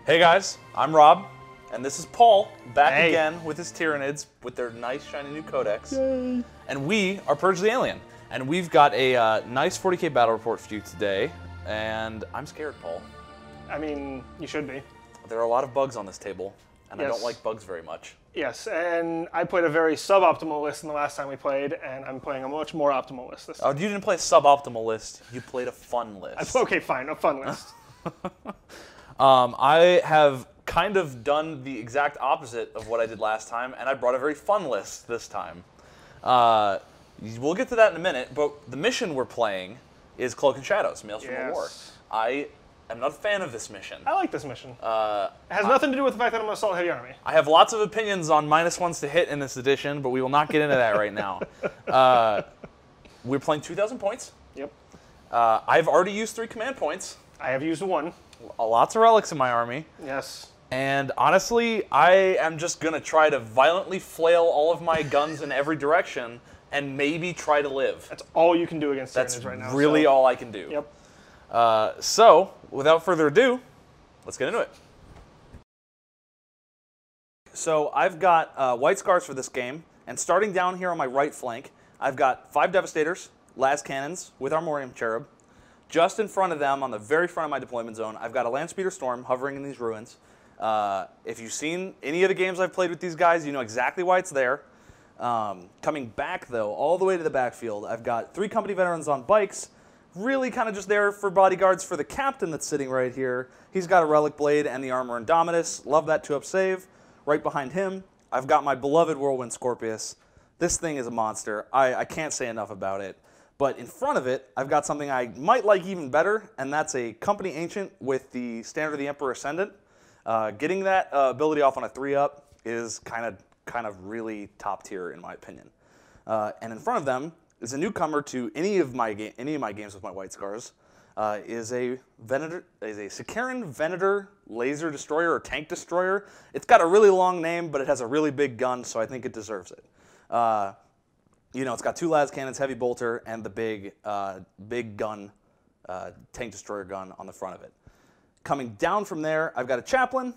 Hey guys, I'm Rob, and this is Paul, back Hey. again with his Tyranids with their nice shiny new codex. Yay. And we are Purge the Alien, and we've got a nice 40k battle report for you today, and I'm scared, Paul. I mean, you should be. There are a lot of bugs on this table, and I Yes. don't like bugs very much. Yes, and I played a very suboptimal list in the last time we played, and I'm playing a much more optimal list this Oh, time. you didn't play a suboptimal list, you played a fun list. Okay, fine, a fun list. I have kind of done the exact opposite of what I did last time, and I brought a very fun list this time. We'll get to that in a minute, but the mission we're playing is Cloak and Shadows, Mails from the War. Yes. I am not a fan of this mission. I like this mission. It has nothing to do with the fact that I'm an assault heavy army. I have lots of opinions on -1s to hit in this edition, but we will not get into that right now. We're playing 2,000 points. Yep. I've already used 3 command points. I have used one. Lots of relics in my army. Yes. And honestly, I am just going to try to violently flail all of my guns in every direction and maybe try to live. That's all you can do against That's Tyranids right now. really so. all I can do. Yep. So, without further ado, let's get into it. So I've got white scars for this game, and starting down here on my right flank, I've got 5 Devastators, las cannons with Armorium Cherub. Just in front of them, on the very front of my deployment zone, I've got a Landspeeder Storm hovering in these ruins. If you've seen any of the games I've played with these guys, you know exactly why it's there. Coming back, though, all the way to the backfield, I've got 3 company veterans on bikes, really kind of just there for bodyguards for the captain that's sitting right here. He's got a Relic Blade and the Armor Indomitus. Love that 2-up save. Right behind him, I've got my beloved Whirlwind Scorpius. This thing is a monster. I can't say enough about it. But in front of it, I've got something I might like even better, and that's a Company Ancient with the Standard of the Emperor Ascendant. Getting that ability off on a 3-up is kind of really top tier in my opinion. And in front of them is a newcomer to any of my games with my white scars. Is a Sicaran Venator laser destroyer or tank destroyer. It's got a really long name, but it has a really big gun, so I think it deserves it. You know, it's got 2 las cannons, heavy bolter, and the big gun, tank destroyer gun on the front of it. Coming down from there, I've got a chaplain,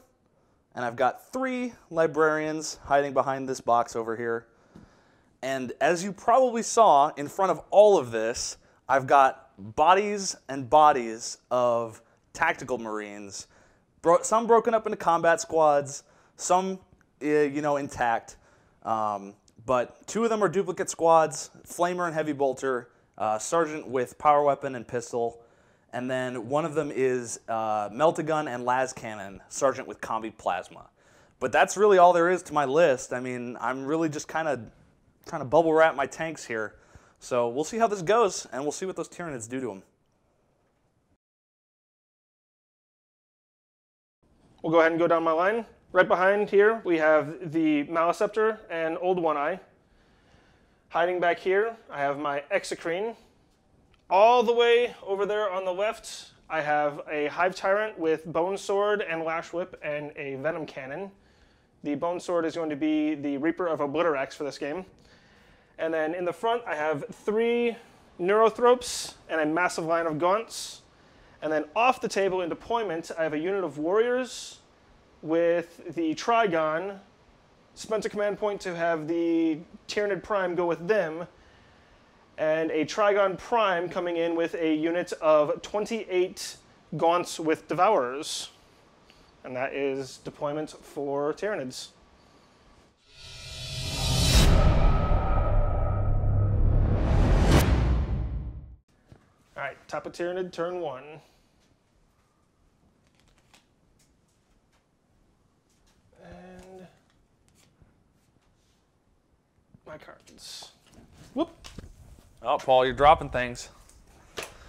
and I've got 3 librarians hiding behind this box over here. And as you probably saw, in front of all of this, I've got bodies and bodies of tactical marines, some broken up into combat squads, some, you know, intact. But 2 of them are duplicate squads, Flamer and Heavy Bolter, Sergeant with Power Weapon and Pistol, and then one of them is Melt-A-Gun and Las Cannon, Sergeant with Combi Plasma. But that's really all there is to my list. I mean, I'm really just kind of trying to bubble wrap my tanks here. So we'll see how this goes, and we'll see what those Tyranids do to them. We'll go ahead and go down my line. Right behind here, we have the Maliceptor and Old One-Eye. Hiding back here, I have my Exocrine. All the way over there on the left, I have a Hive Tyrant with Bone Sword and Lash Whip and a Venom Cannon. The Bone Sword is going to be the Reaper of Obliterax for this game. And then in the front, I have 3 Neurothropes and a massive line of Gaunts. And then off the table in deployment, I have a unit of Warriors with the Trigon, spent a command point to have the Tyranid Prime go with them, and a Trigon Prime coming in with a unit of 28 Gaunts with Devourers. And that is deployment for Tyranids. All right, top of Tyranid, turn 1. And my cards. Whoop. Oh, Paul, you're dropping things.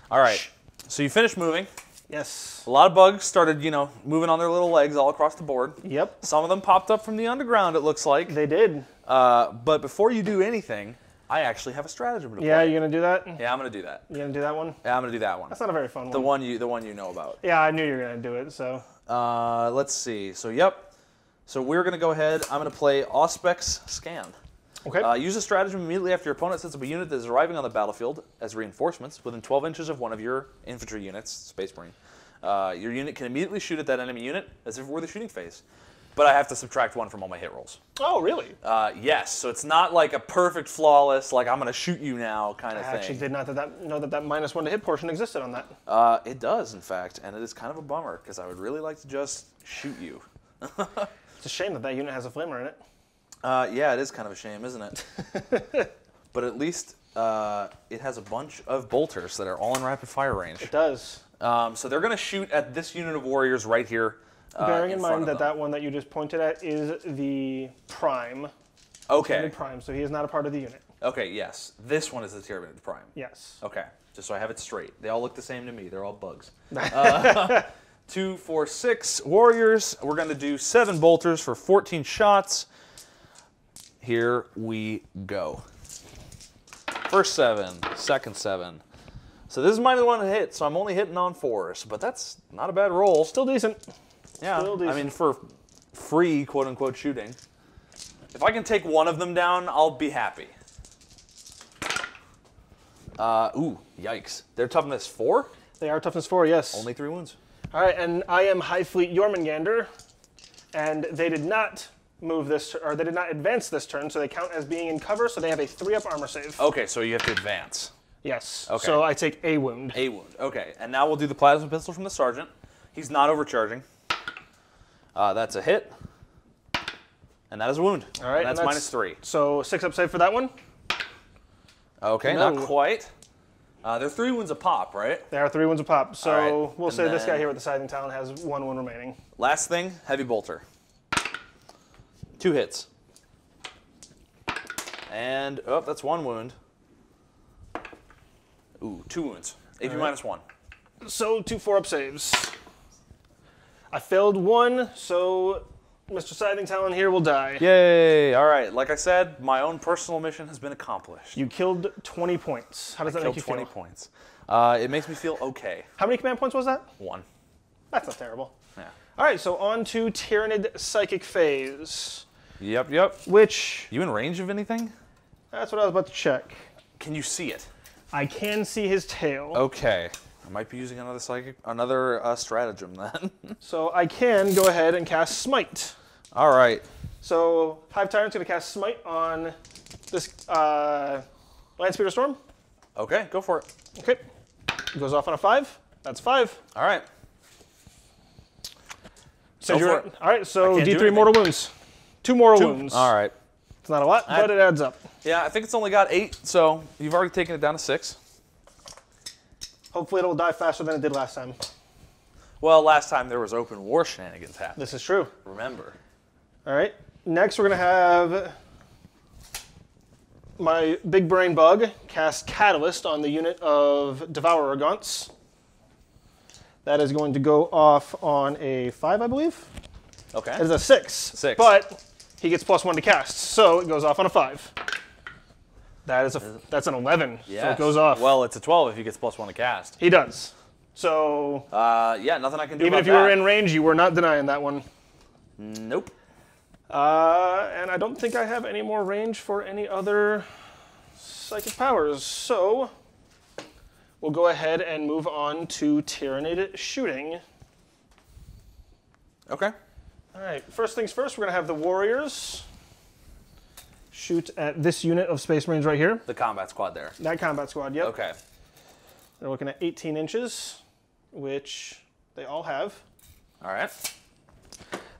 All right, so you finished moving. Yes. A lot of bugs started, you know, moving on their little legs all across the board. Yep. Some of them popped up from the underground, it looks like. They did. But before you do anything, I actually have a stratagem to play. Yeah, you gonna do that? Yeah, I'm gonna do that. You gonna do that one? Yeah, I'm gonna do that one. That's not a very fun one. The one you know about. Yeah, I knew you were gonna do it. So. Let's see. So yep. So we're gonna go ahead. I'm gonna play Auspex Scan. Okay. Use a stratagem immediately after your opponent sets up a unit that is arriving on the battlefield as reinforcements within 12 inches of one of your infantry units, Space Marine. Your unit can immediately shoot at that enemy unit as if it were the shooting phase. But I have to subtract 1 from all my hit rolls. Oh, really? Yes, so it's not like a perfect, flawless, like I'm going to shoot you now kind of thing. I actually did not know that -1 to hit portion existed on that. It does, in fact, and it is kind of a bummer because I would really like to just shoot you. It's a shame that unit has a flamer in it. Yeah, it is kind of a shame, isn't it? But at least it has a bunch of bolters that are all in rapid fire range. It does. So they're going to shoot at this unit of warriors right here. Bearing in mind that one that you just pointed at is the prime. Okay. Prime, so he is not a part of the unit. Okay, yes. This one is the Tyranid prime. Yes. Okay, just so I have it straight. They all look the same to me. They're all bugs. 2, 4, 6 warriors. We're going to do 7 bolters for 14 shots. Here we go. First 7, second 7. So this is -1 to hit, so I'm only hitting on 4s, but that's not a bad roll. Still decent. Yeah, Still decent. I mean, for free, quote-unquote, shooting. If I can take one of them down, I'll be happy. Ooh, yikes. They're toughness 4? They are toughness 4, yes. Only 3 wounds. All right, and I am High Fleet Jormungandr, and they did not move this, or they did not advance this turn, so they count as being in cover, so they have a 3-up armor save. Okay, so you have to advance. Yes. Okay. So I take a wound. A wound. Okay, and now we'll do the plasma pistol from the sergeant. He's not overcharging. That's a hit. And that is a wound. All right, and that's -3. So 6-up save for that one? Okay, No. not quite. They're 3 wounds a pop, right? There are 3 wounds a pop. So right, we'll and say this guy then- here with the Scything Talon has 1 wound remaining. Last thing, heavy bolter. 2 hits. And, oh, that's 1 wound. Ooh, 2 wounds. AP -1. So 2 4-up saves. I failed 1, so Mr. Scything Talon here will die. Yay! All right, like I said, my own personal mission has been accomplished. You killed 20 points. How does that make you 20 feel? points. It makes me feel okay. How many command points was that? 1. That's not terrible. Yeah. All right, so on to Tyranid Psychic Phase, Yep. which, You in range of anything? that's what I was about to check. Can you see it? I can see his tail. Okay. I might be using another stratagem then. So I can go ahead and cast Smite. All right. So Hive Tyrant's going to cast Smite on this Landspeeder Storm. Okay, go for it. Okay. It goes off on a 5. That's 5. All right. So Go for it. All right, so I can't do D3 anything. mortal wounds. 2 mortal wounds. All right. It's not a lot, but it adds up. Yeah, I think it's only got 8, so you've already taken it down to 6. Hopefully it'll die faster than it did last time. Well, last time there was open war shenanigans happening. This is true. Remember. All right. Next, we're going to have my big brain bug cast Catalyst on the unit of Devourer Gaunts. That is going to go off on a 5, I believe. Okay. It is a 6. 6. But he gets +1 to cast, so it goes off on a 5. That's an 11, so it goes off. Well, it's a 12 if he gets +1 to cast. He does. So Yeah, nothing I can do even about if you were that. in range, you were not denying that one. Nope. And I don't think I have any more range for any other psychic powers. So we'll go ahead and move on to Tyranid shooting. Okay. All right, first things first, we're going to have the Warriors shoot at this unit of Space Marines right here. The combat squad there. That combat squad, yep. Okay. They're looking at 18 inches, which they all have. All right.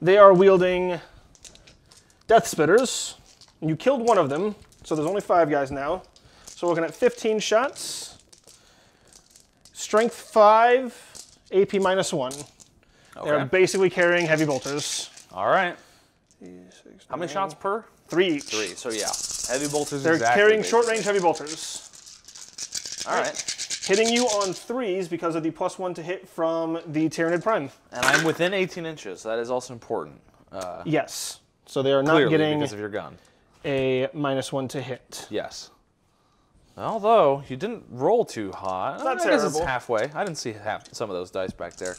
They are wielding Death Spitters. You killed one of them, so there's only 5 guys now. So we're looking at 15 shots. Strength 5, AP -1. Okay. They're basically carrying heavy bolters. All right. 6, How many shots per? 3 each. 3. So yeah, heavy bolters. They're exactly, carrying basically. short-range heavy bolters. All right. Hitting you on 3s because of the +1 to hit from the Tyranid Prime. And I'm within 18 inches. That is also important. Yes. So they are not Clearly, getting because of your gun. a -1 to hit. Yes. Although you didn't roll too hot. It's not I guess it's terrible. halfway. I didn't see some of those dice back there.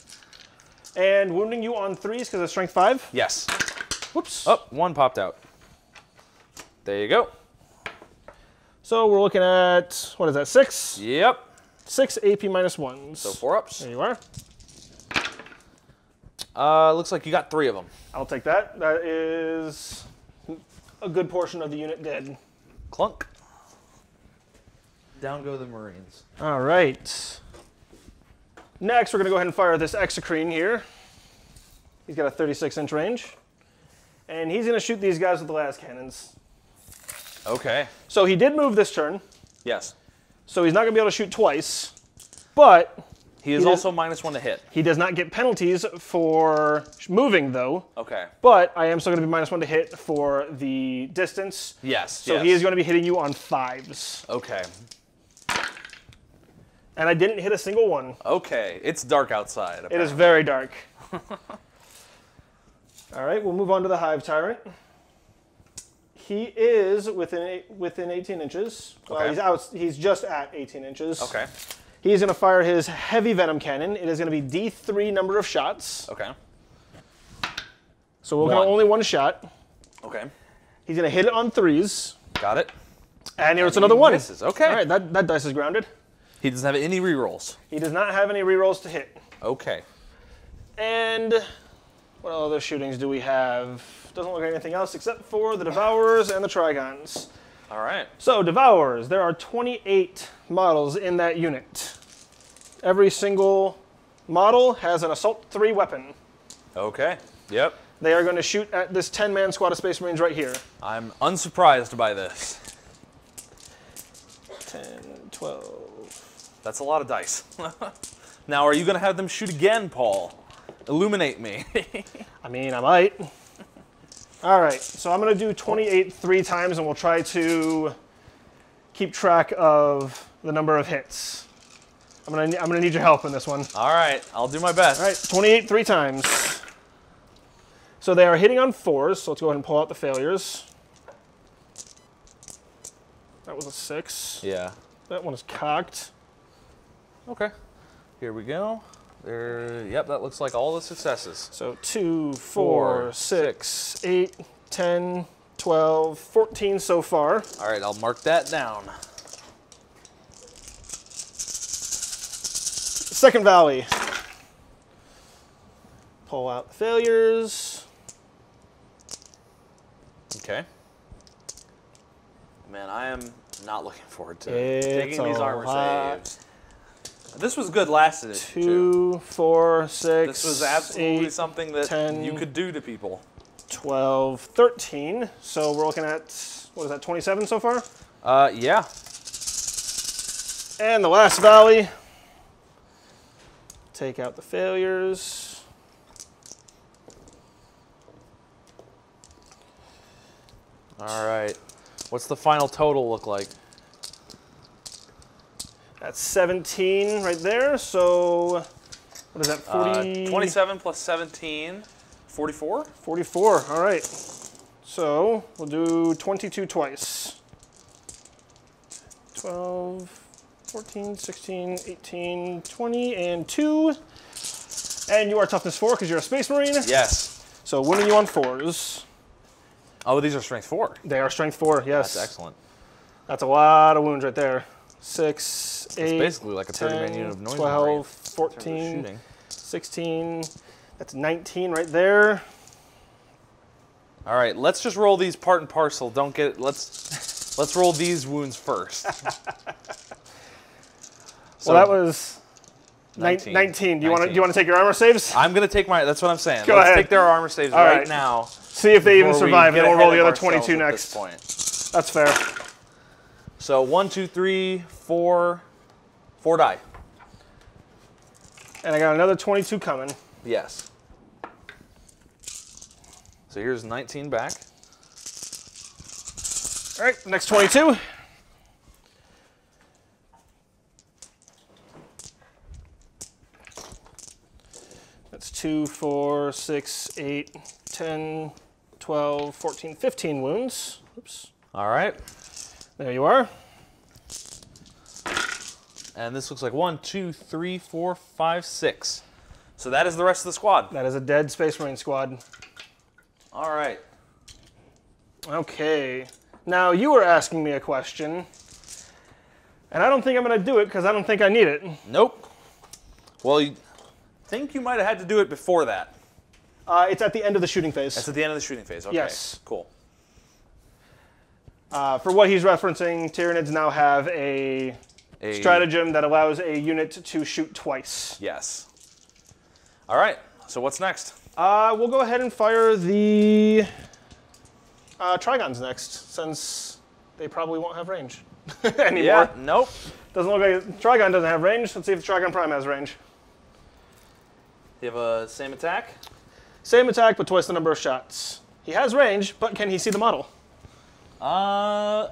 And wounding you on 3s because of strength 5. Yes. Whoops. Oh, 1 popped out. There you go. So we're looking at, what is that, 6? Yep. 6 AP -1s. So 4 ups. There you are. Looks like you got 3 of them. I'll take that. That is a good portion of the unit dead. Clunk. Down go the Marines. All right. Next, we're going to go ahead and fire this Exocrine here. He's got a 36-inch range. And he's going to shoot these guys with the las cannons. Okay. So he did move this turn. Yes. So he's not going to be able to shoot twice. But he is also -1 to hit. He does not get penalties for moving, though. Okay. But I am still going to be -1 to hit for the distance. Yes. So he is going to be hitting you on 5s. Okay. And I didn't hit a single one. Okay. It's dark outside. Apparently. It is very dark. All right, we'll move on to the Hive Tyrant. He is within 18 inches. Okay. Well, he's just at 18 inches. Okay. He's going to fire his heavy venom cannon. It is going to be D3 number of shots. Okay. So we're going to only 1 shot. Okay. He's going to hit it on 3s. Got it. And here it's another 1. Misses. Okay. All right, that dice is grounded. He doesn't have any rerolls. He does not have any rerolls to hit. Okay. And what other shootings do we have? Doesn't look like anything else except for the Devourers and the Trigons. All right. So Devourers, there are 28 models in that unit. Every single model has an Assault 3 weapon. Okay. Yep. They are going to shoot at this 10-man squad of Space Marines right here. I'm unsurprised by this. 10, 12. That's a lot of dice. Now, are you going to have them shoot again, Paul? Illuminate me. I mean, I might. All right, so I'm going to do 28 3 times, and we'll try to keep track of the number of hits. I'm gonna need your help in this one. All right, I'll do my best. All right, 28 3 times. So they are hitting on 4s, so let's go ahead and pull out the failures. That was a 6. Yeah. That one is cocked. Okay. Here we go. There. Yep, that looks like all the successes. So 2, 4, 6, 8, 10, 12, 14 so far. All right, I'll mark that down. Second Valley. Pull out the failures. Okay. Man, I am not looking forward to It's taking these a armor lot. saves. This was good last edition, 2, 4, 6, This was absolutely 8, something that 10, you could do to people. 12, 13. So we're looking at, what is that, 27 so far? Yeah. And the last Valley. Take out the failures. All right. What's the final total look like? That's 17 right there. So what is that, 40? 27 plus 17, 44? 44, all right. So we'll do 22 twice. 12, 14, 16, 18, 20, and 2. And you are toughness 4 because you're a Space Marine. Yes. So winning you on 4s. Oh, these are strength 4. They are strength 4, yes. That's excellent. That's a lot of wounds right there. 6, 8, It's basically like a 30-man 10, unit of noise 12, Marine in terms of 14, shooting. 16. That's 19 right there. All right, let's just roll these part and parcel. Don't get it. Let's roll these wounds first. Well, that was 19. 19. Do you want to take your armor saves? I'm gonna take my. That's what I'm saying. Go Let's ahead. take their armor saves All right right. now. See if they even before we survive, and get then we'll roll ahead the of other 22 ourselves at next. this point. That's fair. So 1, 2, 3, 4 die. And I got another 22 coming. Yes. So here's 19 back. All right, next 22. That's 2, 4, 6, 8, 10, 12, 14, 15 wounds. Oops. All right. There you are. And this looks like 1, 2, 3, 4, 5, 6. So that is the rest of the squad. That is a dead Space Marine squad. All right. Okay. Now, you were asking me a question, and I don't think I'm going to do it because I don't think I need it. Nope. Well, you think you might have had to do it before that. It's at the end of the shooting phase. That's at the end of the shooting phase. Okay. Yes. Cool. For what he's referencing, Tyranids now have a stratagem that allows a unit to shoot twice. Yes. All right. So what's next? We'll go ahead and fire the Trigons next, since they probably won't have range anymore. Yeah. Nope. Doesn't look like Trigon doesn't have range. Let's see if the Trigon Prime has range. You have a same attack? Same attack, but twice the number of shots. He has range, but can he see the model? No,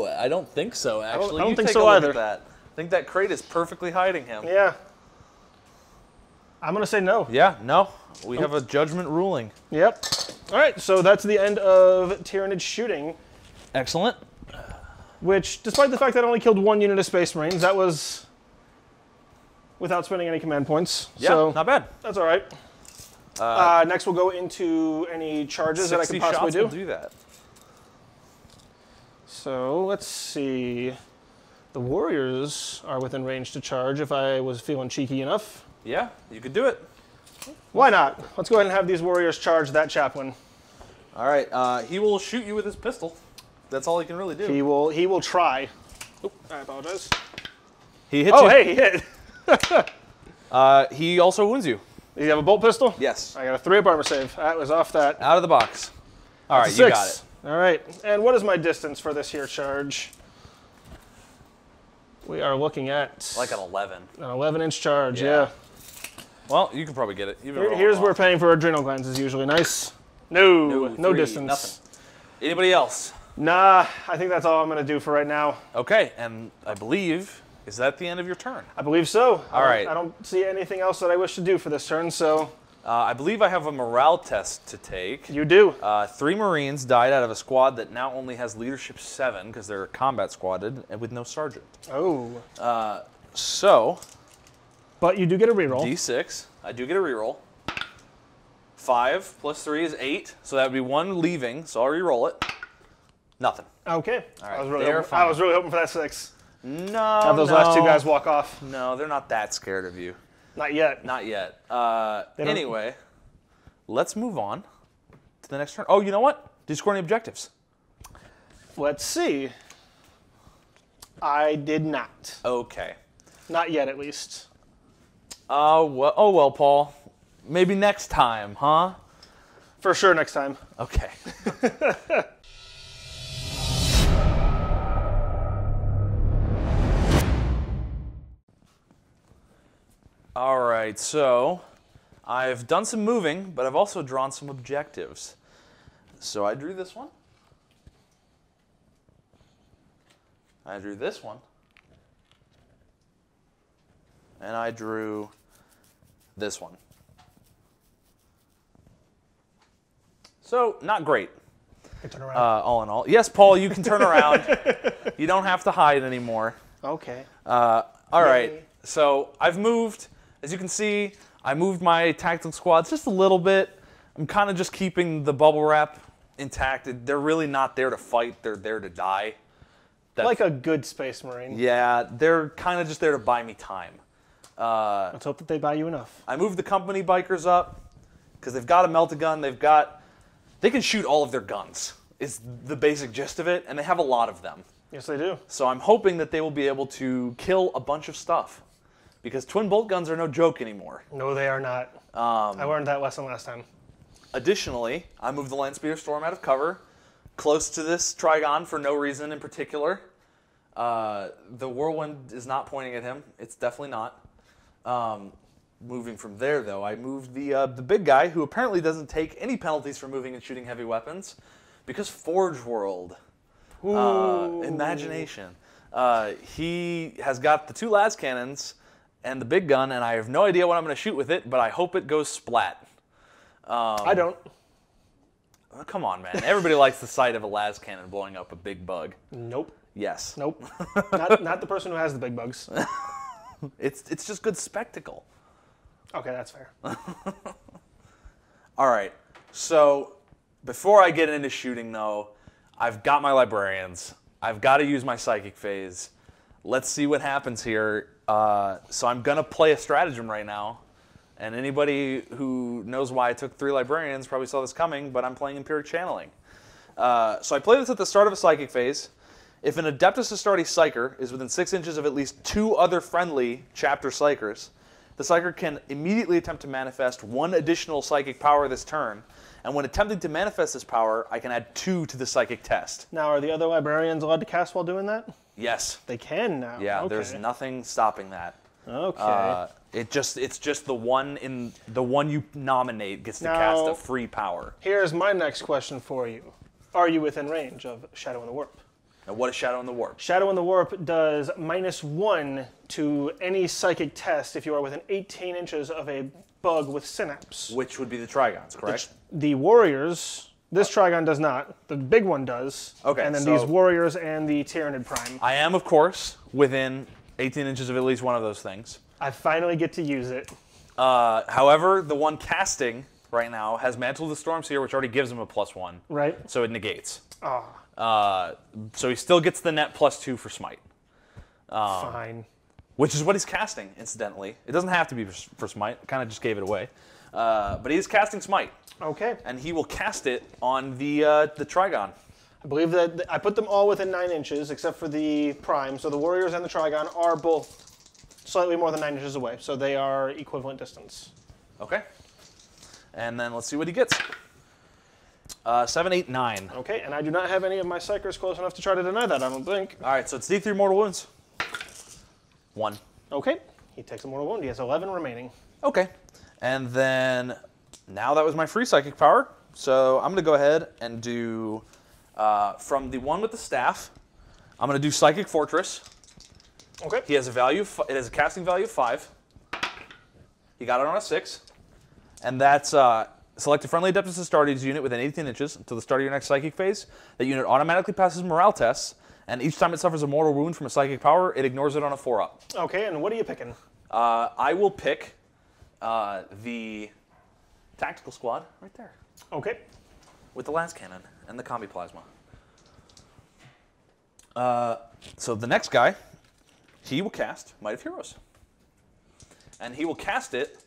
I don't think so, actually. I don't think take so a look either. At that. I think that crate is perfectly hiding him. Yeah. I'm going to say no. Yeah, no. We have a judgment ruling. Yep. All right, so that's the end of Tyranid shooting, Excellent. which, despite the fact that I only killed one unit of Space Marines, that was without spending any command points. Yeah, so not bad. that's all right. Next, we'll go into any charges that I can possibly do. Will do that. So let's see. The Warriors are within range to charge if I was feeling cheeky enough. Yeah, you could do it. Why not? Let's go ahead and have these Warriors charge that Chaplain. All right, he will shoot you with his pistol. That's all he can really do. He will try. Oh, I apologize. He hits you. Oh, hey, he hit. He also wounds you. Does he have a bolt pistol? Yes. I got a 3-up armor save. That was off that. Out of the box. All right, That's you a got 6. it. All right. And what is my distance for this here charge? We are looking at Like an 11. an 11-inch charge, Yeah. yeah. Well, you can probably get it. You've been rolling Here's well. where paying for adrenal glands is usually nice. No 3, distance. Nothing. Anybody else? Nah, I think that's all I'm going to do for right now. Okay, and I believe, is that the end of your turn? I believe so. All right. I don't see anything else that I wish to do for this turn, so I believe I have a morale test to take. you do. 3 Marines died out of a squad that now only has leadership 7 because they're combat squadded and with no sergeant. Oh. So, But you do get a reroll. D6, I do get a reroll. 5 plus 3 is 8, so that would be 1 leaving, so I'll reroll it. Nothing. Okay. All right, I was really they're hoping, fine. I was really hoping for that 6. No, Have those last 2 guys walk off. No, they're not that scared of you. Not yet. Not yet. don't- Anyway, let's move on to the next turn. Oh, you know what? Did you score any objectives? Let's see. I did not. Okay. Not yet, at least. Oh well, Paul. Maybe next time, huh? For sure next time. Okay. All right, so I've done some moving, but I've also drawn some objectives. So I drew this one. I drew this one. And I drew this one. So, not great, I turn around. all in all. Yes, Paul, you can turn around. You don't have to hide anymore. Okay. All right, Yay. so I've moved. As you can see, I moved my tactical squads just a little bit. I'm kind of just keeping the bubble wrap intact. They're really not there to fight. They're there to die. Like a good Space Marine. Yeah, they're kind of just there to buy me time. Let's hope that they buy you enough. I moved the company bikers up because they've got a melt-a-gun. They can shoot all of their guns, is the basic gist of it, and they have a lot of them. Yes, they do. So I'm hoping that they will be able to kill a bunch of stuff because twin bolt guns are no joke anymore. No, they are not. I learned that lesson last time. Additionally, I moved the Landspeeder Storm out of cover, close to this Trigon for no reason in particular. The Whirlwind is not pointing at him. It's definitely not. Moving from there, though, I moved the big guy, who apparently doesn't take any penalties for moving and shooting heavy weapons, because Forge World, imagination. He has got the 2 las cannons and the big gun, and I have no idea what I'm going to shoot with it, but I hope it goes splat. I don't. Oh, come on, man. Everybody likes the sight of a las cannon blowing up a big bug. Nope. Yes. Nope. not the person who has the big bugs. It's just good spectacle. Okay, that's fair. All right, so before I get into shooting, though, I've got my librarians. I've got to use my psychic phase. Let's see what happens here. So I'm going to play a stratagem right now, And anybody who knows why I took 3 librarians probably saw this coming, but I'm playing Empiric Channeling. So I play this at the start of a psychic phase. If an Adeptus Astartes Psyker is within 6 inches of at least 2 other friendly chapter Psykers, the Psyker can immediately attempt to manifest 1 additional psychic power this turn. And when attempting to manifest this power, I can add 2 to the psychic test. Now, are the other librarians allowed to cast while doing that? Yes. They can now. Yeah, okay. There's nothing stopping that. Okay. It's just the one you nominate gets to cast a free power. Here's my next question for you. Are you within range of Shadow in the Warp? And what is Shadow in the Warp? Shadow in the Warp does -1 to any psychic test if you are within 18 inches of a bug with synapse. Which would be the Trigons, correct? The Warriors, this Trigon does not. The big one does. Okay, and then so these Warriors and the Tyranid Prime. I am, of course, within 18 inches of at least one of those things. I finally get to use it. However, the one casting right now has Mantle of the Stormseer, which already gives him a +1. Right. So it negates. Ah. So he still gets the net +2 for Smite. Fine. Which is what he's casting, incidentally. It doesn't have to be for Smite. I kind of just gave it away. But he is casting Smite. Okay. And he will cast it on the Trigon. I believe that I put them all within 9 inches, except for the Prime. So the Warriors and the Trigon are both slightly more than 9 inches away. So they are equivalent distance. Okay. And then let's see what he gets. 7, 8, 9. Okay, and I do not have any of my Psykers close enough to try to deny that, I don't think. All right, so it's D3 mortal wounds. 1. Okay, he takes a mortal wound. He has 11 remaining. Okay. And then now that was my free psychic power. So I'm going to go ahead and do, from the one with the staff, I'm going to do Psychic Fortress. Okay. He has a value, it has a casting value of 5. He got it on a 6. And that's select a friendly Adeptus Astartes unit within 18 inches until the start of your next psychic phase. That unit automatically passes morale tests, and each time it suffers a mortal wound from a psychic power, it ignores it on a 4-up. Okay, and what are you picking? I will pick the tactical squad right there. Okay. With the las cannon and the combi plasma. So the next guy, he will cast Might of Heroes. And he will cast it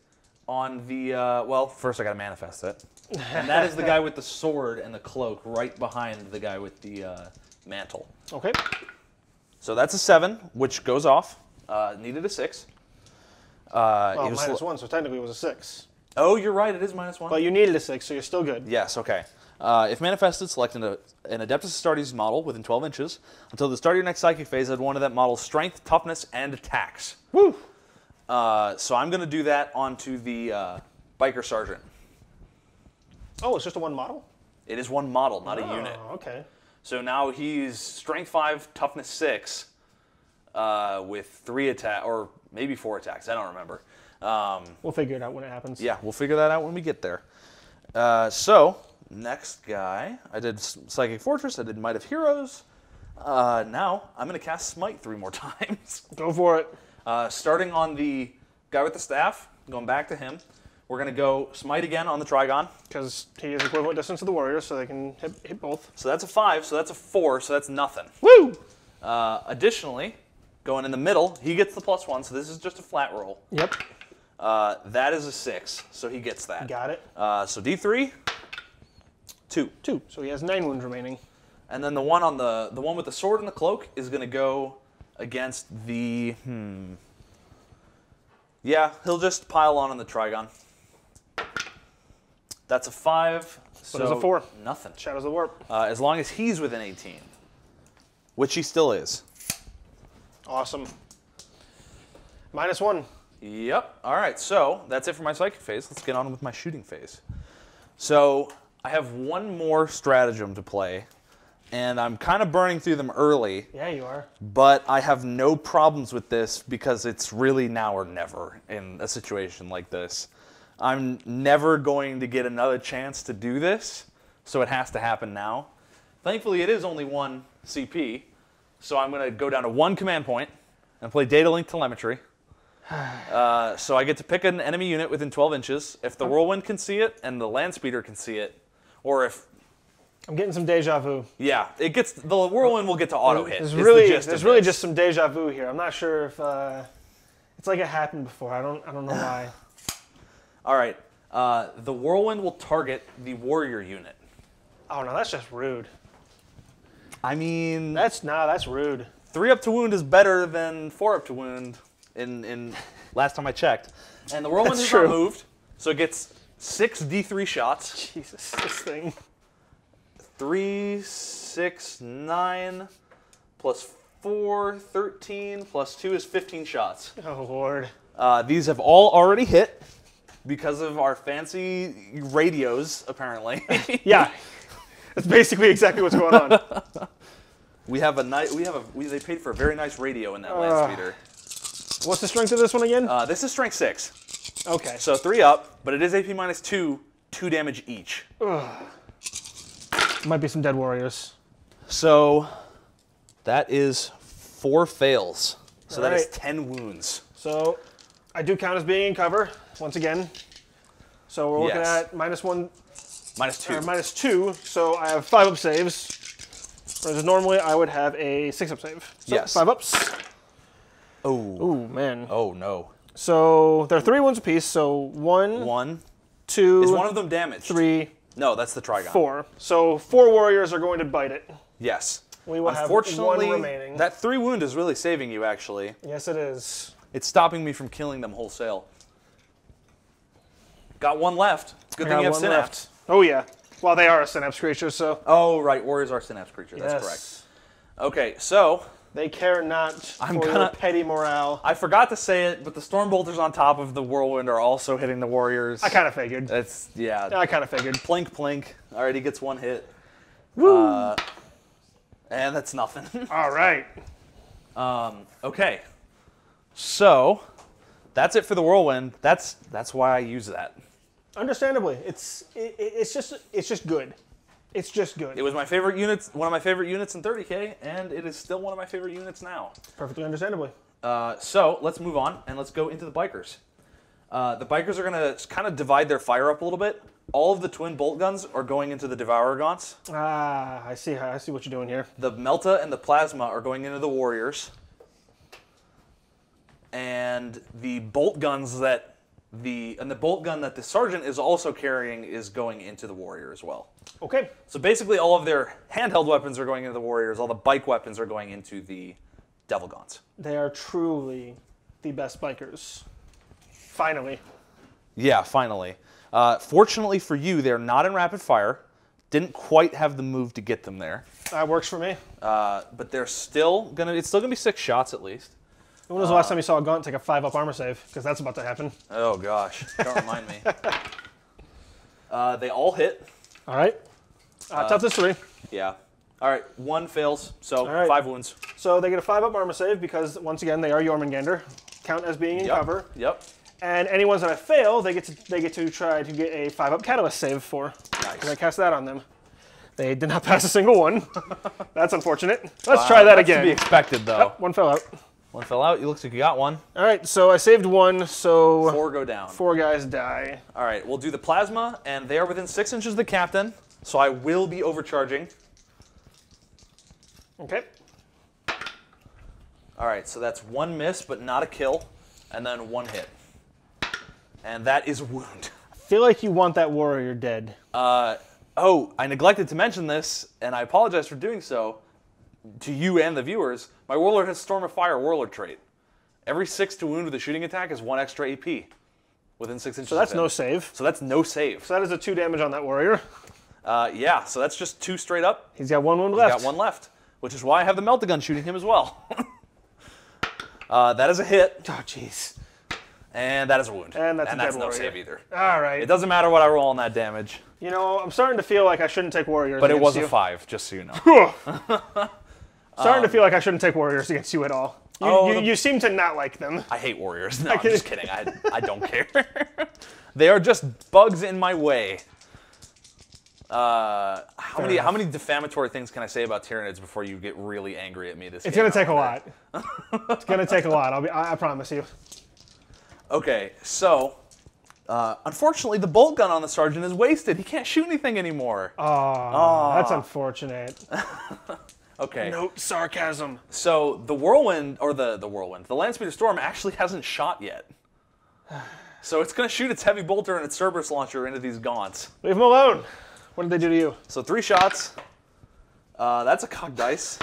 on the, well, first I gotta manifest it. And that is the guy with the sword and the cloak right behind the guy with the mantle. Okay. So that's a 7, which goes off. Needed a 6. Well, -1, so technically it was a 6. Oh, you're right, it is -1. But you needed a 6, so you're still good. Yes, okay. If manifested, select an Adeptus Astartes model within 12 inches. Until the start of your next psychic phase, add 1 of that model's strength, toughness, and attacks. Woo! So I'm going to do that onto the Biker Sergeant. Oh, it's just a 1 model? It is 1 model, not a unit. Oh, okay. So now he's strength 5, toughness 6, with 3 attack or maybe 4 attacks. I don't remember. We'll figure it out when it happens. Yeah, we'll figure that out when we get there. So next guy, I did Psychic Fortress. I did Might of Heroes. Now I'm going to cast Smite 3 more times. Go for it. Starting on the guy with the staff, going back to him. We're going to go Smite again on the Trigon. Because he is equivalent distance to the Warriors, so they can hit both. So that's a 5, so that's a 4, so that's nothing. Woo! Additionally, going in the middle, he gets the +1, so this is just a flat roll. Yep. That is a 6, so he gets that. Got it. So D3, 2. 2, so he has 9 wounds remaining. And then the one on the one with the sword and the cloak is going to go against the, yeah, he'll just pile on the Trigon. That's a 5. So there's a 4. Nothing. Shadows of the Warp. As long as he's within 18, which he still is. Awesome. -1. Yep. All right. So that's it for my psychic phase. Let's get on with my shooting phase. So I have one more stratagem to play, and I'm kind of burning through them early. Yeah, you are. But I have no problems with this because it's really now or never in a situation like this. I'm never going to get another chance to do this, so it has to happen now. Thankfully, it is only 1 CP, so I'm going to go down to 1 command point and play Data Link Telemetry. So I get to pick an enemy unit within 12 inches. If the Whirlwind can see it and the Land Speeder can see it, or if... I'm getting some deja vu. Yeah, it gets the Whirlwind will get to auto hit. There's really just some deja vu here. I'm not sure if it's like it happened before. I don't know why. All right. The whirlwind will target the warrior unit. Oh no, that's just rude. I mean, That's rude. 3 up to wound is better than 4 up to wound in last time I checked. And the whirlwind is not moved, so it gets 6 D3 shots. Jesus, this thing. 3, 6, 9, plus 4, 13, plus 2 is 15 shots. Oh Lord. These have all already hit because of our fancy radios, apparently. Yeah, that's basically exactly what's going on. They paid for a very nice radio in that land speeder. What's the strength of this one again? This is strength 6. Okay. So 3 up, but it is AP minus 2, 2 damage each. Might be some dead warriors. So that is 4 fails. So that is Alright. 10 wounds. So I do count as being in cover once again. So we're looking at -1, Minus 2. or -2. So I have 5 up saves. Whereas normally I would have a 6 up save. So Yes. 5 ups. Oh. Ooh man. Oh no. So they're 3 wounds apiece. So 1, 1. 2, Is one of them damaged? 3, No, that's the Trigon. 4. So 4 warriors are going to bite it. Yes. We will have Unfortunately, 1 remaining. that 3 wound is really saving you, actually. Yes, it is. It's stopping me from killing them wholesale. Got 1 left. Good thing you have one Synapse. Oh yeah. Well, they are a synapse creature, so. Oh, right. Warriors are Synapse creature. That's correct. Okay, so They care not for your gonna- petty morale. I forgot to say it, but the Stormbolters on top of the Whirlwind are also hitting the Warriors. I kind of figured. That's, yeah. I kind of figured. Plink, plink. All right, he gets 1 hit. Woo! And that's nothing. All right. Okay. So, that's it for the Whirlwind. That's why I use that. Understandably, it's just good. It's just good. It was my favorite units, one of my favorite units in 30K, and it is still one of my favorite units now. Perfectly understandably. So let's move on and let's go into the bikers. The bikers are going to kind of divide their fire up a little bit. All of the twin bolt guns are going into the Devourer Gaunts. Ah, I see what you're doing here. The Melta and the Plasma are going into the Warriors. And the bolt guns that the bolt gun that the Sergeant is also carrying is going into the Warrior as well. Okay. So basically all of their handheld weapons are going into the Warriors, all the bike weapons are going into the Devil Gaunts. They are truly the best bikers. Finally. Yeah, finally. Fortunately for you, they're not in rapid fire. Didn't quite have the move to get them there. That works for me. But they're still gonna. It's still gonna be 6 shots at least. When was the last time you saw a Gaunt take a 5-up armor save? Because that's about to happen. Oh gosh, don't remind me. They all hit. All right. Toughness 3. Yeah. All right. 1 fails, so right. 5 wounds. So they get a 5-up armor save because, once again, they are Jormungandr. Count as being in cover. Yep. And any ones that I fail, they get to try to get a 5-up catalyst save for. Nice. Because I cast that on them. They did not pass a single one. That's unfortunate. Let's try that That's again. to be expected, though. Yep, 1 fell out. 1 fell out. It looks like you got 1. All right, so I saved 1, so 4 go down. 4 guys die. All right. We'll do the Plasma, and they are within 6 inches of the captain, so I will be overcharging. Okay. All right. So that's 1 miss, but not a kill, and then 1 hit. And that is a wound. I feel like you want that warrior dead. Oh, I neglected to mention this, and I apologize for doing so to you and the viewers. My Warlord has Storm of Fire Warlord trait. Every 6 to wound with a shooting attack is 1 extra AP within 6 inches. So that's of him. no save. So that's no save. So that is a 2 damage on that warrior. Yeah, so that's just 2 straight up. He's got 1 wound left. Got 1 left, which is why I have the Meltagun shooting him as well. That is a hit. Oh, jeez. And that is a wound. And that's a dead no warrior. save either. All right. It doesn't matter what I roll on that damage. You know, I'm starting to feel like I shouldn't take warriors But it against was you. a 5, just so you know. Starting to feel like I shouldn't take warriors against you at all. You seem to not like them. I hate warriors. No, I'm just kidding. I don't care. They are just bugs in my way. How many defamatory things can I say about Tyranids before you get really angry at me this game? It's going to take a lot. It's going to take a lot. I promise you. Okay, so unfortunately the bolt gun on the Sergeant is wasted. He can't shoot anything anymore. Oh, that's unfortunate. Okay. Note sarcasm. So the Whirlwind, or the Whirlwind, the Landspeeder Storm actually hasn't shot yet. So it's going to shoot its heavy bolter and its Cerberus launcher into these gaunts. Leave them alone. What did they do to you? So 3 shots. That's a cocked dice,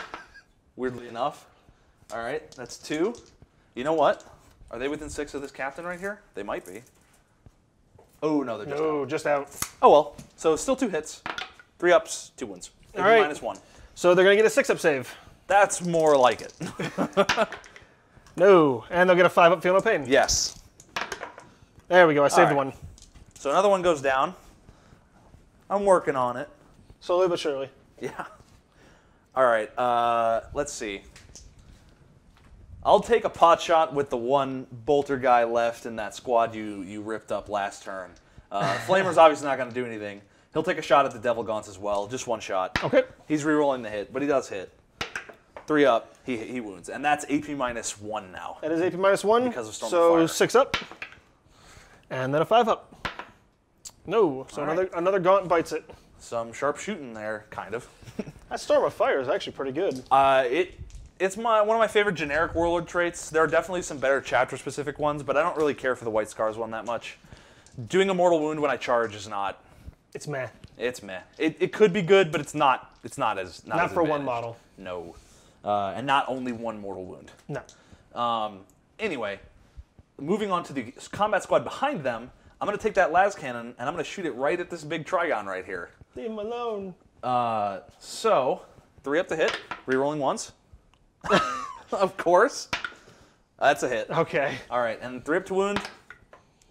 weirdly enough. All right, that's 2. You know what? Are they within 6 of this captain right here? They might be. Oh, no, they're just out. No, just out. Oh, well. So still 2 hits. 3 ups, 2 wounds. All right. -1. So they're going to get a 6-up save. That's more like it. No, and they'll get a 5-up feel no pain. Yes. There we go, I saved right. one. So another one goes down. I'm working on it. Slowly but surely. Yeah. All right, let's see. I'll take a pot shot with the one bolter guy left in that squad you ripped up last turn. Flamer's obviously not going to do anything. He'll take a shot at the Devil Gaunts as well, just 1 shot. Okay. He's re-rolling the hit, but he does hit. 3 up, he wounds. And that's AP -1 now. That is AP -1. Because of Storm so of Fire. 6 up. And then a 5-up. No, so another Gaunt bites it. Some sharp shooting there, kind of. That Storm of Fire is actually pretty good. It's one of my favorite generic Warlord traits. There are definitely some better chapter-specific ones, but I don't really care for the White Scars one that much. Doing a mortal wound when I charge is not. It's meh. It's meh. It could be good, but it's not. It's not as not for one model. No, and not only 1 mortal wound. No. Anyway, moving on to the combat squad behind them, I'm going to take that las cannon and I'm going to shoot it right at this big Trigon right here. Leave him alone. So 3 up to hit, re-rolling once. Of course. That's a hit. Okay. All right, and 3 up to wound.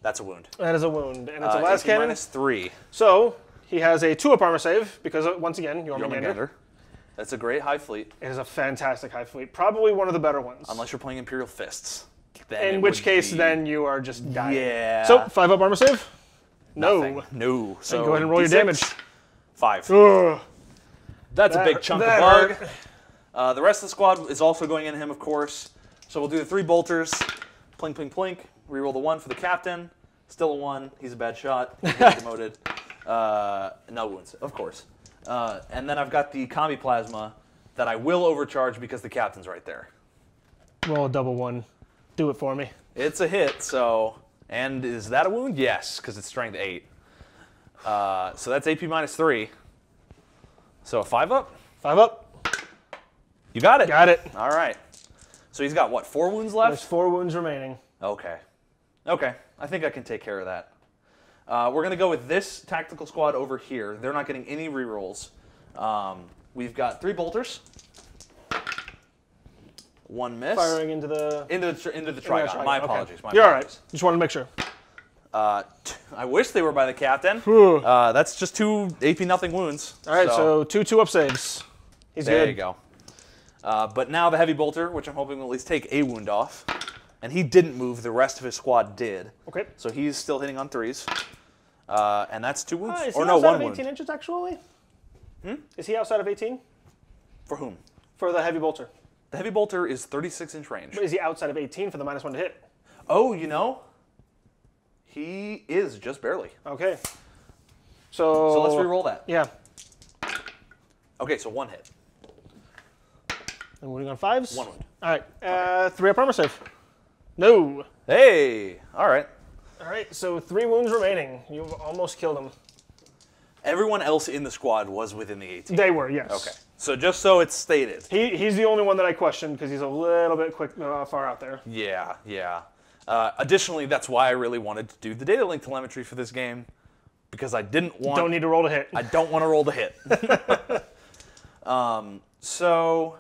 That's a wound. That is a wound, and it's a las cannon. -3. So he has a 2-up armor save because once again, Jormungandr. That's a great high fleet. It is a fantastic high fleet, probably one of the better ones. Unless you're playing Imperial Fists. In which case, then you are just dying. Yeah. So 5-up armor save. Nothing. No. So go ahead and roll your D6, damage. 5. Ugh. That's a big chunk of bug. The rest of the squad is also going into him, of course. So we'll do the 3 bolters. Plink, plink, plink. Reroll the 1 for the captain. Still a 1. He's a bad shot. He's demoted. No wounds, of course. And then I've got the Combi Plasma that I will overcharge because the captain's right there. Roll a double 1. Do it for me. It's a hit, so... And is that a wound? Yes, because it's strength 8. So that's AP -3. So a 5-up? 5-up. You got it. Got it. All right. So he's got, what, 4 wounds left? There's 4 wounds remaining. Okay. Okay. I think I can take care of that. We're going to go with this tactical squad over here. They're not getting any rerolls. We've got 3 bolters. 1 miss. Firing into the Trigon. My apologies. Okay. You're all right. Just wanted to make sure. I wish they were by the captain. That's just 2 AP nothing wounds. All right, so 2 2-up saves. He's good. There you go. But now the heavy bolter, which I'm hoping will at least take a wound off. And he didn't move. The rest of his squad did. Okay. So he's still hitting on 3s. And that's 2 wounds. Is or he no, outside 1 of 18 wound. inches, actually? Is he outside of 18? For whom? For the heavy bolter. The heavy bolter is 36-inch range. But is he outside of 18 for the -1 to hit? Oh, you know, he is just barely. Okay. So let's re-roll that. Yeah. Okay, so 1 hit. And wounding on 5s? 1 wound. All right. 3-up armor save. No. Hey, all right. All right, so 3 wounds remaining. You've almost killed him. Everyone else in the squad was within the 18. They were, yes. Okay, so just so it's stated. He's the only one that I questioned because he's a little bit far out there. Yeah, yeah. Additionally, that's why I really wanted to do the data link telemetry for this game, because I didn't want... Don't need to roll to hit. I don't want to roll to hit. So,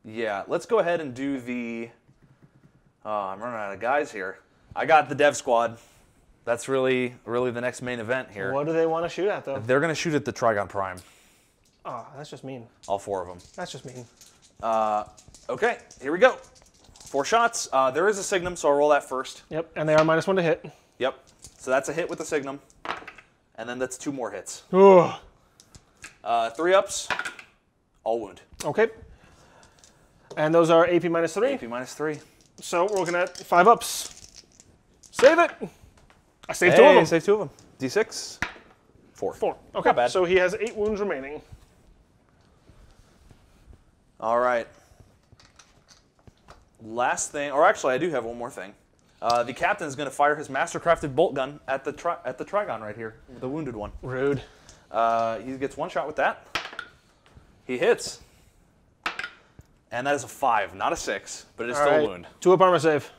yeah, let's go ahead and do the... I'm running out of guys here. I got the dev squad. That's really the next main event here. What do they want to shoot at, though? They're going to shoot at the Trigon Prime. Oh, that's just mean. All 4 of them. That's just mean. Okay, here we go. 4 shots. There is a Signum, so I'll roll that first. Yep, and they are -1 to hit. Yep. So that's a hit with the Signum. And then that's 2 more hits. Ugh. 3 ups, all wound. Okay. And those are AP -3. AP -3. So we're looking at 5 ups. Save it. I saved 2 of them. Save 2 of them. D6. 4. 4. Okay. Not bad. So he has 8 wounds remaining. All right. Last thing, or actually I do have one more thing. The captain is going to fire his mastercrafted bolt gun at the Trigon right here, the wounded one. Rude. He gets one shot with that. He hits. And that is a 5, not a 6, but it is still a wound. 2-up armor save.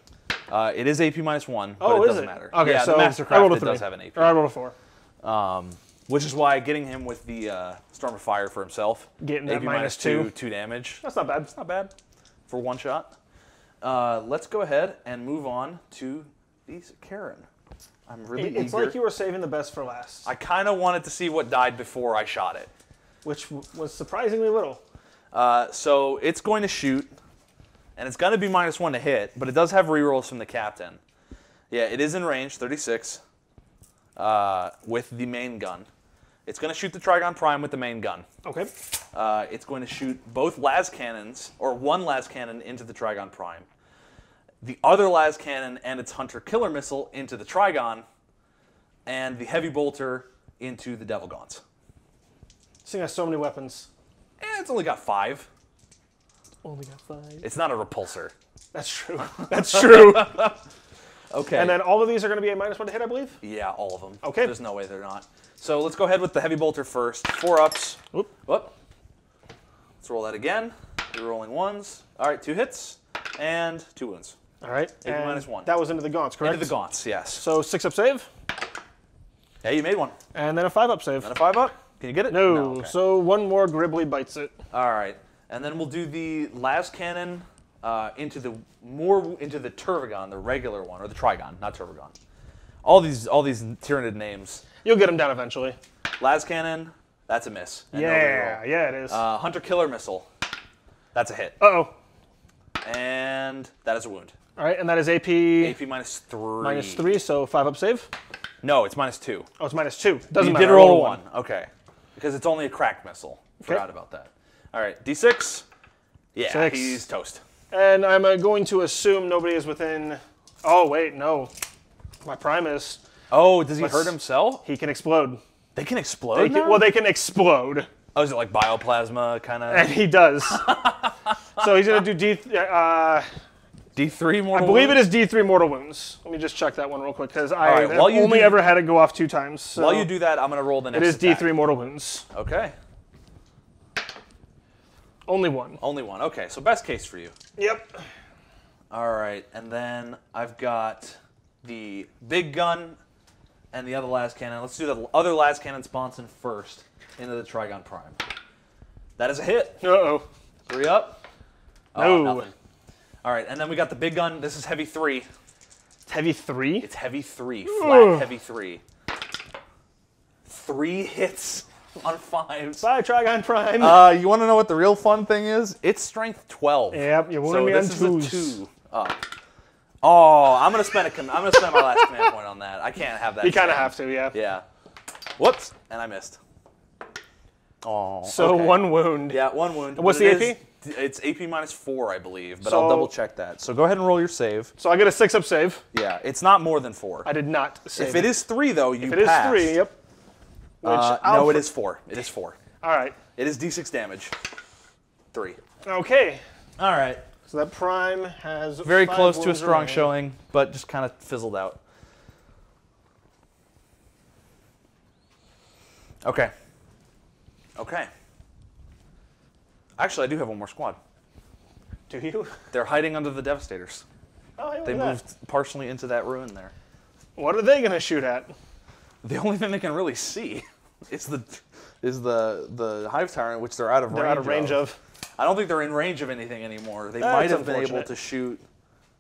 It is AP -1, but Oh, it doesn't matter. Okay, yeah, so the I rolled mastercraft a 3. does have an AP. Or I rolled a 4. Which is why getting him with the Storm of Fire for himself. Getting that AP -2. 2 damage. That's not bad. It's not bad for one shot. Let's go ahead and move on to these Karen. I'm really eager. It's like you were saving the best for last. I kind of wanted to see what died before I shot it. Which was surprisingly little. So it's going to shoot, and it's going to be -1 to hit, but it does have rerolls from the captain. Yeah, it is in range, 36, with the main gun. It's going to shoot the Trigon Prime with the main gun. Okay. It's going to shoot both las cannons, or one las cannon into the Trigon Prime. The other las cannon and its Hunter Killer Missile into the Trigon, and the Heavy Bolter into the Devil Gaunts. This thing has so many weapons. It's only got 5. Only got 5. It's not a repulsor. That's true. That's true. Okay. And then all of these are going to be a -1 to hit, I believe? Yeah, all of them. Okay. There's no way they're not. So let's go ahead with the Heavy Bolter first. 4 ups. Whoop. Whoop. Let's roll that again. We're rolling 1s. All right, 2 hits and 2 wounds. All right. AP And -1. that was into the gaunts, correct? Into the Gaunts, yes. So 6-up save. Yeah, you made one. And then a 5-up save. And a 5 up. Can you get it? No. Okay. So one more Gribbly bites it. All right, and then we'll do the las cannon into the Turvagon, the regular one, or the Trigon, not Turvagon. All these Tyranid names. You'll get him down eventually. Las cannon, that's a miss. And no Yeah, reroll. yeah, it is. Hunter Killer Missile, that's a hit. Uh-oh. And that is a wound. All right, and that is AP AP -3. -3, so 5-up save. No, it's -2. Oh, it's -2. Doesn't You matter. did roll a 1. Okay. Because it's only a cracked missile. Forgot about that. All right, D6. Yeah, 6. he's toast. And I'm going to assume nobody is within... Oh, wait, no. My Prime is... Oh, does he hurt himself? He can explode. They can explode now? Well, they can explode. Oh, is it like bioplasma kind of? And he does. So he's going to do D3 mortal I believe wounds? it is D3 mortal wounds. Let me just check that one real quick, because I right, have while you only do- ever had it go off 2 times. So While you do that, I'm going to roll the it next is attack. D3 mortal wounds. Okay. Only 1. Only 1. Okay, so best case for you. Yep. All right, and then I've got the big gun and the other las cannon. Let's do the other las cannon sponson first into the Trigon Prime. That is a hit. Uh-oh. 3 up. No. Nothing. All right, and then we got the big gun. This is heavy 3. It's heavy 3? It's heavy 3. Flat heavy 3. 3 hits on 5s. Bye, Trigon Prime. You want to know what the real fun thing is? It's strength 12. Yep, you're So warning me on this is a 2s. 2 up. Oh, I'm gonna spend my last command point on that. I can't have that. You kind of stand. have to, yeah. Yeah. Whoops, and I missed. Oh. So okay. 1 wound. Yeah, 1 wound. What's but the it is- It's AP -4, I believe, but So- I'll double check that. So go ahead and roll your save. So I get a 6-up save. Yeah, it's not more than 4. I did not save If it is 3, though, you If it is pass. 3, yep. Which No, it is 4. It is 4. All right. It is D6 damage. 3. Okay. All right. So that Prime has Very 5 close to a wounds strong remaining. showing, but just kind of fizzled out. Okay. Okay. Actually, I do have one more squad. Do you? They're hiding under the Devastators. Oh, I They that. moved partially into that ruin there. What are they going to shoot at? The only thing they can really see is the Hive Tyrant, which they're out of range. They're out of range of. I don't think they're in range of anything anymore. They That's might have been able unfortunate. to shoot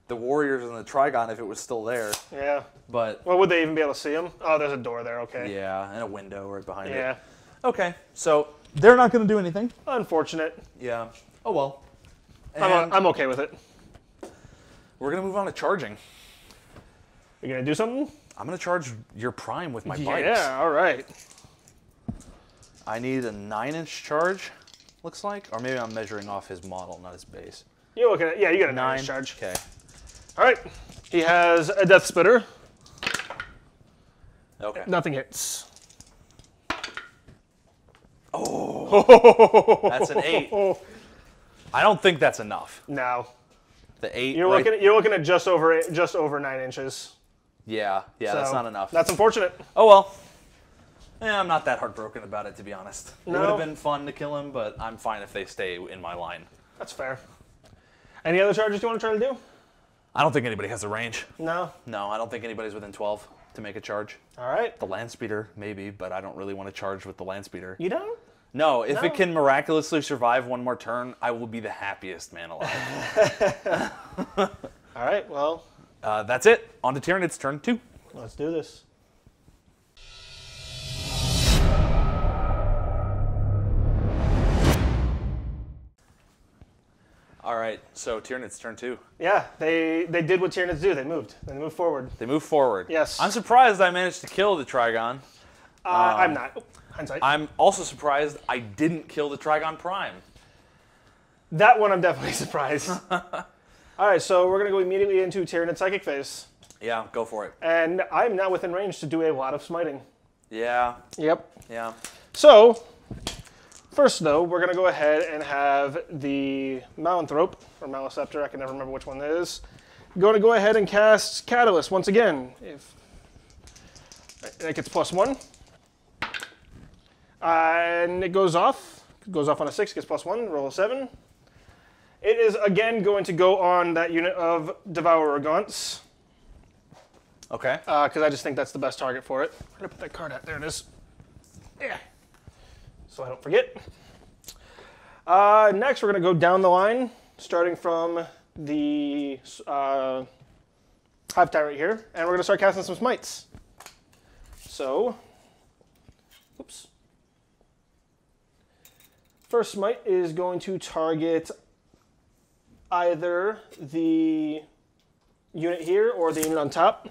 the Warriors and the Trigon if it was still there, Yeah. but Well, would they even be able to see them? Oh, there's a door there. Okay. yeah, and a window right behind it. Yeah. Okay, so they're not going to do anything. Unfortunate. Yeah. Oh well. I'm okay with it. We're going to move on to charging. You going to do something? I'm going to charge your Prime with my bikes. Yeah, all right. I need a 9-inch charge, looks like. Or maybe I'm measuring off his model, not his base. You're looking at, yeah, you got a 9 charge. Okay. All right. He has a Death Spitter. Okay. Nothing hits. Oh. That's an 8. I don't think that's enough. No. The 8. You're looking at just over 9 inches. Yeah, So, that's not enough. That's unfortunate. Oh well. I'm not that heartbroken about it, to be honest. It No. would have been fun to kill him, but I'm fine if they stay in my line. That's fair. Any other charges you want to try to do? I don't think anybody has the range. No. No, I don't think anybody's within 12 to make a charge. All right. The land speeder, maybe, but I don't really want to charge with the land speeder. You don't? No, if No. it can miraculously survive one more turn, I will be the happiest man alive. All right. Well, That's it. On to Tyranids Turn 2. let's do this. All right, so Tyranids Turn 2. Yeah, they did what Tyranids do. They moved. They moved forward. They move forward. Yes. I'm surprised I managed to kill the Trigon. I'm not. Oh, hindsight. I'm also surprised I didn't kill the Trigon Prime. That one I'm definitely surprised. All right, so we're going to go immediately into Tyranid Psychic phase. Yeah, go for it. And I'm now within range to do a lot of smiting. Yeah, Yep. yeah. So, first though, we're going to go ahead and have the Malanthrope, or Maliceptor, I can never remember which one it is. Going to go ahead and cast Catalyst once again. If it gets +1. And it goes off. It goes off on a 6, gets +1, roll a 7. It is again going to go on that unit of Devourer Gaunts. Okay. Because I just think that's the best target for it. Where did I put that card at? There it is. Yeah. So I don't forget. Next, we're going to go down the line, starting from the Hive Tyrant here, and we're going to start casting some smites. So, oops. First smite is going to target either the unit here or the unit on top.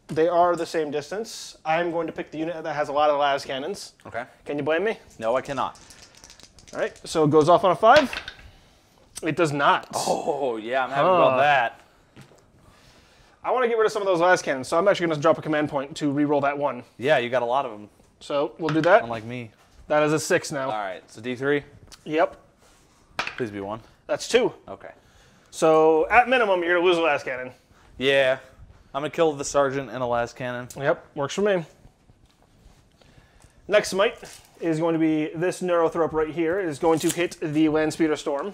They are the same distance. I'm going to pick the unit that has a lot of las cannons. Okay. Can you blame me? No, I cannot. All right, so it goes off on a 5. It does not. Oh, yeah, I'm happy about that. I want to get rid of some of those las cannons, so I'm actually going to drop a command point to re-roll that 1. Yeah, you got a lot of them, So we'll do that. unlike me. That is a 6 now. All right, so D3, Yep, please be 1. that's 2. Okay. So at minimum, you're going to lose a las cannon. Yeah, I'm going to kill the Sergeant and a las cannon. Yep, works for me. Next smite is going to be this Neurothrope right here. It is going to hit the Landspeeder Storm.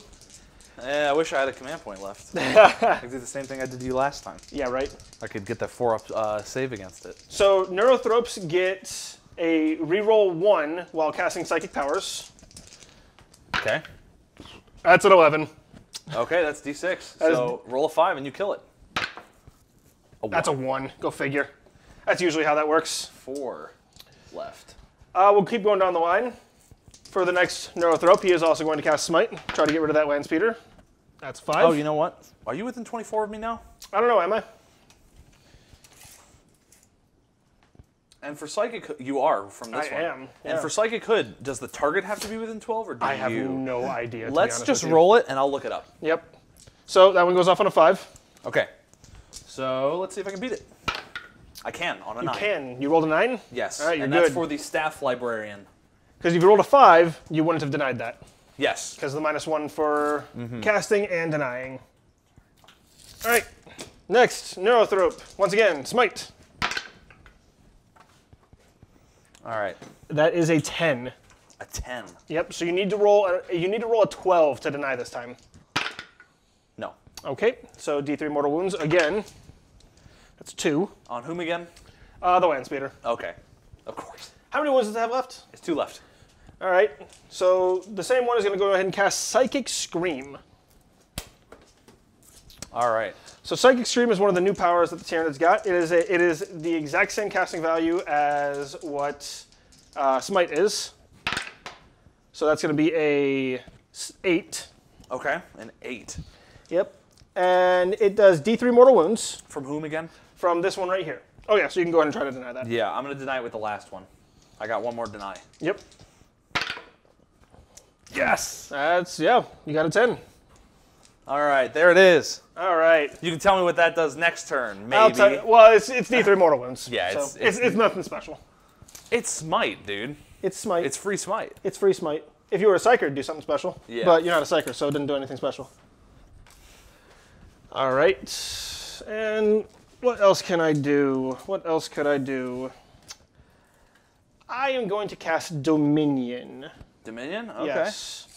I wish I had a command point left. I could do the same thing I did to you last time. Yeah, right. I could get that 4-up save against it. So Neurothropes get a reroll 1 while casting Psychic Powers. Okay. That's an 11. Okay, that's D6. So roll a 5 and you kill it. That's a 1. Go figure. That's usually how that works. 4 left. We'll keep going down the line. For the next Neurothrope, he is also going to cast Smite. Try to get rid of that land speeder. That's 5. Oh, you know what? Are you within 24 of me now? I don't know, am I? And for Psychic, you are from this I one. am, yeah. And for Psychic Hood, does the target have to be within 12 or do I have you? no idea. To Let's be honest just with you. roll it and I'll look it up. Yep. So that one goes off on a 5. Okay. So let's see if I can beat it. I can on a 9. You can. You rolled a 9? Yes. All right, you're and good. that's for the Staff Librarian. Because if you rolled a 5, you wouldn't have denied that. Yes. Because of the -1 for casting and denying. All right. Next, Neurothrope. Once again, Smite. All right. That is a 10. A 10. Yep. So you need to roll. You need to roll a 12 to deny this time. No. Okay. So D3 mortal wounds again. That's 2. On whom again? The land speeder. Okay. Of course. How many wounds does it have left? It's 2 left. All right. So the same one is going to go ahead and cast Psychic Scream. All right. So Psychic Scream is one of the new powers that the Tyranids got. It is the exact same casting value as what Smite is. So that's going to be a 8. Okay. An 8. Yep. And it does D3 mortal wounds From whom again? from this one right here. Oh yeah, so you can go ahead and try to deny that. Yeah, I'm going to deny it with the last one. I got one more deny. Yep. Yes! That's, yeah, you got a 10. All right, there it is. All right. You can tell me what that does next turn, maybe. I'll tell you, well, it's D3 mortal wounds. Yeah, so it's nothing special. It's Smite, dude. It's Smite. It's free Smite. It's free Smite. If you were a Psyker, it'd do something special. Yeah. But you're not a Psyker, so it didn't do anything special. All right. And what else can I do? What else could I do? I am going to cast Dominion. Dominion? Okay. Yes.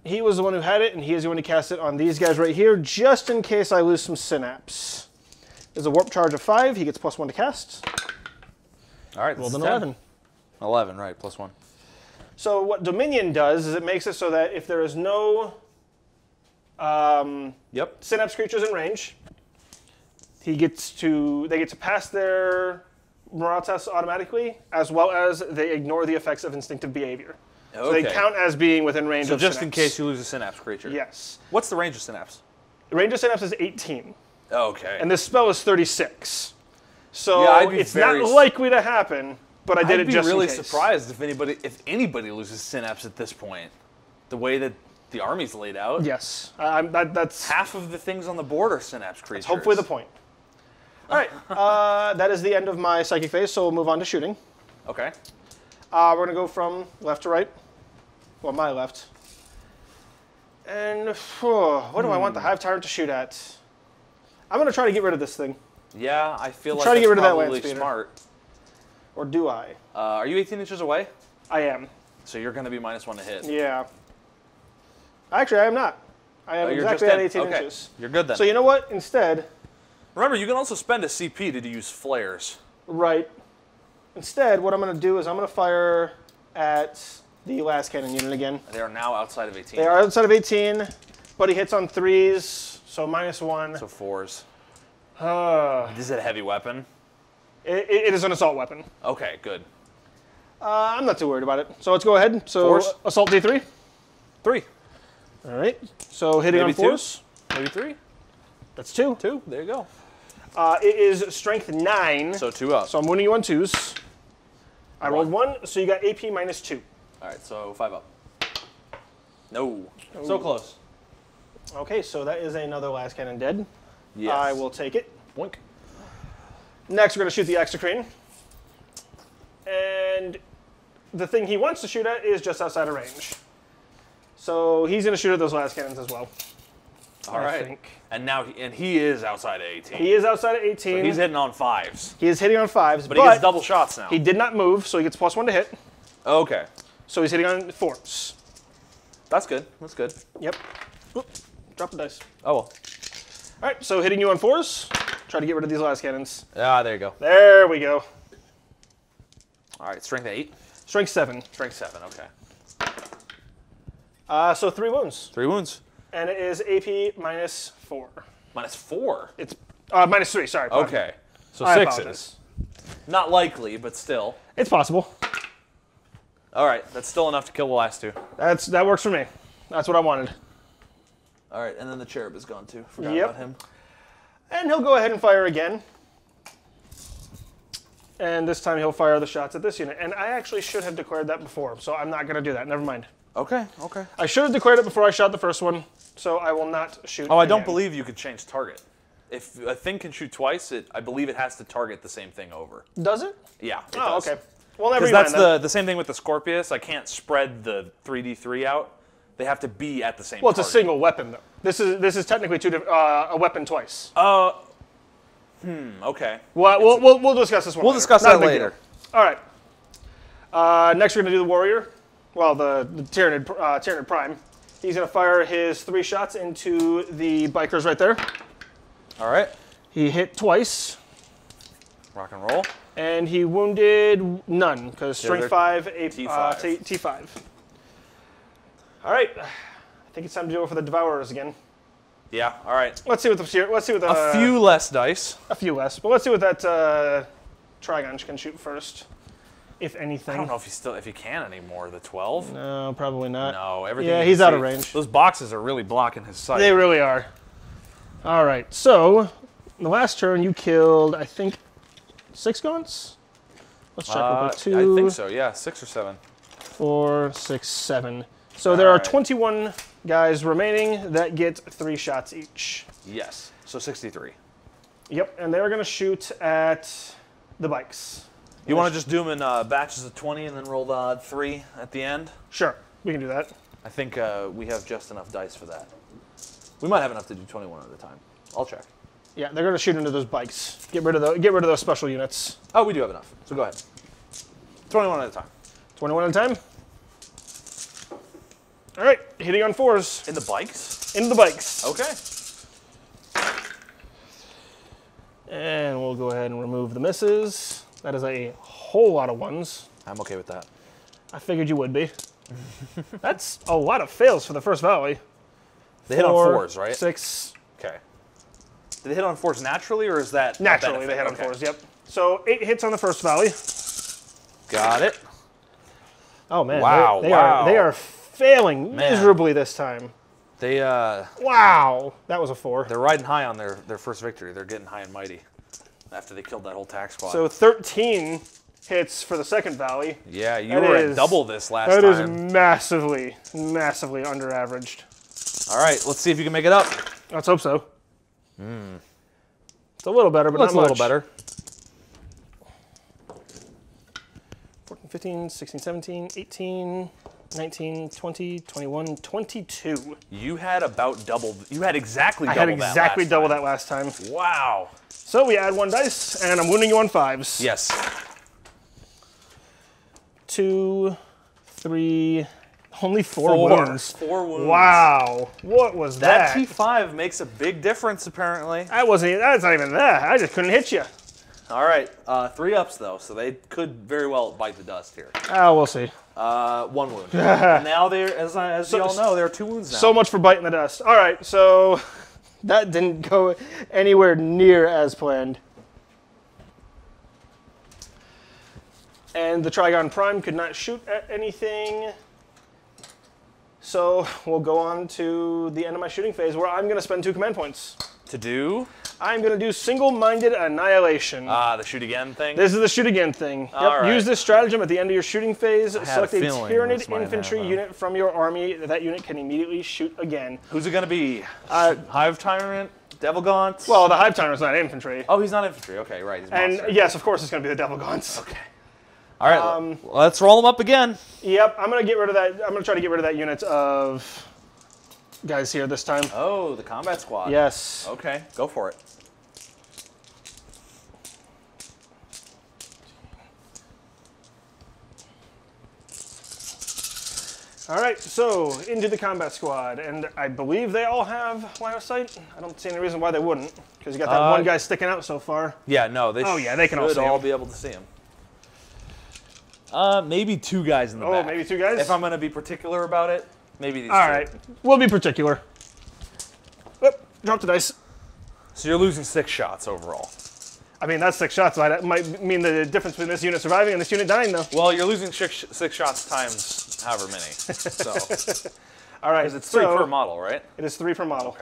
He was the one who had it, and he is going to cast it on these guys right here, just in case I lose some synapse. There's a warp charge of 5. He gets +1 to cast. All right. Rolled an 11. 11, right? +1. So what Dominion does is it makes it so that if there is no synapse creatures in range, they get to pass their morale tests automatically, as well as they ignore the effects of instinctive behavior. Okay. So they count as being within range of just synapse. in case you lose a synapse creature. Yes. What's the range of synapse? The range of synapse is 18. Okay. And this spell is 36. So yeah, it's not likely to happen, but I did it just in case. I'd be really surprised if anybody loses synapse at this point. The way that the army's laid out. Yes. That's half of the things on the board are synapse creatures. That's hopefully the point. All right. That is the end of my psychic phase, so we'll move on to shooting. Okay. We're going to go from left to right. Well, my left. And what do I want the Hive Tyrant to shoot at? I'm going to try to get rid of this thing. Yeah, I feel like try to get rid of that probably land smart. Or do I? Are you 18 inches away? I am. So you're going to be -1 to hit. Yeah. Actually, I am not. I am exactly at 18 inches. You're good then. So you know what? Instead... Remember, you can also spend a CP to use flares. Right. Instead, what I'm going to do is I'm going to fire at the last cannon unit again. They are now outside of 18. They are outside of 18, but he hits on 3s, so -1. So 4s. Is it a heavy weapon? It is an assault weapon. Okay, good. I'm not too worried about it. So let's go ahead. So Force. Assault D3. 3. All right. So hitting Maybe on 4s. Maybe 3. That's 2. 2. There you go. It is strength 9. So 2 up. So I'm winning you on 2s. I rolled 1, so you got AP -2. All right, so 5 up. No. So close. Okay, so that is another last cannon dead. Yes. I will take it. Boink. Next, we're going to shoot the Exocrine. And the thing he wants to shoot at is just outside of range. So he's going to shoot at those last cannons as well. All right. Think. And now he is outside of 18. He is outside of 18. So he's hitting on 5s. He is hitting on 5s, but he gets double shots now. He did not move, so he gets +1 to hit. Okay. So he's hitting on 4s. That's good. That's good. Yep. Oop, drop the dice. Oh, well. All right, so hitting you on 4s. Try to get rid of these last cannons. Ah, there you go. There we go. All right, strength 8. Strength 7. Strength 7, okay. So 3 wounds. 3 wounds. And it is AP -4. -4? It's -3, sorry. Okay. So I 6s. Not likely, but still. It's possible. All right, that's still enough to kill the last 2. That works for me. That's what I wanted. All right, and then the cherub is gone too. Forgot about him. And he'll go ahead and fire again. And this time he'll fire the shots at this unit. And I actually should have declared that before, so I'm not going to do that. Never mind. Okay, okay. I should have declared it before I shot the first one, so I will not shoot I don't believe you could change target. If a thing can shoot twice, I believe it has to target the same thing over. Does it? Yeah, it does. Okay. Well, never mind. Because that's the same thing with the Scorpius. I can't spread the 3d3 out. They have to be at the same Well, target. it's a single weapon, though. This is technically a weapon twice. Okay. Well, we'll discuss this one We'll later. discuss that later. All right. Next, we're going to do the warrior. Well, the Tyranid Prime. He's going to fire his 3 shots into the bikers right there. All right. He hit twice. Rock and roll. And he wounded none, because strength 5, T5. All right. I think it's time to go for the Devourers again. Yeah, all right. Let's see what the... a few less dice. A few less. But let's see what that Trigon can shoot first, if anything. I don't know if he can anymore, the 12. No, probably not. No, everything. Yeah, he's out of range. Those boxes are really blocking his sight. They really are. All right, so the last turn you killed, I think, 6 gaunts? Let's check real quick. 2, I think so, yeah, 6 or 7. 4, 6, 7. So there are 21 guys remaining that get 3 shots each. Yes, so 63. Yep, and they're going to shoot at the bikes. You want to just do them in batches of 20 and then roll the odd 3 at the end? Sure, we can do that. I think we have just enough dice for that. We might have enough to do 21 at a time. I'll check. Yeah, they're going to shoot into those bikes. Get rid of those special units. Oh, we do have enough. So go ahead. 21 at a time. 21 at a time. All right, hitting on 4s. In the bikes? Into the bikes. Okay. And we'll go ahead and remove the misses. That is a whole lot of 1s. I'm okay with that. I figured you would be. That's a lot of fails for the first volley. They hit on 4s, right? 6. Okay. Did they hit on 4s naturally, or is that Naturally, they hit on 4s, yep. So 8 hits on the first volley. Got it. Oh, man. Wow, They wow. are failing miserably this time. They, Wow. That was a 4. they're riding high on their first victory. They're getting high and mighty after they killed that whole tax squad. So 13 hits for the second volley. Yeah, you were at double this last time. That is massively, massively under-averaged. All right, let's see if you can make it up. Let's hope so. It's a little better, but not much. A little better. 14, 15, 16, 17, 18, 19, 20, 21, 22. You had about double. You had exactly double I that had exactly last double time. that last time. Wow. So we add 1 dice, and I'm wounding you on 5s. Yes. 2, 3, only 4 wounds. 4 wounds. Wow. What was that? That T5 makes a big difference, apparently. That's not even that. I just couldn't hit you. All right, 3 ups, though, so they could very well bite the dust here. We'll see. 1 wound. Now, as you all know, there are 2 wounds now. So much for biting the dust. All right, so that didn't go anywhere near as planned. And the Trigon Prime could not shoot at anything. So we'll go on to the end of my shooting phase, where I'm going to spend 2 command points. To do? I'm going to do Single-Minded Annihilation. The shoot again thing? This is the shoot again thing. Yep. right. Use this stratagem at the end of your shooting phase. Select a feeling Tyranid this might infantry happen. unit from your army. That unit can immediately shoot again. Who's it going to be? Hive Tyrant? Devil Gaunt? Well, the Hive Tyrant's not infantry. Oh, he's not infantry. Okay, right. He's monster. And yes, of course, it's going to be the Devil Gaunts. Okay. All right, let's roll them up again. Yep, I'm going to get rid of that. I'm going to try to get rid of that unit of guys here this time. Oh, the combat squad. Yes. Okay, go for it. All right, so into the combat squad, and I believe they all have line of sight. I don't see any reason why they wouldn't, because you got that one guy sticking out so far. Yeah, no, they they can all be able to see him. Maybe 2 guys in the back. Oh, maybe 2 guys? If I'm going to be particular about it, maybe these 2. All right, we'll be particular. Whoop, drop the dice. So you're losing 6 shots overall. I mean, that's 6 shots. That might mean the difference between this unit surviving and this unit dying, though. Well, you're losing 6 shots times however many. So. All right. Because it's 3 per model, right? It is 3 per model.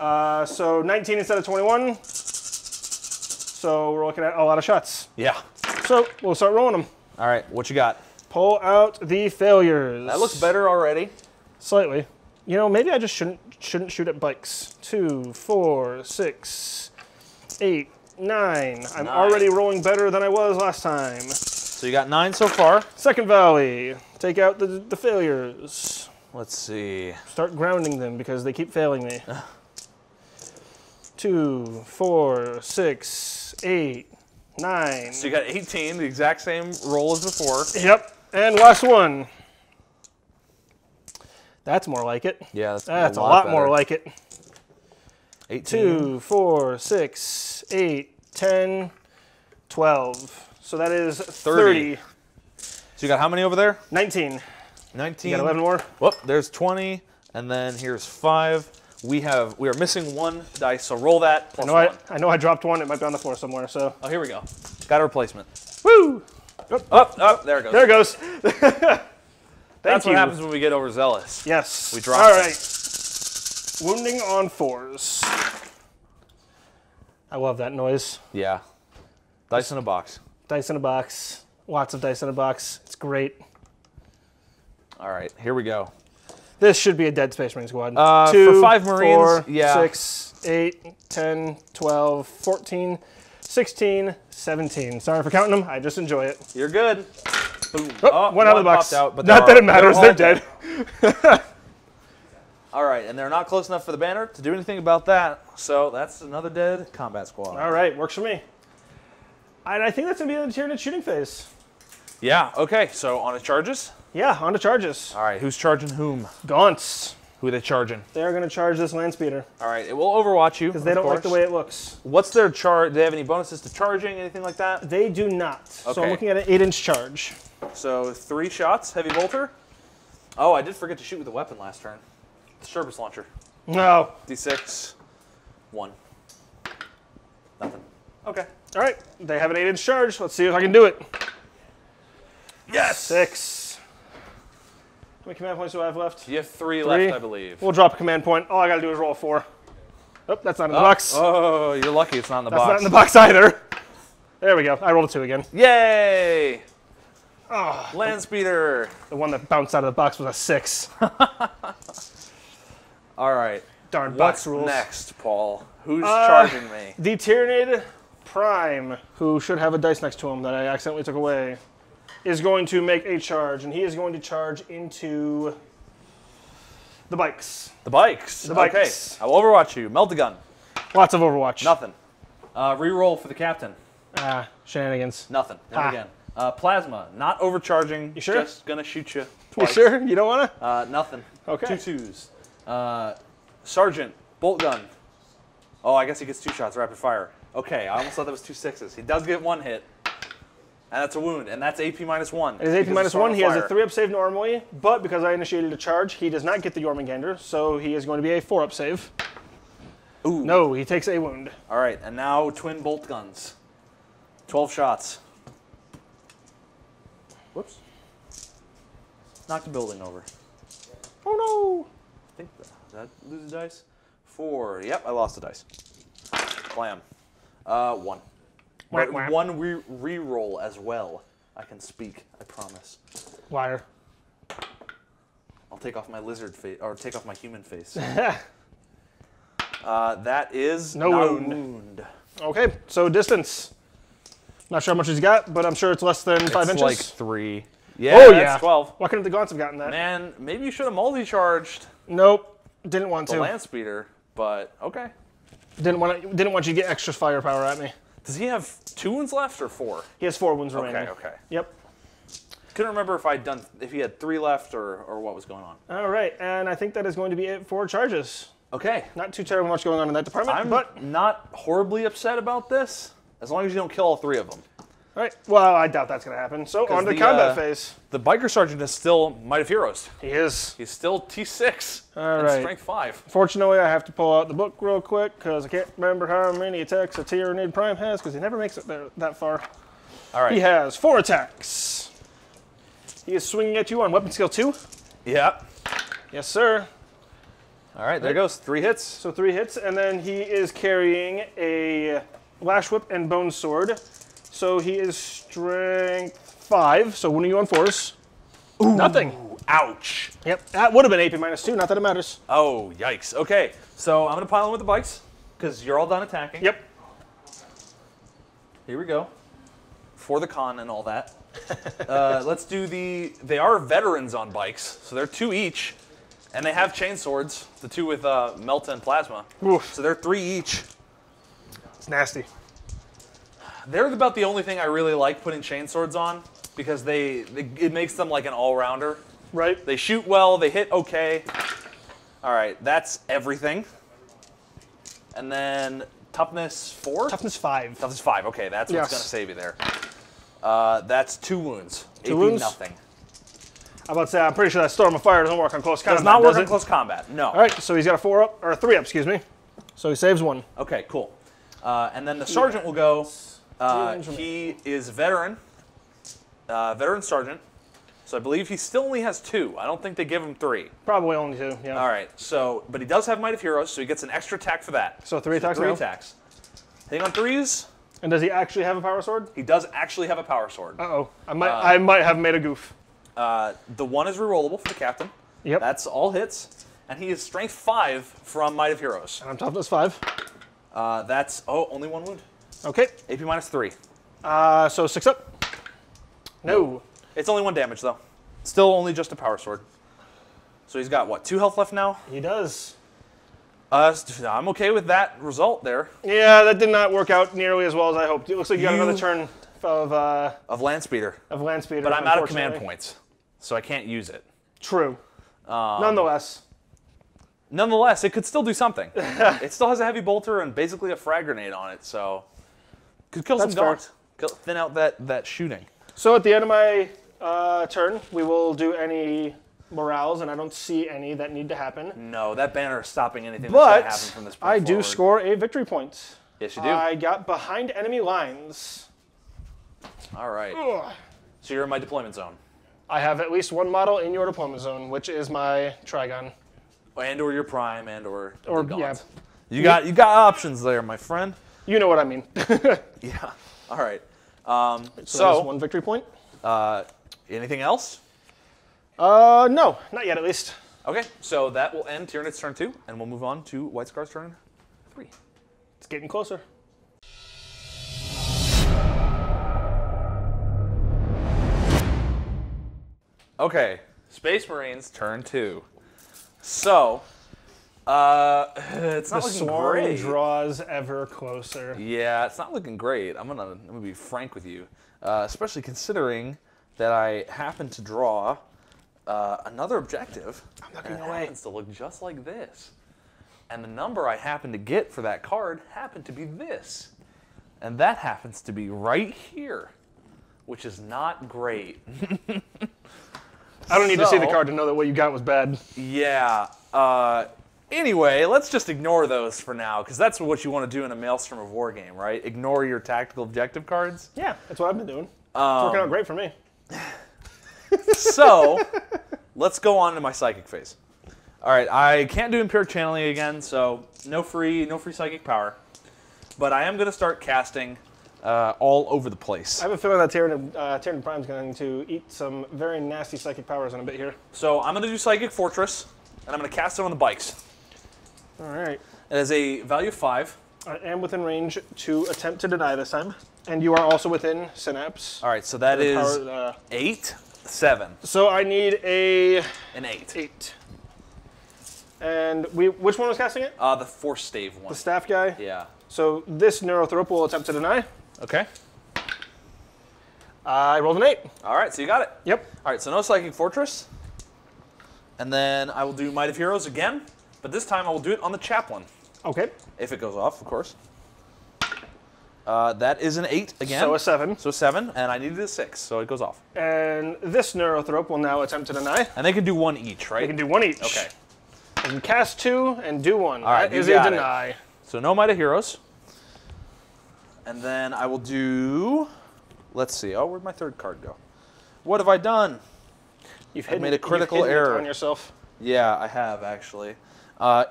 Okay. So 19 instead of 21. So we're looking at a lot of shots. Yeah. So we'll start rolling them. All right, what you got? Pull out the failures. That looks better already. Slightly. You know, maybe I just shouldn't shoot at bikes. 2, 4, 6, 8, 9. I'm already rolling better than I was last time. So you got 9 so far. Second volley. Take out the failures. Let's see. Start grounding them because they keep failing me. 2, 4, 6, 8, 9. So you got 18, the exact same roll as before. Yep. And last one. That's more like it. Yeah, that's a lot more like it. 18. 2, 4, 6, 8, 10, 12. So that is 30. So you got how many over there? 19. 19. You got 11 more? Whoop, there's 20, and then here's 5. We are missing 1 dice, so roll that plus 1. I know I dropped 1. It might be on the floor somewhere, so. Oh, here we go. Got a replacement. Woo! Up, there it goes. There it goes. That's what happens when we get overzealous. Yes. We drop All it. right. Wounding on 4s. I love that noise. Yeah. Dice in a box. Dice in a box. Lots of dice in a box. It's great. All right, here we go. This should be a dead Space Marine squad. 2, for 5 Marines, 4, yeah. 6, 8, 10, 12, 14, 16, 17. Sorry for counting them. I just enjoy it. You're good. Boom. Oh, one out of the box. Popped out, but not that it matters. They're dead. All right, and they're not close enough for the banner to do anything about that. So that's another dead combat squad. All right, works for me. And I think that's going to be the Tyranid shooting phase. Yeah, okay, so on to charges? Yeah, on to charges. All right, who's charging whom? Gaunts. Who are they charging? They're going to charge this land speeder. All right, it will overwatch you. Because they don't like the way it looks. What's their charge? Do they have any bonuses to charging, anything like that? They do not. Okay. So I'm looking at an 8-inch charge. So 3 shots, heavy bolter. Oh, I did forget to shoot with a weapon last turn. The Sherbus launcher. No. D6. 1. Nothing. Okay. All right, they have an 8-inch charge. Let's see if I can do it. Yes! 6. How many command points do I have left? You have 3 left, I believe. We'll drop a command point. All I got to do is roll a 4. Oh, that's not in the box. Oh, you're lucky it's not in the box. That's not in the box either. There we go. I rolled a 2 again. Yay! Oh, Land speeder. the one that bounced out of the box was a 6. All right. Darn box What's rules. next, Paul? Who's charging me? The Tyranid Prime, who should have a dice next to him that I accidentally took away, is going to make a charge, and he is going to charge into the bikes. The bikes. The bikes. Okay. I will overwatch you. Melt the gun. Lots of Overwatch. Nothing. Reroll for the captain. Shenanigans. Nothing. Never again. Plasma. Not overcharging. You sure? Just gonna shoot you You twice. sure? You don't want to? Nothing. Okay. 2 2s. Sergeant. Bolt gun. Oh, I guess he gets 2 shots rapid fire. Okay, I almost thought that was 2 6s. He does get 1 hit. And that's a wound, and that's AP -1. It is AP -1. He has a 3-up save normally, but because I initiated a charge, he does not get the Jormungandr, so he is going to be a 4-up save. Ooh. No, he takes a wound. All right, and now twin bolt guns. 12 shots. Whoops. Knocked the building over. Oh no! I think did I lose a dice? 4. Yep, I lost a dice. Blam. 1. But Wah, wah. 1 re-roll as well. I can speak, I promise. Liar. I'll take off my lizard face, or take off my human face. That is No not a wound. wound. Okay, so distance. Not sure how much he's got, but I'm sure it's less than 5 It's inches. like 3. Yeah, Oh, that's yeah. 12. Why couldn't the Gaunts have gotten that? Man, maybe you should have multi-charged Nope, didn't want the to. land speeder, but okay. Didn't want you to get extra firepower at me. Does he have 2 wounds left or 4? He has 4 wounds remaining. Okay. Yep. Couldn't remember if he had 3 left or what was going on. All right, and I think that is going to be it for charges. Okay. Not too terribly much going on in that department, I'm but not horribly upset about this, as long as you don't kill all 3 of them. all right. Well, I doubt that's going to happen. So on to the combat phase. The biker sergeant is still Might of Heroes. He is. He's still T6 All and right. Strength 5. Fortunately, I have to pull out the book real quick because I can't remember how many attacks a Tyranid Prime has because he never makes it there that far. All right. He has 4 attacks. He is swinging at you on weapon skill 2. Yeah. Yes, sir. All right, there goes. 3 hits. So 3 hits, and then he is carrying a Lash Whip and Bone Sword. So he is strength 5, so wounding you on 4s. Ooh, Nothing. Ouch. Yep, that would have been AP -2, not that it matters. Oh, yikes. Okay, so I'm going to pile in with the bikes because you're all done attacking. Yep. Here we go. For the con and all that. Let's do they are veterans on bikes, so they're 2 each. And they have chain swords, the 2 with Melta and Plasma. Oof. So they're 3 each. It's nasty. They're about the only thing I really like putting chain swords on because it makes them like an all-rounder. Right? They shoot well, they hit okay. All right, that's everything. And then toughness 4? Toughness 5. Toughness 5, okay, that's what's Yes. going to save you there. That's 2 wounds. 2 AP wounds? nothing. I'm about to say, I'm pretty sure that Storm of Fire doesn't work on close combat. Does not work does in it? close combat, no. All right, so he's got a 4-up, or a 3-up, excuse me. So he saves 1. Okay, cool. And then the sergeant will go. He is veteran sergeant. So I believe he still only has 2. I don't think they give him 3. Probably only 2, yeah. All right, so, but he does have Might of Heroes, so he gets an extra attack for that. So 3 attacks 3 now. attacks. Hitting on 3s, And does he actually have a power sword? he does actually have a power sword. Uh-oh. I might have made a goof. The 1 is rerollable for the captain. Yep. That's all hits. And he is strength 5 from Might of Heroes. And I'm toughness 5. That's, only 1 wound. Okay. AP -3. So 6 up. No. It's only 1 damage, though. Still only just a power sword. So he's got, what, 2 health left now? He does. I'm okay with that result there. Yeah, that did not work out nearly as well as I hoped. It looks like you got another turn Of land speeder. But I'm out of command points, so I can't use it. True. Nonetheless, it could still do something. It still has a heavy bolter and basically a frag grenade on it, so could kill some guards. Thin out that shooting. So at the end of my turn, we will do any morales, and I don't see any that need to happen. No, that banner is stopping anything that's going to happen from this point I forward. do score a victory point. Yes, you do. I got behind enemy lines. All right. Ugh. So you're in my deployment zone. I have at least one model in your deployment zone, which is my Trigon. And/or your prime, and/or yeah. You got options there, my friend. You know what I mean. Yeah. All right. So that is one victory point. Anything else? No, not yet at least. Okay, so that will end Tyranids turn 2, and we'll move on to White Scar's turn 3. It's getting closer. Okay, Space Marines turn 2. So, it's not looking great. The swarm draws ever closer. Yeah, it's not looking great. I'm gonna be frank with you, especially considering that I happen to draw another objective. I'm not going away. It happens to look just like this, and the number I happen to get for that card happened to be this, and that happens to be right here, which is not great. I don't need to see the card to know that what you got was bad. Yeah. Anyway, let's just ignore those for now, because that's what you want to do in a Maelstrom of War game, right? Ignore your tactical objective cards. Yeah, that's what I've been doing. It's working out great for me. So, let's go on to my psychic phase. All right, I can't do Empiric Channeling again, so no free psychic power. But I am going to start casting all over the place. I have a feeling that Tyranid Prime is going to eat some very nasty psychic powers in a bit here. So I'm going to do Psychic Fortress, and I'm going to cast it on the bikes. All right. It has a value of 5. I am within range to attempt to deny this time. And you are also within Synapse. All right, so that is 8, 7. So I need an 8. 8. And which one was casting it? The Force Stave one. The staff guy? Yeah. So this Neurothrope will attempt to deny. Okay. I rolled an 8. All right, so you got it. Yep. All right, so no Psychic Fortress. And then I will do Might of Heroes again, but this time I will do it on the Chaplain. Okay. If it goes off, of course. That is an 8 again. So a 7. So 7, and I needed a 6, so it goes off. And this Neurothrope will now attempt to deny. And they can do 1 each, right? They can do 1 each. Okay. They can cast 2 and do 1. All right, that is a deny. It. So no Might of Heroes. And then I will do, let's see, oh, where'd my third card go? What have I done? You've made a critical error on yourself. Yeah, I have, actually.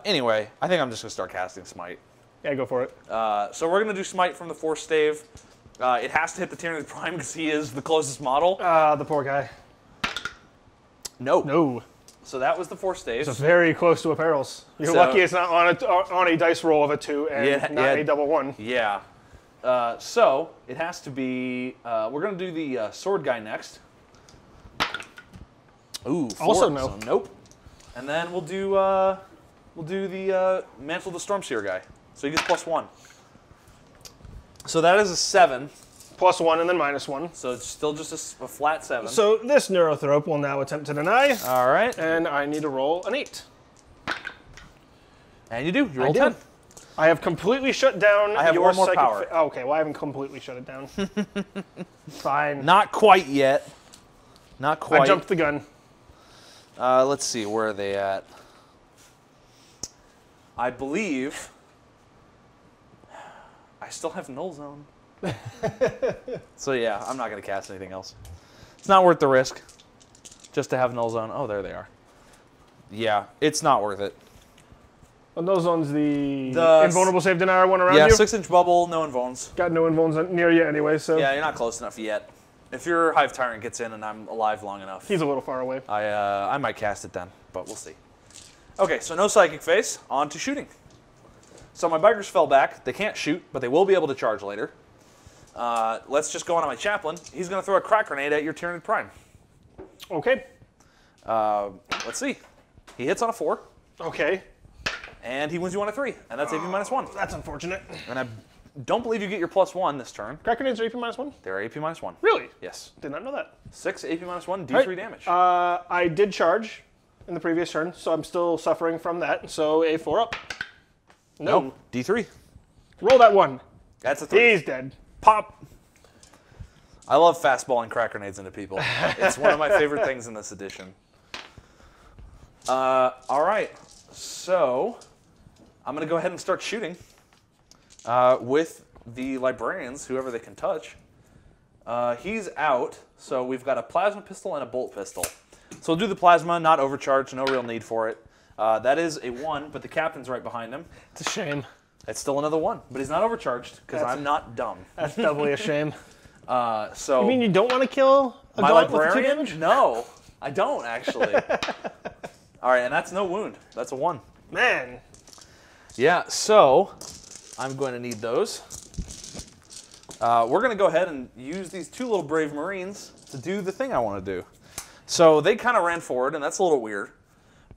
Anyway, I think I'm just going to start casting Smite. Yeah, go for it. So we're going to do Smite from the Force Stave. It has to hit the Tyranid Prime because he is the closest model. The poor guy. No. No. So that was the Force Stave. It's very close to a Perils. You're lucky it's not on a dice roll of a 2 and not a double 1. Yeah. So it has to be, we're going to do the Sword guy next. Ooh, 4. Also no. So nope. And then we'll do the Mantle of the Stormseer guy. So he gets +1. So that is a 7. +1 and then -1. So it's still just a flat 7. So this Neurothrope will now attempt to deny. All right. And I need to roll an 8. And you do. You roll 10. I have completely shut down I have your one more psychic power. Okay, well I haven't completely shut it down. Fine. Not quite yet. Not quite. I jumped the gun. Let's see, where are they at? I believe I still have Null Zone. So yeah, I'm not going to cast anything else. It's not worth the risk just to have Null Zone. Oh, there they are. Yeah, it's not worth it. Well, Null Zone's the invulnerable save denier one around you? Yeah, 6-inch bubble, no invulns. Got no invulns near you anyway, so... Yeah, you're not close enough yet. If your Hive Tyrant gets in and I'm alive long enough... He's a little far away. I might cast it then, but we'll see. Okay, so no Psychic Phase, on to shooting. So my bikers fell back. They can't shoot, but they will be able to charge later. Let's just go on to my Chaplain. He's going to throw a crack grenade at your Tyranid Prime. Okay. Let's see. He hits on a 4. Okay. And he wins you on a 3, and that's AP -1. That's unfortunate. And I don't believe you get your +1 this turn. Cracker nades are AP -1? They're AP -1. Really? Yes. Did not know that. 6 AP -1, D3 damage. I did charge in the previous turn, so I'm still suffering from that. So a 4 up. No. Nope. D3. Roll that 1. That's a 3. He's dead. Pop. I love fastballing cracker nades into people. It's one of my favorite things in this edition. All right. So I'm going to go ahead and start shooting with the librarians, whoever they can touch. He's out, so we've got a plasma pistol and a bolt pistol. So we'll do the plasma, not overcharged, no real need for it. That is a 1, but the captain's right behind him. It's a shame. It's still another 1, but he's not overcharged because I'm not dumb. That's doubly a shame. So You mean you don't want to kill a my gaunt with 2 librarian? damage? No, I don't actually. All right, and that's no wound. That's a 1. Man. Yeah, so I'm going to need those. We're going to go ahead and use these 2 little brave Marines to do the thing I want to do. So they kind of ran forward, and that's a little weird.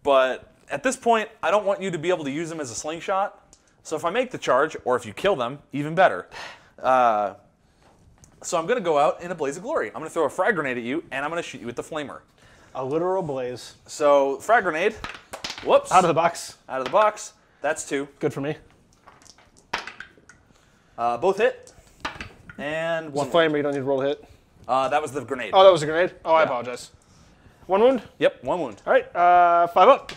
But at this point, I don't want you to be able to use them as a slingshot. So if I make the charge, or if you kill them, even better. So I'm going to go out in a blaze of glory. I'm going to throw a frag grenade at you, and I'm going to shoot you with the flamer. A literal blaze. So frag grenade. Whoops. Out of the box. Out of the box. That's 2. Good for me. Both hit. And It's 1 a flamer, you don't need to roll a hit. That was the grenade. Oh, that was a grenade? Oh, I apologize. 1 wound? Yep, 1 wound. All right, 5 up.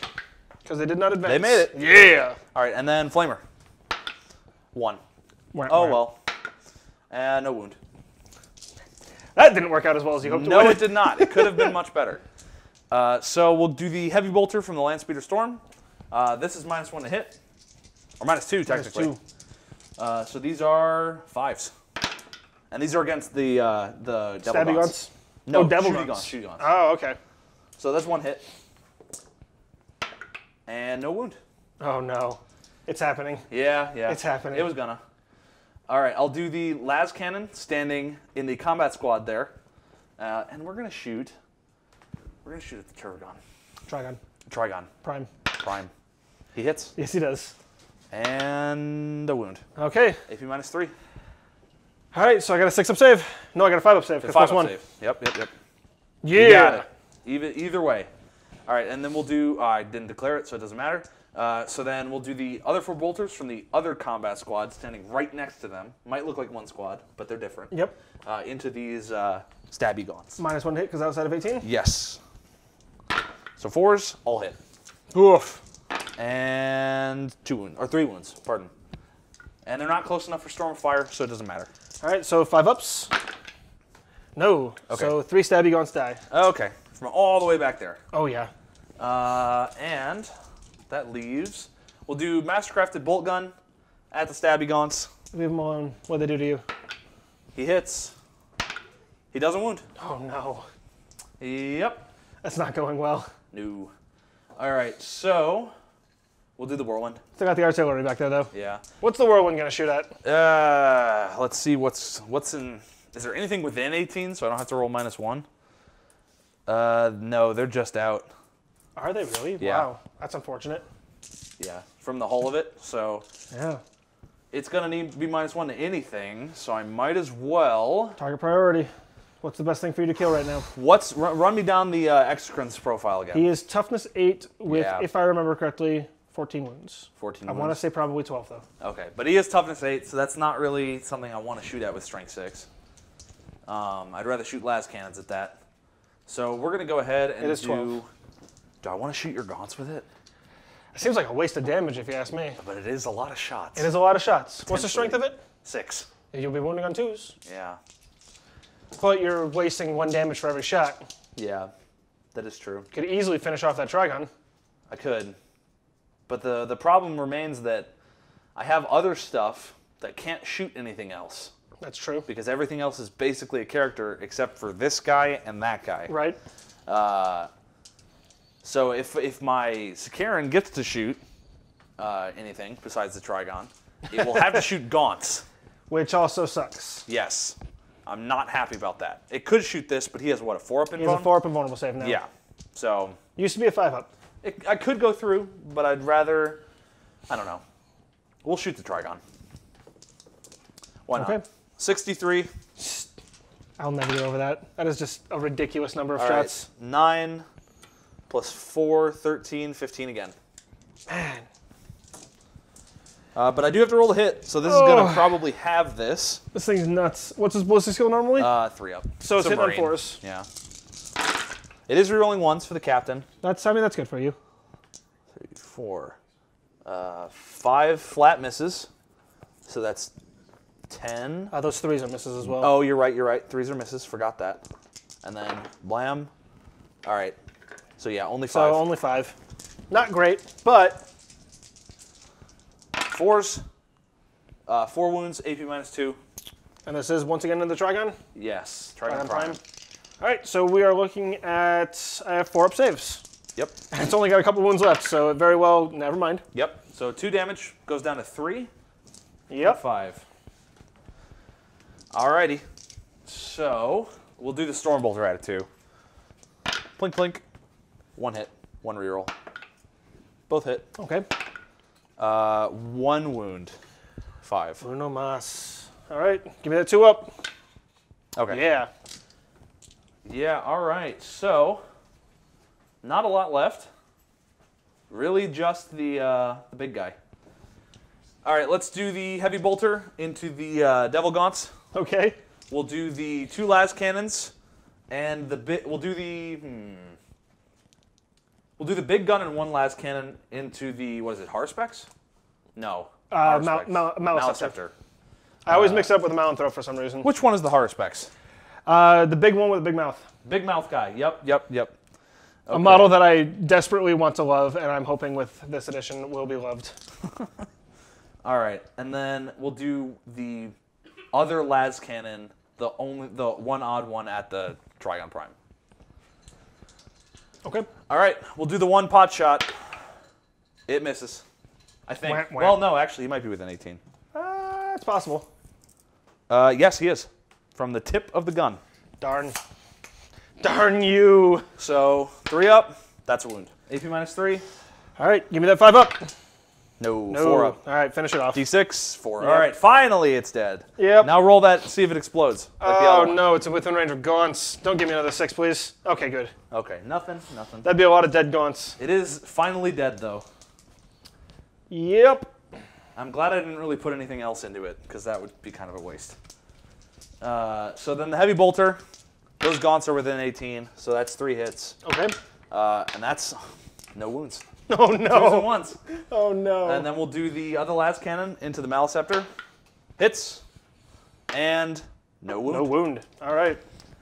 Because they did not advance. They made it. Yeah. All right, and then flamer. 1. Wah, Oh, wah. well. And no wound. That didn't work out as well as you hoped it No, would. it did not. It could have been much better. So we'll do the heavy bolter from the Landspeeder Storm. This is -1 to hit. Or -2, technically. -2. So these are 5s. And these are against the Devil Stabby Gaunts. guns? No, Oh, Devil shooty Gaunts. Shooty Gaunts. Oh, okay. So that's 1 hit. And no wound. Oh, no. It's happening. Yeah. It's happening. It was gonna. All right, I'll do the las cannon standing in the combat squad there. And we're gonna shoot. We're gonna shoot at the Turgon. Trigon. Trigon. Prime. Prime. He hits. Yes, he does. And a wound. Okay. AP -3. All right, so I got a 6 up save. No, I got a 5 up save. The 'cause 5 +1. up save. Yep. Yeah. You got it. Either way. All right, and then we'll do. I didn't declare it, so it doesn't matter. So then we'll do the other 4 bolters from the other combat squad standing right next to them. Might look like one squad, but they're different. Yep. Into these stabby gaunts. -1 to hit because outside of 18. Yes. So 4s, all hit. Oof. And 2 wounds, or 3 wounds, pardon. And they're not close enough for Storm of Fire, so it doesn't matter. All right, so 5 ups. No. Okay. So 3 stabby gaunts die. Okay, from all the way back there. Oh, yeah. And that leaves. We'll do Mastercrafted Bolt Gun at the stabby gaunts. Leave them alone. What'd they do to you? He hits. He doesn't wound. Oh, no. Yep. That's not going well. No. All right, so we'll do the Whirlwind. Still got the artillery back there, though. Yeah. What's the whirlwind going to shoot at? Let's see what's in. Is there anything within 18 so I don't have to roll -1? No, they're just out. Are they really? Yeah. Wow. That's unfortunate. Yeah, from the hull of it. So Yeah. it's gonna need to be -1 to anything. So I might as well. Target priority. What's the best thing for you to kill right now? Run me down the Exocrine's profile again. He is toughness 8 with, Yeah. if I remember correctly, 14 wounds. 14 I want to say probably 12, though. Okay, but he is toughness 8, so that's not really something I want to shoot at with strength 6. I'd rather shoot las cannons at that. So we're gonna go ahead and It is 12. Do I want to shoot your gaunts with it? It seems like a waste of damage, if you ask me. But it is a lot of shots. It is a lot of shots. What's the strength of it? 6. You'll be wounding on 2s. Yeah. But you're wasting 1 damage for every shot. Yeah, that is true. Could easily finish off that Trigon. I could. But the problem remains that I have other stuff that can't shoot anything else. That's true. Because everything else is basically a character except for this guy and that guy. Right. So if my Sikaran gets to shoot anything besides the Trigon, it will have to shoot gaunts. Which also sucks. Yes. I'm not happy about that. It could shoot this, but he has, what, a 4-up in He has a 4-up and vulnerable save now. Yeah. So Used to be a 5-up. I could go through, but I'd rather, I don't know. We'll shoot the Trigon. Why not? Okay. 63. I'll never get over that. That is just a ridiculous number of All shots. right. 9 plus 4, 13, 15 again. Man. But I do have to roll a hit, so this is going to probably have this. This thing's nuts. What's his ballistic skill normally? 3 up. So it's hitting on 4s. Yeah. It is rerolling 1s for the captain. I mean, that's good for you. 3, 4. 5 flat misses. So that's 10. Those 3s are misses as well. Oh, you're right, you're right. 3s are misses, forgot that. And then blam. All right. So yeah, only 5. So only 5. Not great, but 4s. 4 wounds, AP -2. And this is once again in the Trigon? Yes, Trigon Trigon Prime. All right, so we are looking at 4 up saves. Yep. And it's only got a couple wounds left, so very well, never mind. Yep. So 2 damage goes down to 3. Yep. 5. Alrighty. So we'll do the Stormbolter at it too. Plink plink. 1 hit. 1 reroll. Both hit. Okay. 1 wound. 5. Bruno Mas. All right, give me that 2 up. Okay. Yeah. Yeah, alright. So not a lot left. Really just the big guy. Alright, let's do the Heavy Bolter into the Devil Gaunts. Okay. We'll do the 2 las cannons, and we'll do the big gun and 1 las cannon into the, what is it, Harspex? No. Maliceptor. I always mix it up with a Malanthrop for some reason. Which one is the Harspex? The big one with the big mouth. Big mouth guy. Yep. Okay. A model that I desperately want to love, and I'm hoping with this edition will be loved. All right, and then we'll do the other las cannon, the one odd one at the Trigon Prime. Okay. All right, we'll do the 1 pot shot. It misses, I think. Wah, wah. Well, no, actually, he might be within 18. It's possible. Yes, he is. From the tip of the gun. Darn. Darn you. So 3 up. That's a wound. AP -3. All right, give me that 5 up. No, No. 4 up. All right, finish it off. D6, 4. Yep. All right, finally it's dead. Yep. Now roll that, see if it explodes. Like the Oh other one. no, it's within range of gaunts. Don't give me another 6, please. Okay, good. Okay, nothing. That'd be a lot of dead gaunts. It is finally dead though. Yep. I'm glad I didn't really put anything else into it, because that would be kind of a waste. So then the Heavy Bolter, those gaunts are within 18, so that's 3 hits. Okay. And that's no wounds. Oh 2s and no. 1s. Oh no. And then we'll do the other las cannon into the Maliceptor. Hits. And no wound. No wound. All right.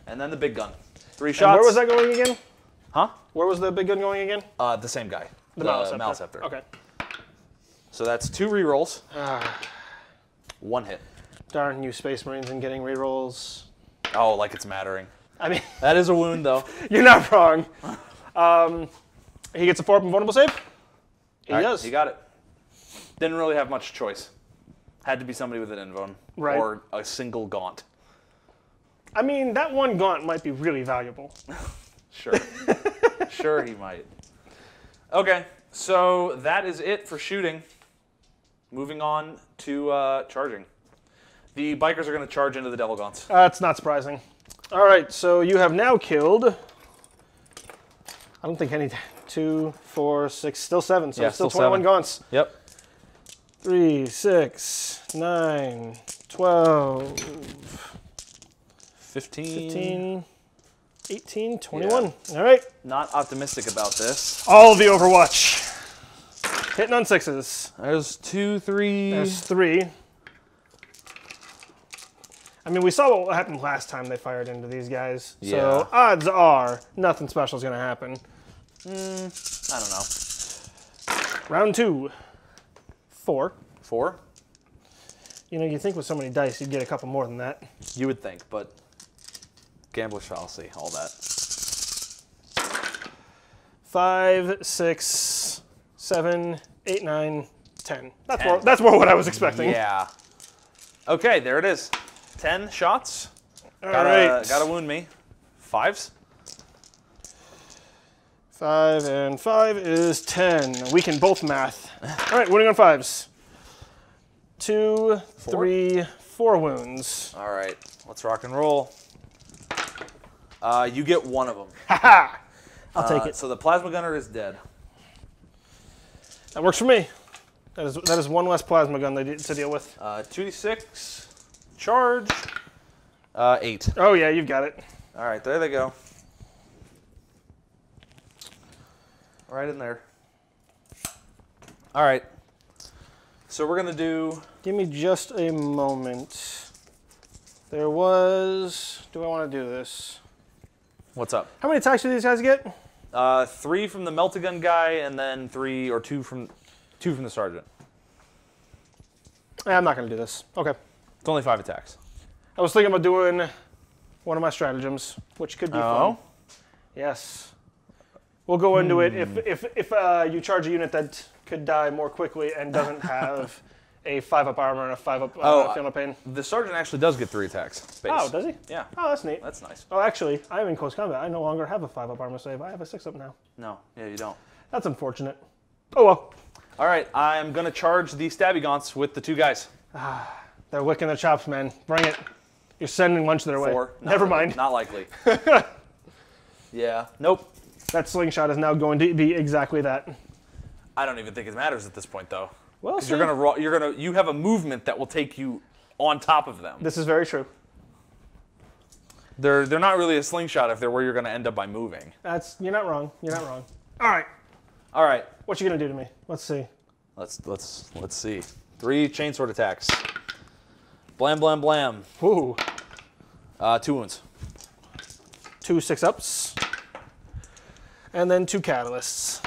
And then the big gun. 3 And shots. where was that going again? Huh? Where was the big gun going again? The same guy. The Maliceptor. Okay. So that's 2 rerolls. Ah, 1 hit. darn you, Space Marines, and getting rerolls. Oh, like it's mattering. I mean, That is a wound, though. you're not wrong. He gets a 4 up invulnerable save. He All right, does. He got it. Didn't really have much choice. Had to be somebody with an invuln. Right. Or a single gaunt. I mean, that 1 gaunt might be really valuable. Sure. Sure he might. Okay, so that is it for shooting. Moving on to charging. The bikers are going to charge into the Devil Gaunts. That's not surprising. All right, so you have now killed, I don't think any, 2, 4, 6, still 7, so Yeah, still still 21 gaunts. Yep. 3, 6, 9, 12, 15. 18, 21. All right. Not optimistic about this. All of the Overwatch. Hitting on 6s. There's 2, 3. There's 3. I mean, we saw what happened last time they fired into these guys. Yeah. So odds are nothing special is going to happen. I don't know. Round 2. 4. 4? You know, you think with so many dice you'd get a couple more than that. You would think, but gambler's fallacy, all that. 5, 6, 7, 8, 9, 10. That's more what I was expecting. Yeah. Okay, there it is. 10 shots. All right. Gotta wound me. 5s? 5 and 5 is 10. We can both math. All right, winning on 5s. 2, 3, 4 wounds. All right, let's rock and roll. You get one of them. Ha! I'll take it. So the plasma gunner is dead. That works for me. That is one less plasma gun to deal with. 2d6, charge, 8. Oh yeah, you've got it. All right, there they go. Right in there. All right. So we're gonna do. Give me just a moment. There was. Do I want to do this? What's up? How many attacks do these guys get? 3 from the meltagun guy, and then 2 from the sergeant. I'm not going to do this. Okay. It's only 5 attacks. I was thinking about doing one of my stratagems, which could be fun. Yes. We'll go into it if you charge a unit that could die more quickly and doesn't have a 5-up armor and a 5-up feel no pain. The sergeant actually does get 3 attacks. Base. Oh, does he? Yeah. Oh, that's neat. That's nice. Oh, actually, I am in close combat. I no longer have a 5-up armor save. I have a 6-up now. No, yeah, you don't. That's unfortunate. Oh well. All right, I'm gonna charge the stabby gaunts with the 2 guys. They're licking their chops, man. Bring it. You're sending lunch their way. 4. Never mind. Not likely. Yeah. Nope. That slingshot is now going to be exactly that. I don't even think it matters at this point, though. Well, Because you have a movement that will take you on top of them. This is very true. They're not really a slingshot if they're where you're gonna end up by moving. You're not wrong. You're not wrong. All right. All right. What you gonna do to me? Let's see. Let's see. 3 chainsword attacks. Blam blam blam. Ooh. 2 wounds. 2 6-ups. And then 2 catalysts.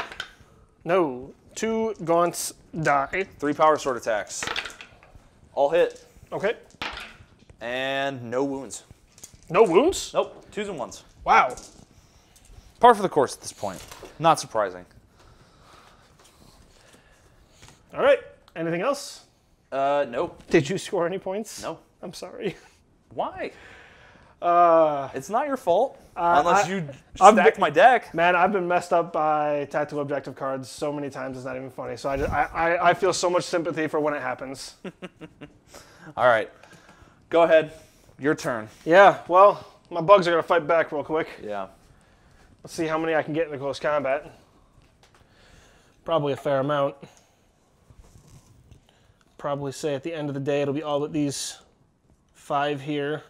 No. 2 gaunts die. 3 power sword attacks. All hit. Okay. And no wounds. No wounds? Nope. 2s and 1s. Wow. Par for the course at this point. Not surprising. All right. Anything else? Nope. Did you score any points? No. I'm sorry. Why? It's not your fault. Unless you I'm stacked my deck. Man, I've been messed up by tactical objective cards so many times it's not even funny. So I feel so much sympathy for when it happens. All right. Go ahead. Your turn. Yeah, well, my bugs are going to fight back real quick. Yeah. Let's see how many I can get in the close combat. Probably a fair amount. Probably say at the end of the day it'll be all but these 5 here.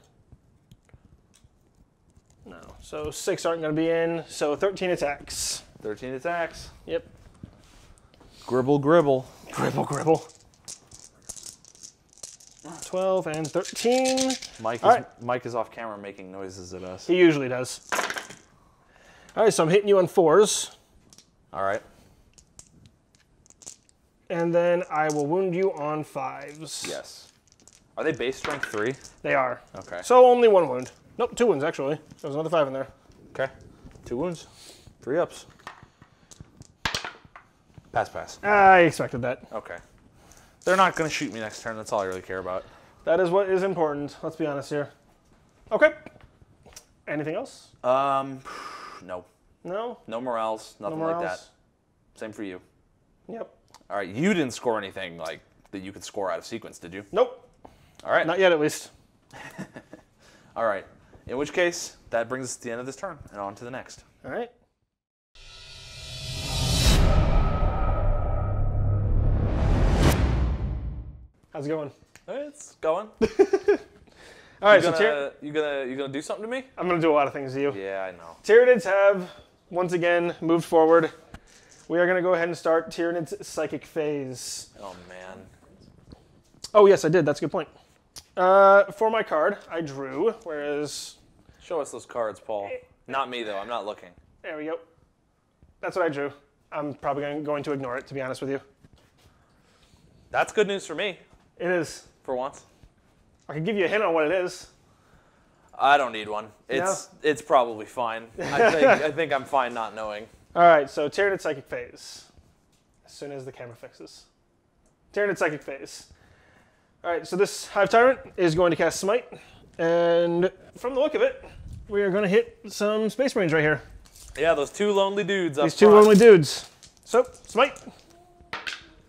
No, so 6 aren't going to be in, so 13 attacks. 13 attacks. Yep. Gribble, gribble. Gribble, gribble. 12 and 13. Mike is off camera making noises at us. He usually does. All right, so I'm hitting you on 4s. All right. And then I will wound you on 5s. Yes. Are they base strength 3? They are. Okay. So only 1 wound. Nope, 2 wounds actually. There's another 5 in there. Okay. 2 wounds. 3 ups. Pass. I expected that. Okay. They're not going to shoot me next turn. That's all I really care about. That is what is important. Let's be honest here. Okay. Anything else? No. No? No morales. Nothing like that. Same for you. Yep. All right. You didn't score anything like that you could score out of sequence, did you? Nope. All right. Not yet, at least. All right. In which case, that brings us to the end of this turn and on to the next. All right. How's it going? It's going. All right, you gonna do something to me? I'm gonna do a lot of things to you. Yeah, I know. Tyranids have once again moved forward. We are gonna go ahead and start Tyranids Psychic Phase. Oh man. Oh yes, I did. That's a good point. For my card, I drew. Whereas, Show us those cards, Paul. Not me though. I'm not looking. there we go. That's what I drew. I'm probably going to ignore it, to be honest with you. That's good news for me. It is. For once. I can give you a hint on what it is. I don't need one. It's probably fine. I think I'm fine not knowing. All right, so Tyranids Psychic Phase. As soon as the camera fixes. Tyranids Psychic Phase. All right, so this Hive Tyrant is going to cast Smite. And from the look of it, we are going to hit some Space Marines right here. Yeah, those two lonely dudes up These two front. lonely dudes. So, smite.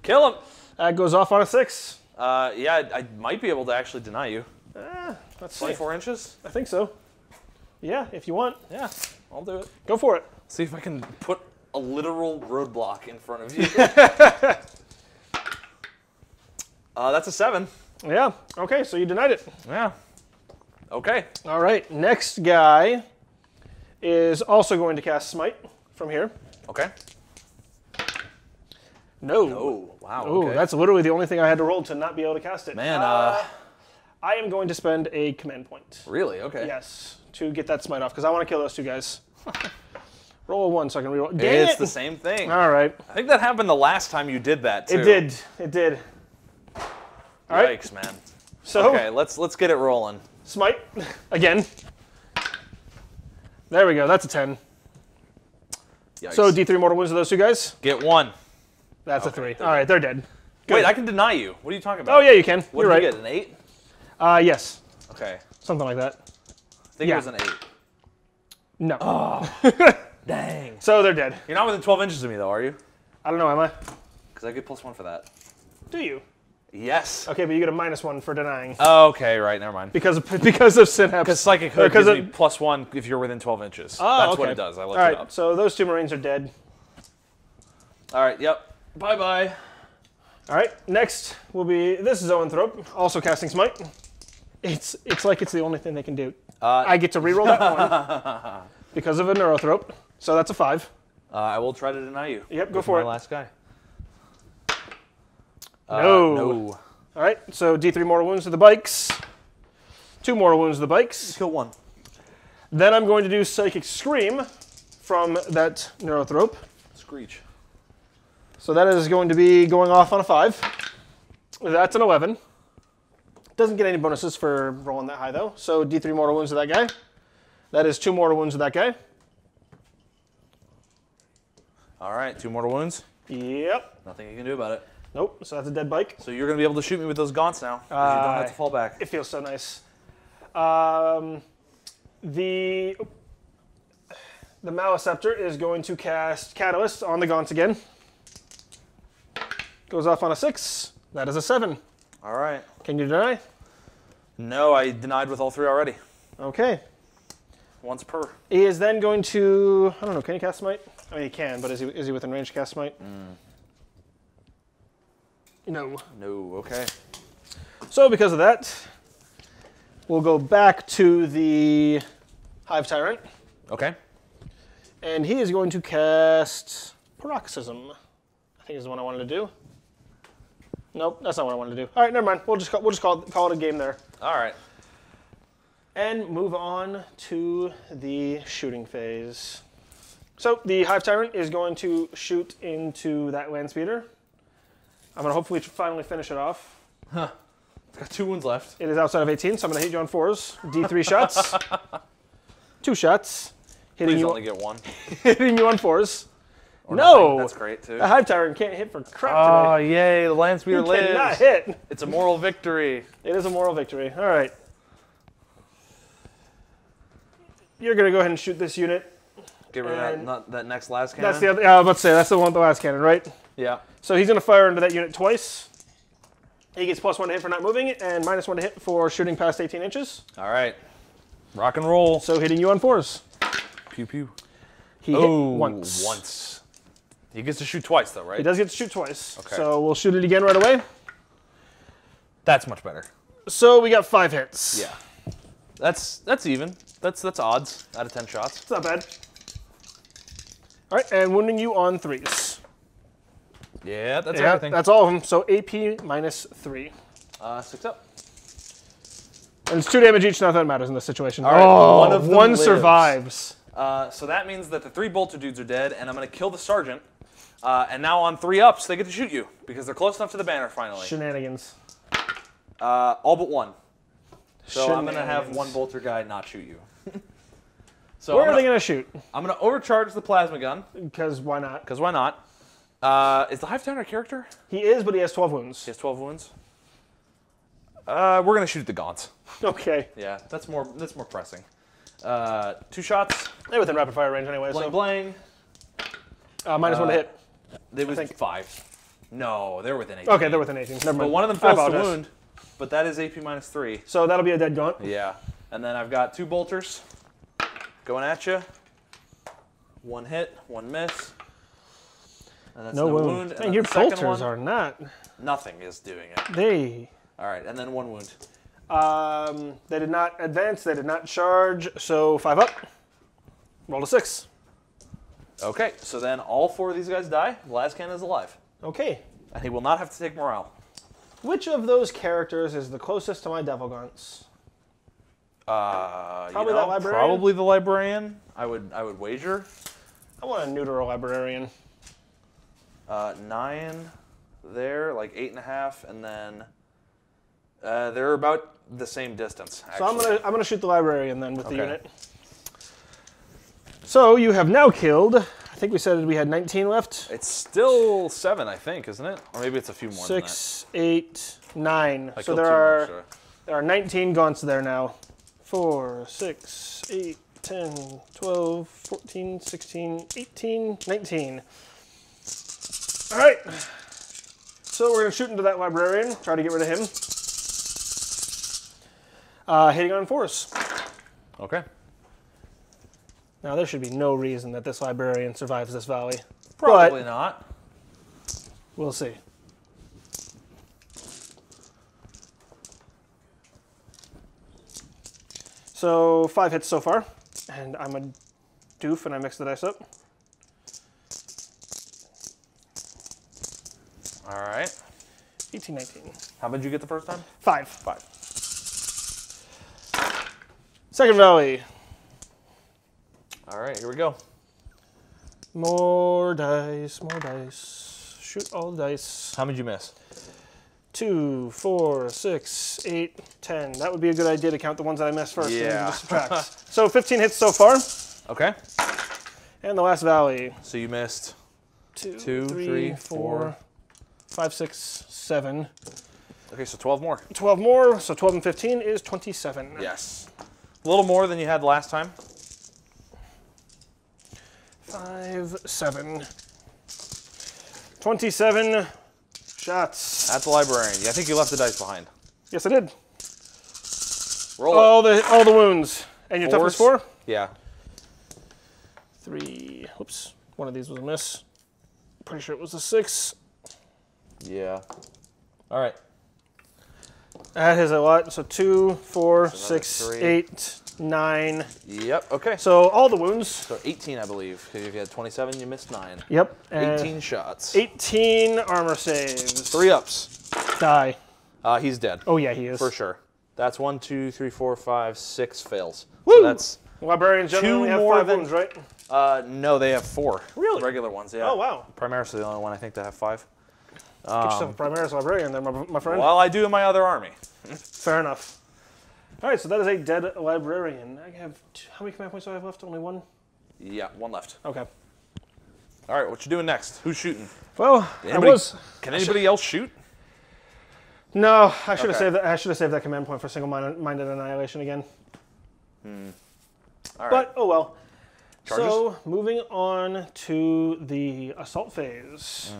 Kill him. That goes off on a 6. Yeah, I might be able to actually deny you. Let's see. 24 inches? I think so. Yeah, if you want. Yeah, I'll do it. Go for it. See if I can put a literal roadblock in front of you. That's a 7. Yeah. Okay, so you denied it. Yeah. Okay. All right. Next guy is also going to cast Smite from here. Okay. No. Oh, wow. Oh, Okay. that's literally the only thing I had to roll to not be able to cast it. Man, I am going to spend a command point. really? Okay. Yes, to get that Smite off, because I want to kill those two guys. Roll a 1 so I can reroll. Dang It's it! the same thing. All right. I think that happened the last time you did that, too. It did. It did. All right. Yikes, man. So, Okay, let's get it rolling. Smite, again. There we go, that's a 10. Yikes. So D3 mortal wounds to those two guys? Get 1. That's a Okay, 3. All right, they're dead. Good. Wait, I can deny you. What are you talking about? Oh, yeah, you can. What You're did right. you get, an 8? Yes, Okay. something like that. I think Yeah. it was an 8. No. Oh. Dang. So they're dead. You're not within 12 inches of me, though, are you? I don't know, am I? Because I get +1 for that. Do you? Yes. Okay, but you get a -1 for denying. Okay, right, never mind. Because of Synapse. Because Psychic Hood gives me +1 if you're within 12 inches. Oh, That's okay. what it does. I looked All it right, up. so those two Marines are dead. All right, yep. Bye-bye. All right, next will be this Zoanthrope, also casting Smite. It's like it's the only thing they can do. I get to reroll that 1 because of a Neurothrope, so that's a 5. I will try to deny you. Yep, go with for my it. last guy. No. No. All right, so D3 mortal wounds to the bikes. 2 mortal wounds to the bikes. Kill 1. Then I'm going to do Psychic Scream from that Neurothrope. Screech. So that is going to be going off on a 5. That's an 11. Doesn't get any bonuses for rolling that high, though. So D3 mortal wounds to that guy. That is 2 mortal wounds to that guy. All right, 2 mortal wounds. Yep. Nothing you can do about it. Nope, so that's a dead bike. So you're going to be able to shoot me with those gaunts now. 'Cause you don't have to fall back. It feels so nice. The Maleceptor is going to cast Catalyst on the Gaunts again. Goes off on a 6. That is a 7. All right. Can you deny? No, I denied with all 3 already. Okay. Once per. He is then going to, I don't know, can he cast Smite? I mean, he can, but is he within range to cast Smite? No. No, okay. So because of that, we'll go back to the Hive Tyrant, Okay. and he is going to cast Paroxysm. I think is the one I wanted to do. Nope, that's not what I wanted to do. All right, never mind. We'll just call it a game there. All right. And move on to the shooting phase. So the Hive Tyrant is going to shoot into that land speeder. I'm going to hopefully finally finish it off. Huh. It's got 2 wounds left. It is outside of 18, so I'm going to hit you on 4s. D3 shots. 2 shots. Hitting Please you, only get 1. hitting you on 4s. Or No! nothing. That's great, too. The Hive Tyrant can't hit for crap Oh, today. yay. The land speeder He cannot lives. hit. It's a moral victory. It is a moral victory. All right. You're going to go ahead and shoot this unit. Get rid of And that next last cannon. That's the other. I was about to say, that's the one with the last cannon, right? Yeah. So he's going to fire into that unit twice. He gets +1 to hit for not moving, and -1 to hit for shooting past 18 inches. All right. Rock and roll. So hitting you on 4s. Pew, pew. He hit once. Once. He gets to shoot twice, though, right? He does get to shoot twice. Okay. So we'll shoot it again right away. That's much better. So we got 5 hits. Yeah. That's even. That's odds out of 10 shots. It's not bad. All right, and wounding you on 3s. Yeah, that's everything. That's all of them. So AP -3. 6 up. And it's 2 damage each. Not that matters in this situation. All right, Oh, one of them one lives. survives. So that means that the 3 bolter dudes are dead, and I'm going to kill the sergeant. And now on 3 ups, they get to shoot you because they're close enough to the banner finally. Shenanigans. All but 1. So I'm going to have Shenanigans. 1 bolter guy not shoot you. So Where are they going to shoot? I'm going to overcharge the plasma gun. Because why not? Because why not? Is the Hive Tyrant a character? He is, but he has 12 wounds. He has 12 wounds. We're going to shoot at the gaunts. Okay. Yeah, that's more pressing. 2 shots. They're within rapid fire range anyway. Bling So bling. -1 to hit. They was think. 5. No, they're within 18. Okay, they're within 18. Never mind. But one of them I fails to apologize. wound, but that is AP -3. So that'll be a dead gaunt. Yeah. And then I've got 2 bolters going at you. 1 hit, 1 miss. And that's No wound. And Man, then your the second bolters one, are not. nothing is doing it. They. All right, and then 1 wound. They did not advance. They did not charge. So 5 up. Roll a 6. Okay, so then all 4 of these guys die. The last cannon is alive. Okay. And he will not have to take morale. Which of those characters is the closest to my devil gaunts? Probably that librarian? Probably the librarian. I would wager. I want to neuter a librarian. 9 there, like 8.5, and then they're about the same distance. Actually. So I'm gonna shoot the librarian then with the Okay. unit. So you have now killed. I think we said we had 19 left. It's still 7, I think, isn't it? Or maybe it's a few more 6, 8, 9. than that. I So killed 2 more, so- there are 19 gaunts there now. 4, 6, 8, 10, 12, 14, 16, 18, 19. All right. So we're gonna shoot into that librarian. Try to get rid of him. Hitting on 4s. Okay. Now, there should be no reason that this librarian survives this valley. Probably But not. we'll see. So 5 hits so far, and I'm a doof and I mix the dice up. All right. 18, 19. How many did you get the first time? 5. 5. Second valley. All right, here we go. More dice, more dice. Shoot all the dice. How many did you miss? 2, 4, 6, 8, 10. That would be a good idea to count the ones that I missed first. And Yeah. just subtract. So 15 hits so far. Okay. And the last valley. So you missed 2, 2, 3, 4, 5, 6, 7. Okay, so 12 more. 12 more. So 12 and 15 is 27. Yes. A little more than you had last time. 5, 7. 27 shots. That's the librarian. I think you left the dice behind. Yes, I did. Roll it. All the wounds. And your toughness 4? Yeah. 3. Whoops. One of these was a miss. Pretty sure it was a 6. Yeah. All right. That is a lot. So 2, 4, So 6, 3. 8, 9. Yep. Okay. So all the wounds. So 18, I believe. Because if you had 27, you missed 9. Yep. And 18 shots. 18 armor saves. 3 ups. Die. He's dead. Oh, yeah, he is. For sure. That's 1, 2, 3, 4, 5, 6 fails. Woo! So that's Librarians generally only have more 5 than- wounds, right? no, they have 4. Really? Regular ones, yeah. Oh, wow. Primaris is the only one I think to have 5. Get yourself a Primaris Librarian there, my friend. Well, I do in my other army. Fair enough. All right, so that is a dead librarian. I have how many command points do I have left? Only 1? Yeah, 1 left. Okay. All right, what you doing next? Who's shooting? Well, Can anybody else shoot? No, I should have Okay. saved that. I should have saved that command point for single-minded annihilation again. All right. But oh well. Charges? So moving on to the assault phase.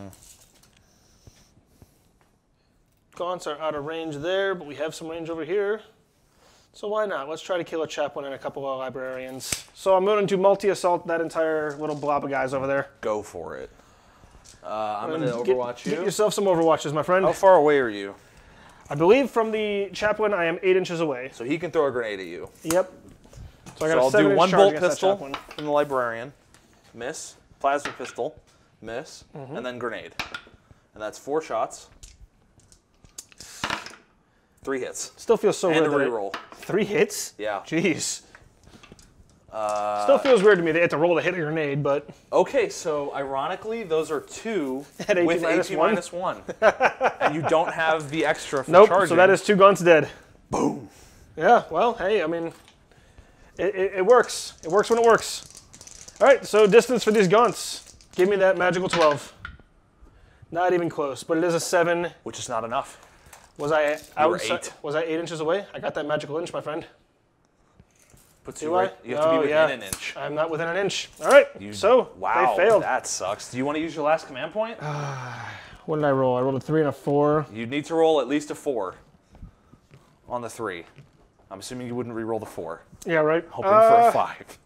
Gaunts are out of range there, but we have some range over here. So why not? Let's try to kill a chaplain and a couple of librarians. So I'm going to multi-assault that entire little blob of guys over there. Go for it. I'm going to Get- overwatch Get you. yourself some overwatches, my friend. How far away are you? I believe from the chaplain I am 8 inches away. So he can throw a grenade at you. Yep. So I So got a I'll 7 do inch 1 charge bolt against that pistol chaplain. from the librarian. Miss. Plasma pistol. Miss. And then grenade. And that's 4 shots. 3 hits. Still feels so And a weird. that it- reroll. 3 hits? Yeah. Jeez. Still feels weird to me. They had to roll to hit a grenade, but Okay, so ironically, those are 2 At AP with minus AP one? minus 1. And you don't have the extra for nope. charging. So that is 2 gaunts dead. Boom. Yeah. Well, hey, I mean, it works. It works when it works. All right. So distance for these gaunts. Give me that magical 12. Not even close, but it is a 7. Which is not enough. Was I You were outside? 8. Was I 8 inches away? I got that magical inch, my friend. Puts you right. You have to be within an inch. I'm not within an inch. All right. Wow, they failed. That sucks. Do you want to use your last command point? What did I roll? I rolled a 3 and a 4. You need to roll at least a 4 on the 3. I'm assuming you wouldn't re-roll the 4. Yeah, right. Hoping for a 5.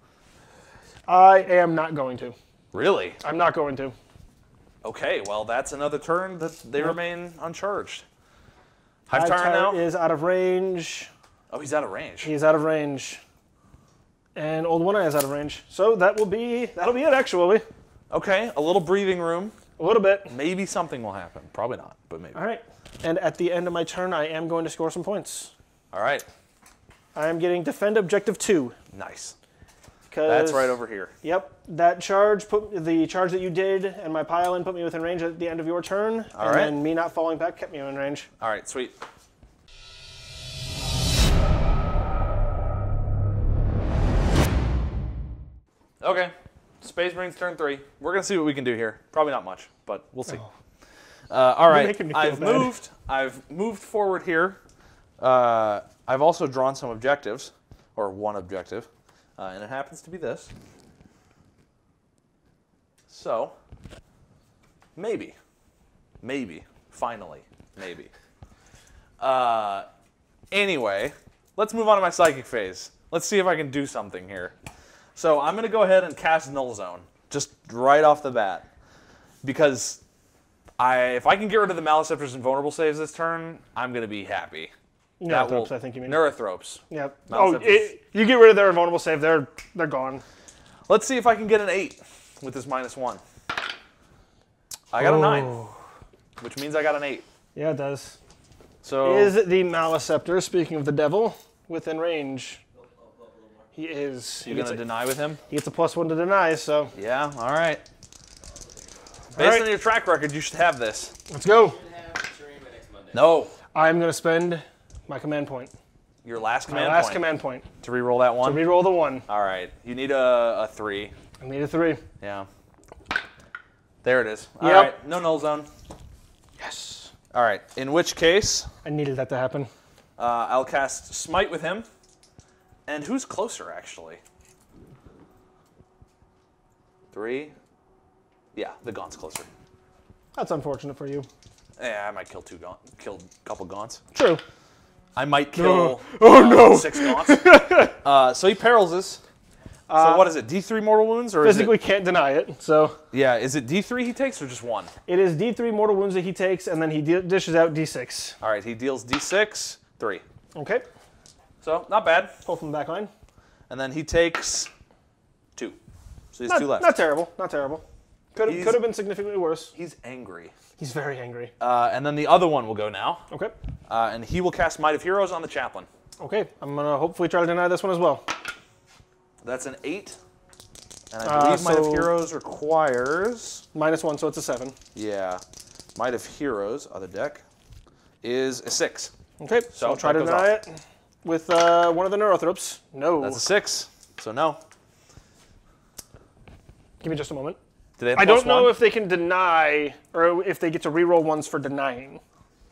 I am not going to. Really? I'm not going to. Okay, well, that's another turn that they remain uncharged. Hive Tyrant now? Is out of range. Oh, he's out of range. He's out of range. And Old One Eye is out of range. So that'll be it, actually. Okay, a little breathing room. A little bit. Maybe something will happen. Probably not, but maybe. All right. And at the end of my turn, I am going to score some points. All right. I am getting Defend Objective 2. Nice. That's right over here. Yep. That charge, the charge that you did and my pile-in put me within range at the end of your turn. All and right. then me not falling back kept me in range. All right, sweet. Okay. Space Marines turn 3. We're going to see what we can do here. Probably not much, but we'll see. All right. I've moved forward here. I've also drawn some objectives, or one objective, and it happens to be this. So, maybe, finally, maybe. Anyway, let's move on to my psychic phase. Let's see if I can do something here. So I'm going to go ahead and cast Null Zone, just right off the bat, because if I can get rid of the Maleceptors and Vulnerable saves this turn, I'm going to be happy. Neurothropes, I think you mean. Neurothropes. Yep. Oh, you get rid of their vulnerable save, they're gone. Let's see if I can get an 8 with this -1. I got a 9, which means I got an 8. Yeah, it does. So is the Maleceptor, speaking of the devil, within range? He is. You're going to deny with him? He gets a +1 to deny, so. Yeah, all right. Based on your track record, you should have this. Let's go. No. I'm going to spend my command point. Your last command point? My last command point. To re-roll that 1? To re-roll the 1. All right. You need a 3. I need a 3. Yeah. There it is. All Yep. right. No Null Zone. Yes. All right. In which case, I needed that to happen. I'll cast Smite with him. And who's closer, actually? 3. Yeah, the Gaunt's closer. That's unfortunate for you. Yeah, I might kill kill a couple Gaunts. True. I might kill 6 Gaunts. So he paralyzes. So what is it, D3 mortal wounds? Or physically can't deny it, so. Yeah, is it D3 he takes or just 1? It is D3 mortal wounds that he takes, and then he dishes out D6. All right, he deals D6, 3. Okay. So, not bad. Pull from the back line. And then he takes 2. So he has 2 left. Not terrible, not terrible. Could have been significantly worse. He's angry. He's very angry. And then the other one will go now. Okay. And he will cast Might of Heroes on the Chaplain. Okay, I'm going to hopefully try to deny this one as well. That's an 8. And I believe Might of Heroes requires... -1, so it's a 7. Yeah. Might of Heroes, other deck, is a 6. Okay, so I'll try to deny it with one of the Neurothropes. No. That's a 6, so no. Give me just a moment. Do they have I don't know +1? if they can deny, or if they get to reroll ones for denying.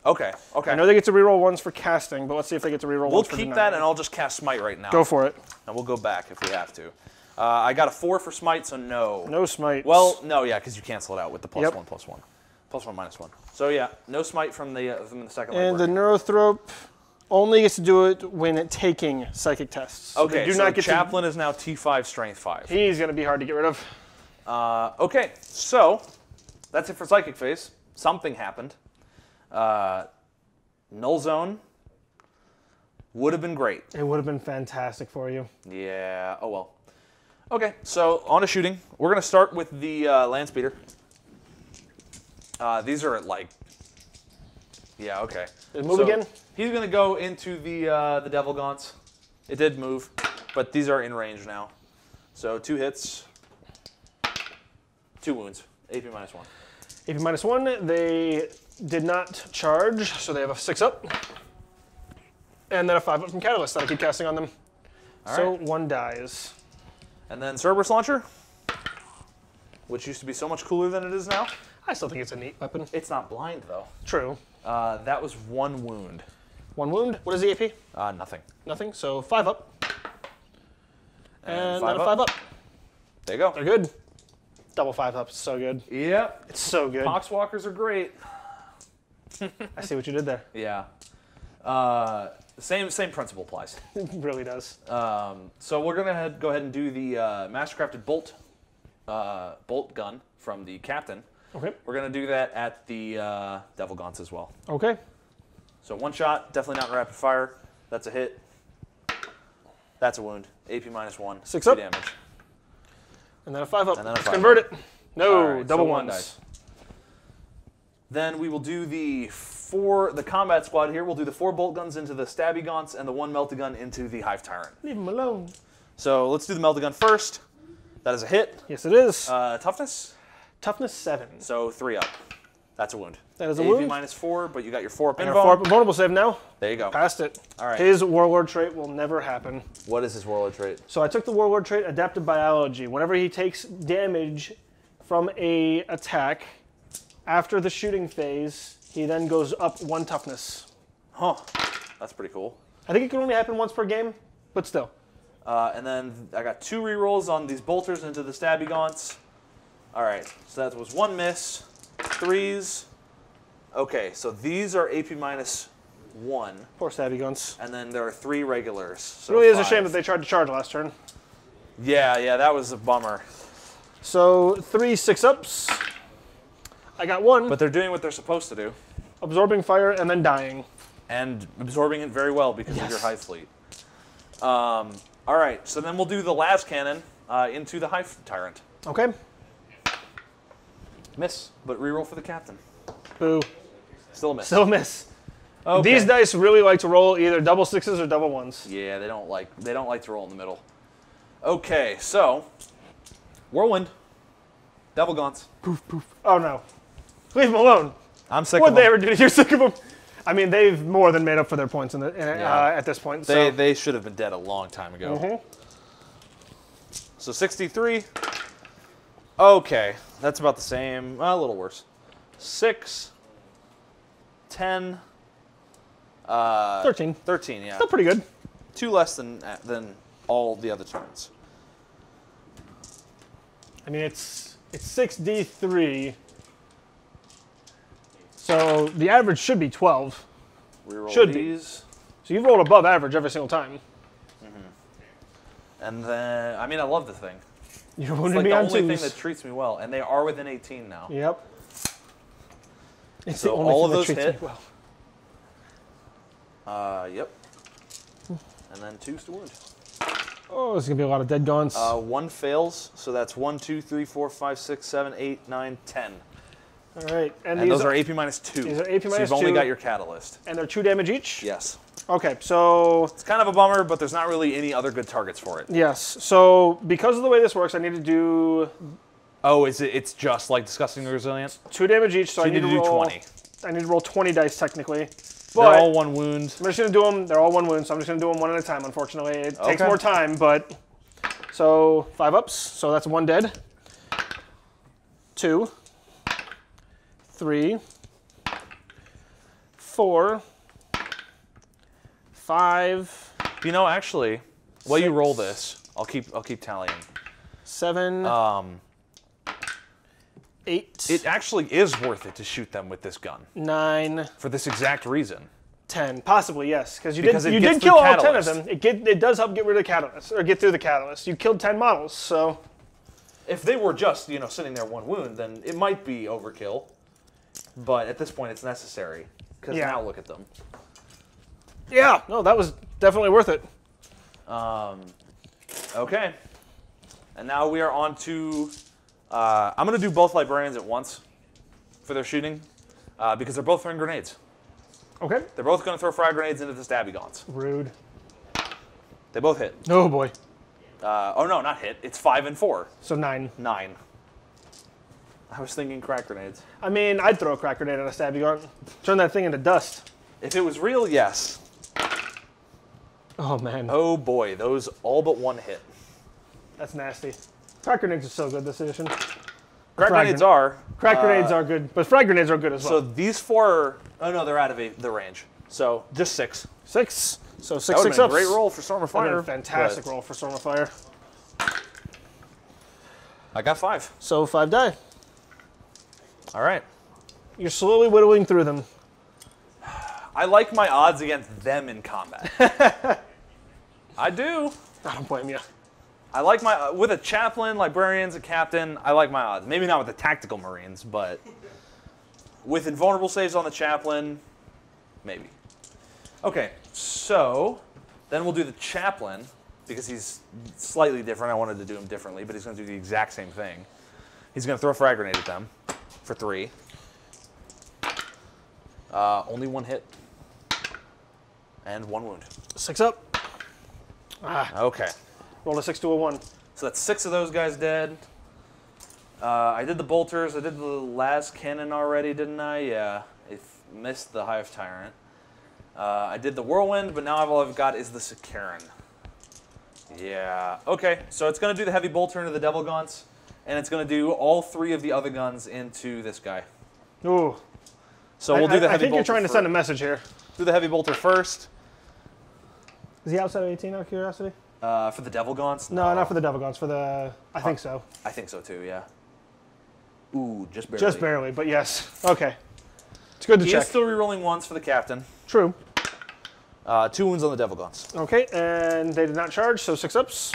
Okay, okay. I know they get to reroll ones for casting, but let's see if they get to reroll ones for denying. We'll keep that, and I'll just cast Smite right now. Go for it. And we'll go back if we have to. I got a 4 for Smite, so no. No Smite. Well, no, yeah, because you cancel it out with the +1, Yep. +1. +1, -1. So yeah, no Smite from the second line. And the Neurothrope only gets to do it when taking psychic tests. So okay, so Chaplain is now T5, Strength 5. He's going to be hard to get rid of. Okay, so that's it for Psychic Phase. Something happened. Null Zone would have been great. It would have been fantastic for you. Yeah, oh well. Okay, so on to shooting. We're going to start with the Land Speeder. These are like, yeah, okay. Did it move again? He's going to go into the Devil Gaunts. It did move, but these are in range now. So 2 hits, 2 wounds, AP -1. AP -1, they did not charge, so they have a 6 up. And then a 5 up from Catalyst that I keep casting on them. All so right. 1 dies. And then Cerberus Launcher, which used to be so much cooler than it is now. I still think it's a neat weapon. It's not blind, though. True. That was 1 wound. 1 wound. What is the AP? Nothing. Nothing, so 5 up. And then a 5-up. There you go. They're good. Double 5-ups, so good. Yep. It's so good. Poxwalkers are great. I see what you did there. Yeah. Same principle applies. It really does. So we're gonna go ahead and do the mastercrafted bolt gun from the captain. Okay. We're gonna do that at the Devil Gaunts as well. Okay. So one shot, definitely not rapid fire. That's a hit. That's a wound. AP -1. 6 2 up. damage. And then a 5-up. And then a Let's 5-up. convert it. No, All right, double so one ones. dice. Then we will do the combat squad here. We'll do the 4 bolt guns into the stabby gaunts and the 1 melty gun into the hive tyrant. Leave them alone. So let's do the melty gun first. That is a hit. Yes, it is. Toughness. Toughness 7. So 3 up. That's a wound. That is a AP wound. -4, but you got your 4 up And in our 4 bone. vulnerable save now. There you go. Passed it. All right. His warlord trait will never happen. What is his warlord trait? So I took the warlord trait, adaptive biology. Whenever he takes damage from a attack after the shooting phase, he then goes up 1 toughness. Huh. That's pretty cool. I think it can only happen once per game, but still. And then I got 2 rerolls on these bolters into the stabby gaunts. All right. So that was 1 miss, 3s. Okay, so these are AP -1, Poor stabby guns. and then there are 3 regulars. So It really is a 5. shame that they tried to charge last turn. Yeah, that was a bummer. So 3 6-ups. I got 1. But they're doing what they're supposed to do, Absorbing fire and then dying. and absorbing it very well because of your Yes. hive fleet. All right, so then we'll do the las cannon into the hive tyrant. Okay. Miss, but reroll for the captain. Boo. Still a miss. Still a miss. Okay. These dice really like to roll either double 6s or double 1s. Yeah, they don't like to roll in the middle. Okay, so whirlwind, devil gaunts. Oh no. Leave them alone. I'm sick What'd of they them. ever do? You're sick of them. I mean, they've more than made up for their points Yeah. at this point. They should have been dead a long time ago. Mhm. So 63. Okay, that's about the same. A little worse. 6, 10, 13. 13. Yeah, Still pretty good. 2 less than all the other turns. I mean, it's 6d3. So the average should be 12. Reroll Should be. these. So you've rolled above average every single time. And then, I mean, I love the thing. You're It's wounded like me the on only thing 2s. that treats me well, and they are within 18 now. Yep. It's So the only all thing of that those treats hit? me well. Yep. And then 2s to wound. Oh, there's gonna be a lot of dead guns. 1 fails, so that's 1, 2, 3, 4, 5, 6, 7, 8, 9, 10. All right, And these those are AP -2. these are AP So you've only -2. got your catalyst. and they're 2 damage each. Yes. Okay, so It's kind of a bummer, but there's not really any other good targets for it. yes, so because of the way this works, I need to do Oh, it's just like Disgustingly Resilient? 2 damage each. So So I you need need to do roll 20. I need to roll 20 dice technically. They're But all 1 wound. I'm just gonna do them. They're all 1 wound, so I'm just gonna do them 1 at a time. Unfortunately, it takes Okay. more time, but so 5 ups. So that's 1 dead. 2, 3, 4, 5, You know, actually, while you 6, roll this, I'll keep tallying. 7, 8, It actually is worth it to shoot them with this gun 9, for this exact reason. 10. Possibly, yes, because you Because it did gets kill through all 10 of catalyst. them. It does help get rid of the catalyst or get through the catalyst. You killed 10 models, so If they were just, sitting there 1 wound, then it might be overkill. But at this point, it's necessary. Because Yeah. now look at them. yeah, no, that was definitely worth it. Okay. And now we are on to... I'm going to do both librarians at once for their shooting. Because they're both throwing grenades. Okay. They're both going to throw frag grenades into the stabby gaunts. Rude. They both hit. Oh boy. Oh no, not hit. It's 5 and 4. So 9. 9. I was thinking crack grenades. I mean, I'd throw a crack grenade at a stabby gun. Turn that thing into dust. If it was real, yes. Oh man. Oh boy, those all but 1 hit. That's nasty. Crack grenades are so good this edition. Crack Frag grenades gren- are. Crack grenades are good, but frag grenades are good as So well. these 4. Oh no, they're out of the range. So just 6. 6. So 6 That would 6 have ups. been a great roll for Storm of That'd Fire. been a fantastic but roll for Storm of Fire. I got 5. So 5 die. All right. You're slowly whittling through them. I like my odds against them in combat. I do. I don't blame you. I like my, with a chaplain, librarians, a captain, I like my odds. Maybe not with the tactical marines, but with invulnerable saves on the chaplain, maybe. Okay, so then we'll do the chaplain, because he's slightly different. I wanted to do him differently, but he's going to do the exact same thing. He's going to throw a frag grenade at them for 3. Only 1 hit. And 1 wound. 6 up. Ah. Okay. Roll a 6 to a 1. So that's 6 of those guys dead. I did the bolters. I did the last cannon already, didn't I? Yeah. I missed the Hive Tyrant. I did the whirlwind, but now all I've got is the Sicaran. Yeah. Okay, so it's going to do the heavy bolter into the devil gaunts, and it's going to do all 3 of the other guns into this guy. Ooh. So we'll do the heavy bolter. I think you're trying to send a message here. Do the heavy bolter first. Is he outside of 18 out of curiosity? For the devil gaunts? No, not for the devil gaunts. For the, I think so. I think so too. Yeah. Ooh, just barely. Just barely, but yes. Okay. It's good to check. He is still rerolling once for the captain. True. 2 wounds on the devil gaunts. Okay, and they did not charge, so 6 ups.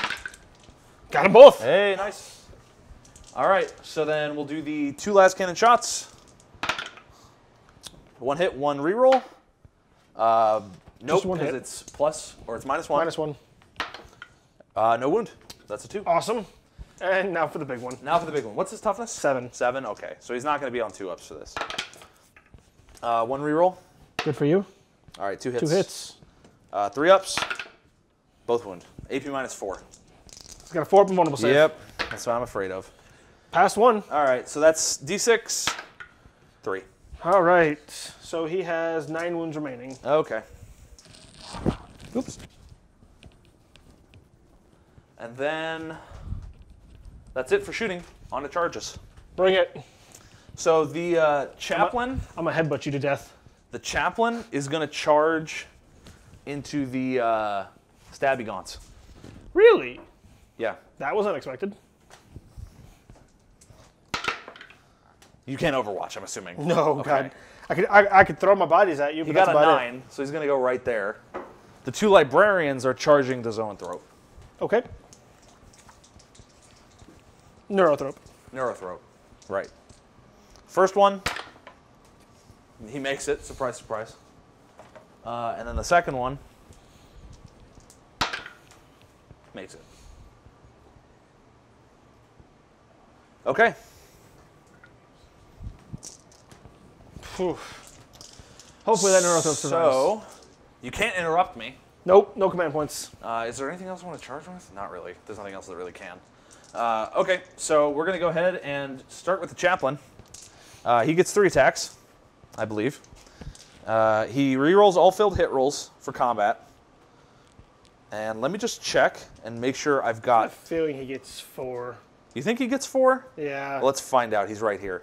Got them both. Hey, nice. All right, so then we'll do the 2 last cannon shots. 1 hit, 1 reroll. Nope, because it's plus, or it's -1. -1. No wound. That's a 2. Awesome. And now for the big one. Now for the big one. What's his toughness? 7. 7, okay. So he's not going to be on 2 ups for this. 1 reroll. Good for you. All right, 2 hits. 2 hits. 3 ups. Both wound. AP -4. He's got a 4 up and vulnerable save. Yep, that's what I'm afraid of. Passed 1. All right, so that's D6, 3. All right. So he has 9 wounds remaining. Okay. Oops. And then that's it for shooting. On to charges. Bring it. So the chaplain, I'm going to headbutt you to death. the chaplain is going to charge into the stabby gaunts. Really? Yeah. That was unexpected. You can't overwatch, I'm assuming. No, Okay. God. I could throw my bodies at you, but He that's got a about 9, so he's going to go right there. The 2 librarians are charging the Zoanthrope. it. Okay. Neurothrope. Neurothrope. Right. First one, he makes it. Surprise, surprise. And then the second one makes it. Okay. Whew. Hopefully that Neurothrope survives. So, you can't interrupt me. Nope, no command points. Is there anything else I want to charge with? Not really. There's nothing else that really can. Okay, so we're going to go ahead and start with the chaplain. He gets 3 attacks, I believe. He rerolls all failed hit rolls for combat. And let me just check and make sure I've I got... have a feeling he gets 4. You think he gets 4? Yeah. Well, let's find out. He's right here.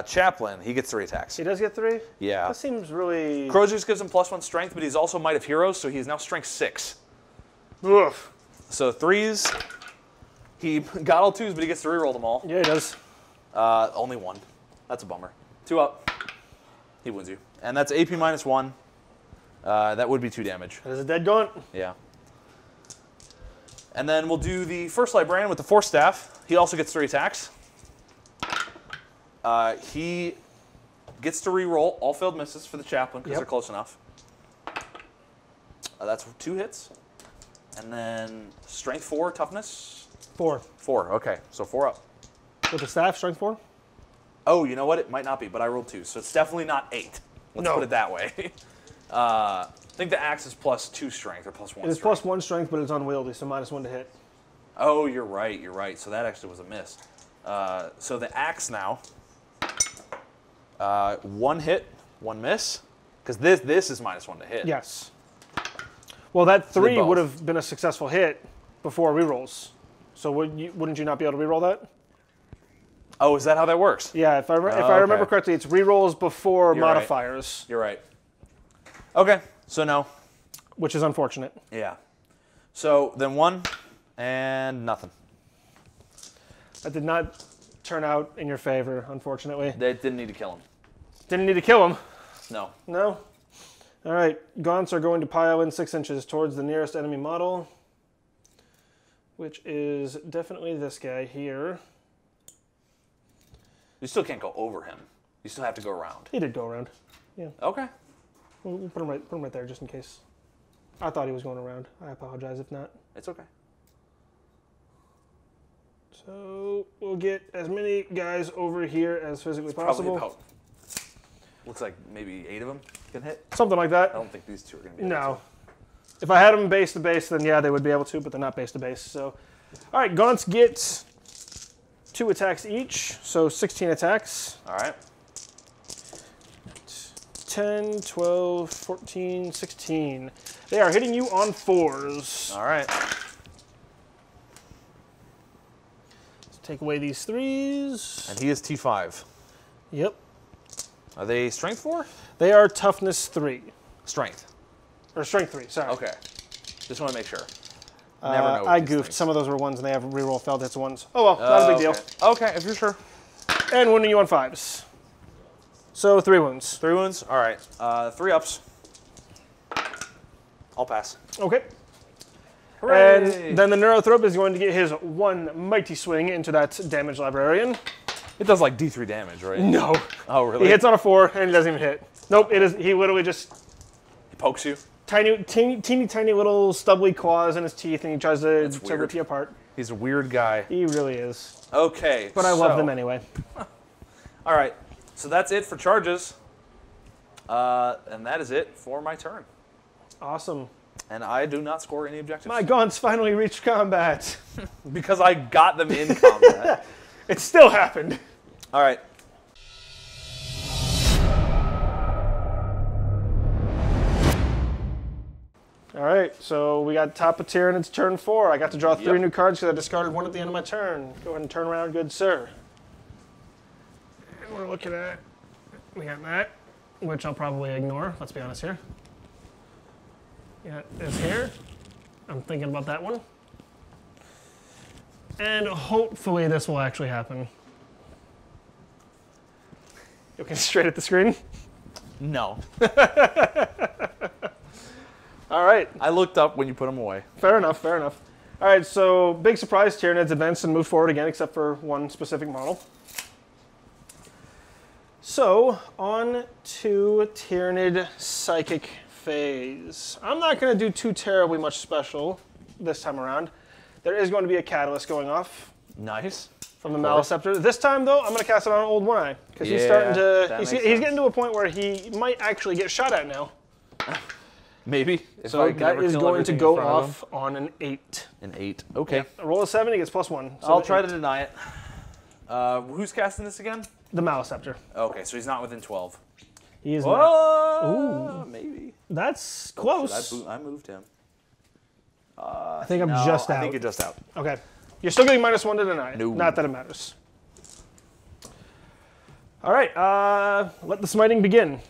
Chaplain, he gets 3 attacks. He does get 3? Yeah. That seems really... Croziers gives him +1 strength, but he's also Might of Heroes, so he's now strength 6. Oof. So 3s, he got all 2s, but he gets to reroll them all. Yeah, he does. Only 1. That's a bummer. 2 up. He wounds you. And that's AP -1. That would be 2 damage. That is a dead gaunt. Yeah. And then we'll do the first librarian with the Force Staff. He also gets 3 attacks. He gets to reroll all failed misses for the chaplain because they're close enough. That's 2 hits. And then strength 4, toughness 4. 4. Okay, so 4 up. With the staff, strength 4? Oh, you know what? It might not be, but I rolled 2, so it's definitely not 8. Let's put it that way. I think the axe is +2 strength or +1 strength. It is +1 strength, but it's unwieldy, so -1 to hit. Oh, you're right. You're right. So that actually was a miss. So the axe now. 1 hit, 1 miss, because this is -1 to hit. Yes. Well, that 3 both. would have been a successful hit before rerolls. So wouldn't you not be able to reroll that? Oh, is that how that works? Yeah, if I remember correctly, it's rerolls before You're right. modifiers. You're right. Okay, so no. Which is unfortunate. Yeah. So then 1 and nothing. That did not turn out in your favor, unfortunately. They didn't need to kill him. Didn't need to kill him. No. No? All right. Gaunts are going to pile in 6 inches towards the nearest enemy model, which is definitely this guy here. You still can't go over him. You still have to go around. He did go around. Yeah. Okay. We'll put him right there just in case. I thought he was going around. I apologize if not. It's okay. So we'll get as many guys over here as physically possible. Probably about, looks like maybe 8 of them can hit. Something like that. I don't think these 2 are going to be able No. to. If I had them base to base, then yeah, they would be able to, but they're not base to base. So, all right, Gaunts get 2 attacks each, so 16 attacks. All right. 10, 12, 14, 16. They are hitting you on 4s. All right. Let's take away these 3s. And he is T5. Yep. Are they strength 4? They are toughness 3. Strength. Or strength 3, sorry. Okay. Just want to make sure. Never know with I these goofed. things. Some of those were 1s and they have reroll failed hits 1s. Oh well, not a big deal. Okay, if you're sure. And wounding you on 5s. So 3 wounds. 3 wounds? All right. 3 ups. I'll pass. Okay. Hooray! And then the Neurothrope is going to get his 1 mighty swing into that damaged librarian. It does like D3 damage, right? No. Oh, really? He hits on a 4 and he doesn't even hit. Nope, it is. He literally just He pokes you? teeny tiny little stubbly claws in his teeth and he tries to rip you apart. He's a weird guy. He really is. Okay. But I love them anyway. All right. So that's it for charges. And that is it for my turn. Awesome. And I do not score any objectives. My Gaunts finally reached combat. Because I got them in combat. It still happened. All right. All right, so we got top of Tyranids turn 4. I got to draw 3 Yep. new cards because I discarded 1 at the end of my turn. Go ahead and turn around, good sir. And we're looking at, we got that, which I'll probably ignore, let's be honest here. We got this here. I'm thinking about that one. And hopefully this will actually happen. Looking straight at the screen. No. All right. I looked up when you put them away. Fair enough, fair enough. All right, so big surprise, Tyranids advanced and moved forward again, except for 1 specific model. So, on to Tyranid Psychic phase. I'm not going to do too terribly much special this time around. There is going to be a catalyst going off. Nice. From the Maleceptor. This time, though, I'm going to cast it on Old One-Eye. Because he's starting to... He's getting to a point where he might actually get shot at now. Maybe. If So that is going to go off on an 8. An 8. Okay. A roll of 7, he gets +1. So I'll try to deny it. Who's casting this again? The Maleceptor. Okay, so he's not within 12. He is not. Ooh. Maybe. That's close. I moved him. I think I'm just out. I think you're just out. Okay. You're still getting -1 to deny. No. Not that it matters. All right. Let the smiting begin.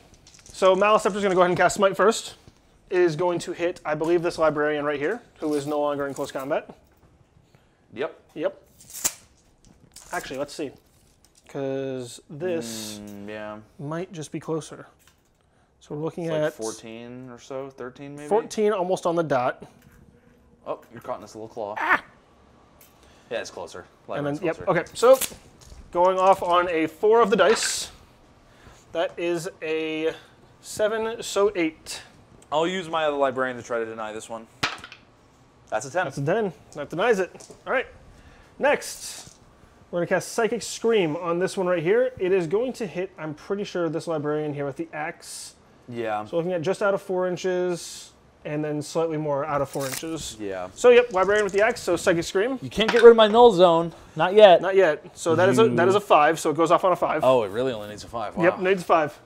So Maleceptor's going to go ahead and cast Smite first. It is going to hit, I believe, this Librarian right here, who is no longer in close combat. Yep. Yep. Actually, let's see. Because this might just be closer. So we're looking at... like 14 or so, 13 maybe? 14, almost on the dot. Oh, you're caught in this little claw. Ah! Yeah, it's closer. And then, Closer. yep, okay. So going off on a 4 of the dice. That is a 7, so 8. I'll use my other librarian to try to deny this one. That's a 10. That's a 10. That denies it. All right. Next, we're going to cast Psychic Scream on this one right here. It is going to hit, I'm pretty sure, this librarian here with the axe. Yeah. So looking at just out of 4 inches, and then slightly more out of 4 inches. Yeah. So yep, librarian with the axe, so Psychic Scream. You can't get rid of my null zone. Not yet. Not yet. So that is a 5, so it goes off on a 5. Oh, it really only needs a 5. Wow. Yep, needs a 5.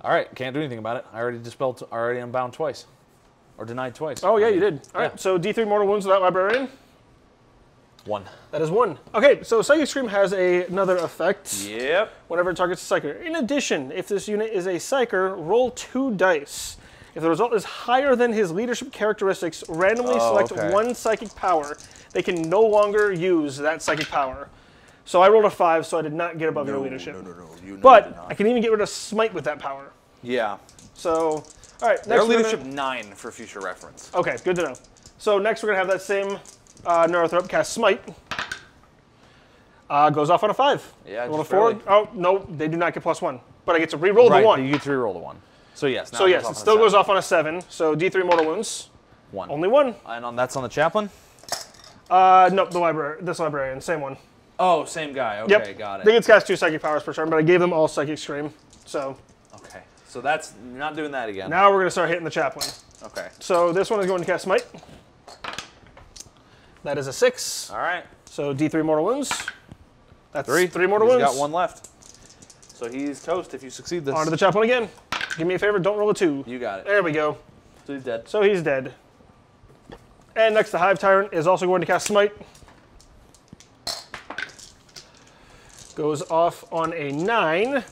All right, can't do anything about it. I already dispelled, already unbound twice. Or denied twice. Oh yeah, you did. All right, so D3 mortal wounds with that librarian. 1. That is 1. Okay, so Psychic Scream has another effect. Yep. Whenever it targets a Psyker. In addition, if this unit is a Psyker, roll 2 dice. If the result is higher than his leadership characteristics, randomly select 1 psychic power. They can no longer use that psychic power. So I rolled a 5, so I did not get above your leadership. No. You know But you did not. I can even get rid of Smite with that power. Yeah. So, all right. Their Next we're leadership gonna, 9 for future reference. Okay, good to know. So next we're going to have that same Neurothrop cast Smite. Goes off on a 5. Yeah, Roll a just 4. barely. Oh, no, they do not get +1. But I get to re-roll the 1. You get to re-roll the 1. So yes. Now So yes, goes it off still on a goes off on a 7. So D3 mortal wounds. 1. Only 1. And that's on the chaplain? Nope, this librarian, same one. Oh, same guy. Okay, Yep. got it. They get cast 2 psychic powers per turn, but I gave them all psychic scream. So Okay. So that's not doing that again. now we're going to start hitting the chaplain. Okay. So this one is going to cast Smite. That is a 6. All right. So D3 mortal wounds. That's 3. 3 mortal He's wounds. got 1 left. So he's toast if you succeed this. On to the chaplain again. Give me a favor, don't roll a 2. You got it. There we go. So he's dead. So he's dead. And next, the Hive Tyrant is also going to cast Smite. Goes off on a 9.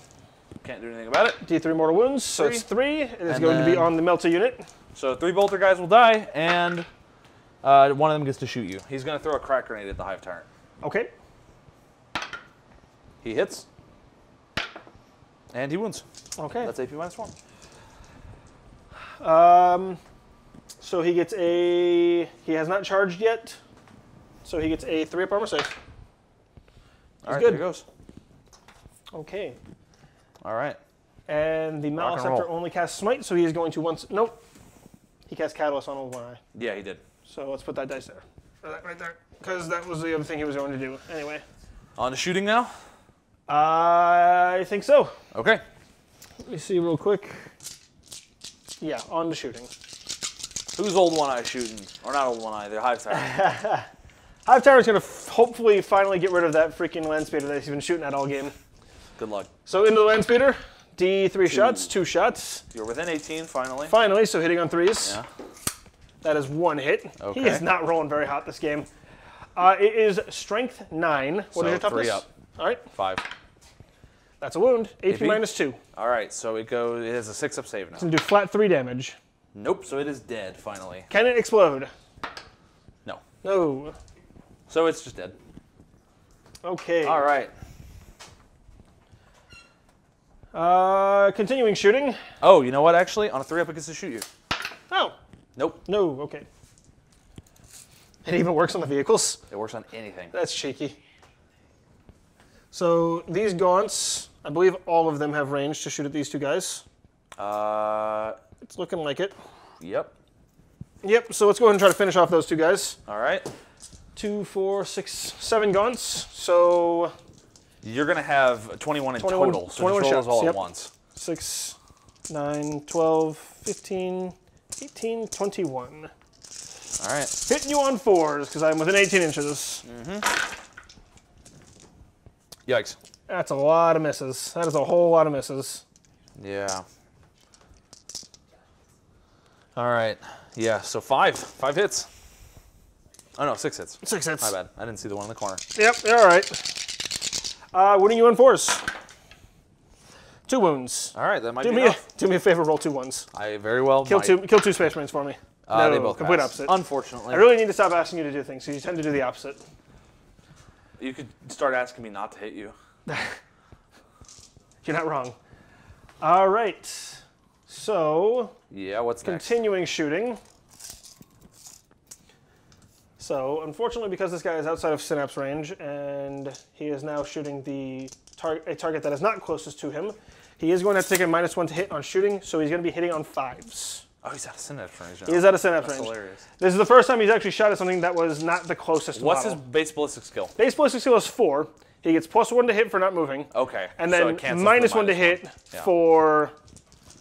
Can't do anything about it. D3 mortal wounds, so it's 3. It is And going to be then- on the Melta unit. So 3 bolter guys will die, and one of them gets to shoot you. He's going to throw a crack grenade at the Hive Tyrant. Okay. He hits. And he wounds. Okay. That's AP -1. So he gets a... He has not charged yet. So he gets a 3-up armor save. All right, good. there he goes. Okay. All right. And the Rock and Maleceptor roll. only casts Smite, so he is going to once... Nope. He casts Catalyst on old one eye. Yeah, he did. So let's put that dice there. Or that right there. Because that was the other thing he was going to do. Anyway. On to shooting now? I think so. Okay. Let me see real quick. Yeah, on to shooting. Who's old one eye shooting? Or not old one eye, the Hive Tyrant. Hive Tyrant's going to hopefully finally get rid of that freaking land speeder that he's been shooting at all game. Good luck. So into the land speeder. D3 shots, 2 shots. You're within 18, finally. Finally, so hitting on 3s. Yeah. That is 1 hit. Okay. He is not rolling very hot this game. It is strength 9. What So is your toughness? 3 up. All right. 5. That's a wound. AP AP? -2. All right, so it has a 6-up save now. It's going to do flat 3 damage. Nope, so it is dead, finally. Can it explode? No. No. So it's just dead. Okay. All right. Continuing shooting. Oh, you know what, actually? On a 3-up, it gets to shoot you. Oh. Nope. No, okay. It even works on the vehicles. It works on anything. That's cheeky. So these gaunts, I believe all of them have range to shoot at these 2 guys. It's looking like it. Yep. Yep, so let's go ahead and try to finish off those 2 guys. All right. 2, 4, 6, 7 gaunts. So You're going to have 21 in 21 total, so 21 just roll those shots, all yep. at once. 6, 9, 12, 15, 18, 21. All right. Hitting you on 4s because I'm within 18 inches. Yikes. That's a lot of misses. That is a whole lot of misses. Yeah. All right. Yeah, so 5 hits. Oh, no, 6 hits. 6 hits. My bad. I didn't see the one in the corner. Yep, all right. Winning you on 4s. 2 wounds. All right, that might Do be me enough. a favor, roll 2 1s. I very well Kill might. kill 2 Space Marines for me. No, They both complete pass. opposite. Unfortunately. I really need to stop asking you to do things, because you tend to do the opposite. You could start asking me not to hit you. You're not wrong. All right. So, Yeah, what's next? continuing shooting. So, unfortunately, because this guy is outside of synapse range, and he is now shooting a target that is not closest to him, he is going to have to take a -1 to hit on shooting, so he's going to be hitting on 5s. Oh, he's out of synapse range now. He is out of synapse That's range. hilarious. This is the first time he's actually shot at something that was not the closest What's his model. base ballistic skill? Base ballistic skill is 4. He gets +1 to hit for not moving. Okay. And so then it cancels -1 the to hit Yeah. for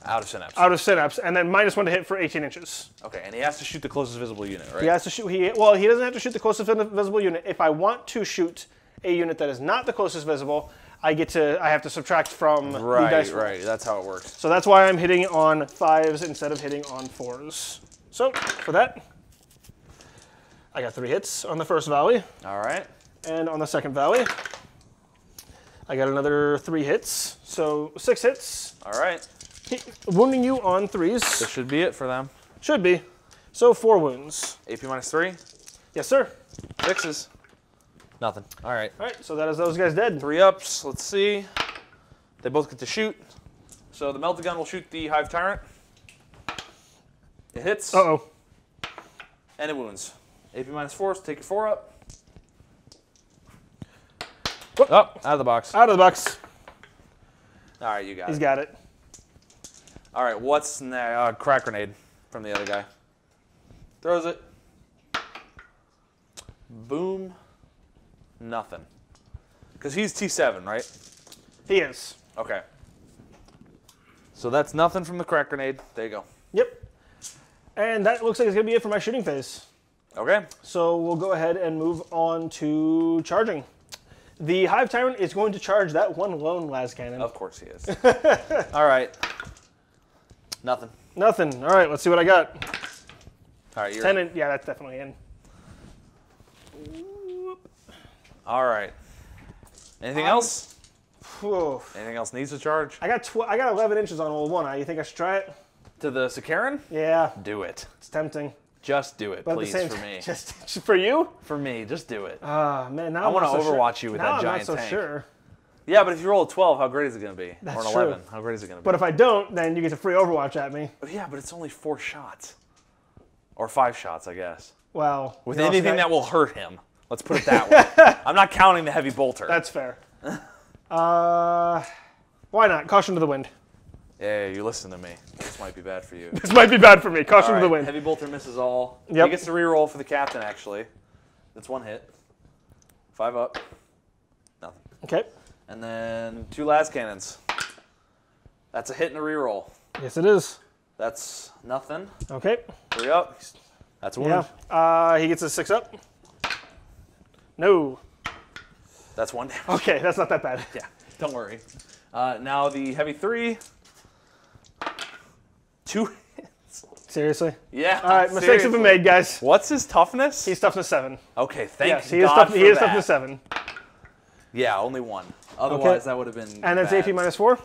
Out of synapse. out of synapse, and then -1 to hit for 18 inches. Okay, and he has to shoot the closest visible unit, right? He has to shoot. He doesn't have to shoot the closest visible unit. If I want to shoot a unit that is not the closest visible, I have to subtract from the dice roll. Right. That's how it works. So that's why I'm hitting on 5s instead of hitting on 4s. So for that, I got 3 hits on the first volley, All right. and on the second volley, I got another 3 hits. So 6 hits, All right. wounding you on 3s. This should be it for them. Should be. So 4 wounds. AP -3. Yes, sir. 6s. Nothing. All right. All right, so that is those guys dead. 3 ups. Let's see. They both get to shoot. So the melted gun will shoot the Hive Tyrant. It hits. Uh-oh. And it wounds. AP -4, so take your 4 up. Whoop. Oh, out of the box. Out of the box. All right, you got it. He's got it. All right, what's next? Crack grenade from the other guy. Throws it. Boom. Nothing. Because he's T7, right? He is. Okay. So that's nothing from the crack grenade. There you go. Yep. And that looks like it's going to be it for my shooting phase. Okay. So we'll go ahead and move on to charging. The Hive Tyrant is going to charge that one lone las cannon. Of course he is. All right. Nothing. Nothing. All right, let's see what I got. All right, you're 10 in. Yeah, that's definitely in. All right. Anything else? Whew. Anything else needs to charge? I got 11 inches on old one eye. You think I should try it? To the Sakaran? Yeah. Do it. It's tempting. Just do it, But please, at the same for me. Just for you? For me, just do it. Man, now I want to not so overwatch sure. you with now that giant I'm not so tank. sure. Yeah, but if you roll a 12, how great is it going to be? That's or an true. 11, how great is it going to be? But if I don't, then you get a free Overwatch at me. Yeah, but it's only 4 shots. Or 5 shots, I guess. Well, With anything that will hurt him. Let's put it that way. I'm not counting the heavy bolter. That's fair. Why not? Caution to the wind. Yeah, you listen to me. This might be bad for you. This might be bad for me. Caution All to the right, wind. Heavy bolter misses all. Yep. He gets to reroll for the captain, actually. That's 1 hit. 5 up. Nothing. Okay. And then 2 las cannons. That's a hit and a reroll. Yes, it is. That's nothing. Okay. 3 up. That's a wound. Yeah. He gets a 6 up. No. That's 1 damage. Okay, that's not that bad. Yeah, don't worry. Now the heavy 3. 2 hits. Seriously? Yeah. All right, mistakes have been made, guys. What's his toughness? He's toughness 7. Okay, thank Yes, God he is for toughness that. 7. Yeah, only 1. Otherwise, that would have been And that's bad. AP -4,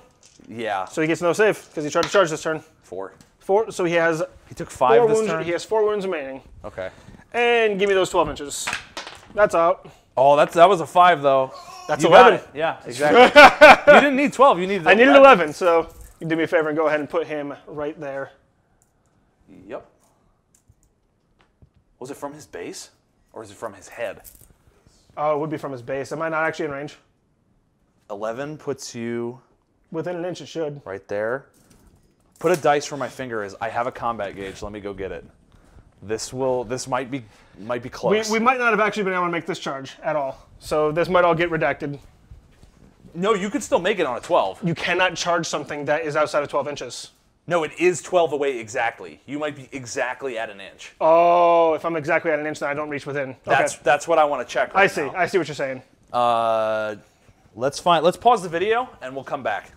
Yeah. so he gets no save because he tried to charge this turn. 4. 4, so he has He took 5 4 this wounds. turn? He has 4 wounds remaining. Okay. And give me those 12 inches. That's out. Oh, that was a 5, though. That's You got 11. it. Yeah, exactly. You didn't need 12. You needed 11. I needed 11, so you can do me a favor and go ahead and put him right there. Yep. Was it from his base? Or is it from his head? Oh, it would be from his base. Am I not actually in range? 11 puts you Within an inch, it should. right there. Put a dice where my finger is. I have a combat gauge. Let me go get it. This might be close. We might not have actually been able to make this charge at all. So this might all get redacted. No, you could still make it on a 12. You cannot charge something that is outside of 12 inches. No, it is 12 away exactly. You might be exactly at an inch. Oh, if I'm exactly at an inch, then I don't reach within. Okay. That's what I want to check right now. I see what you're saying. Let's pause the video and we'll come back.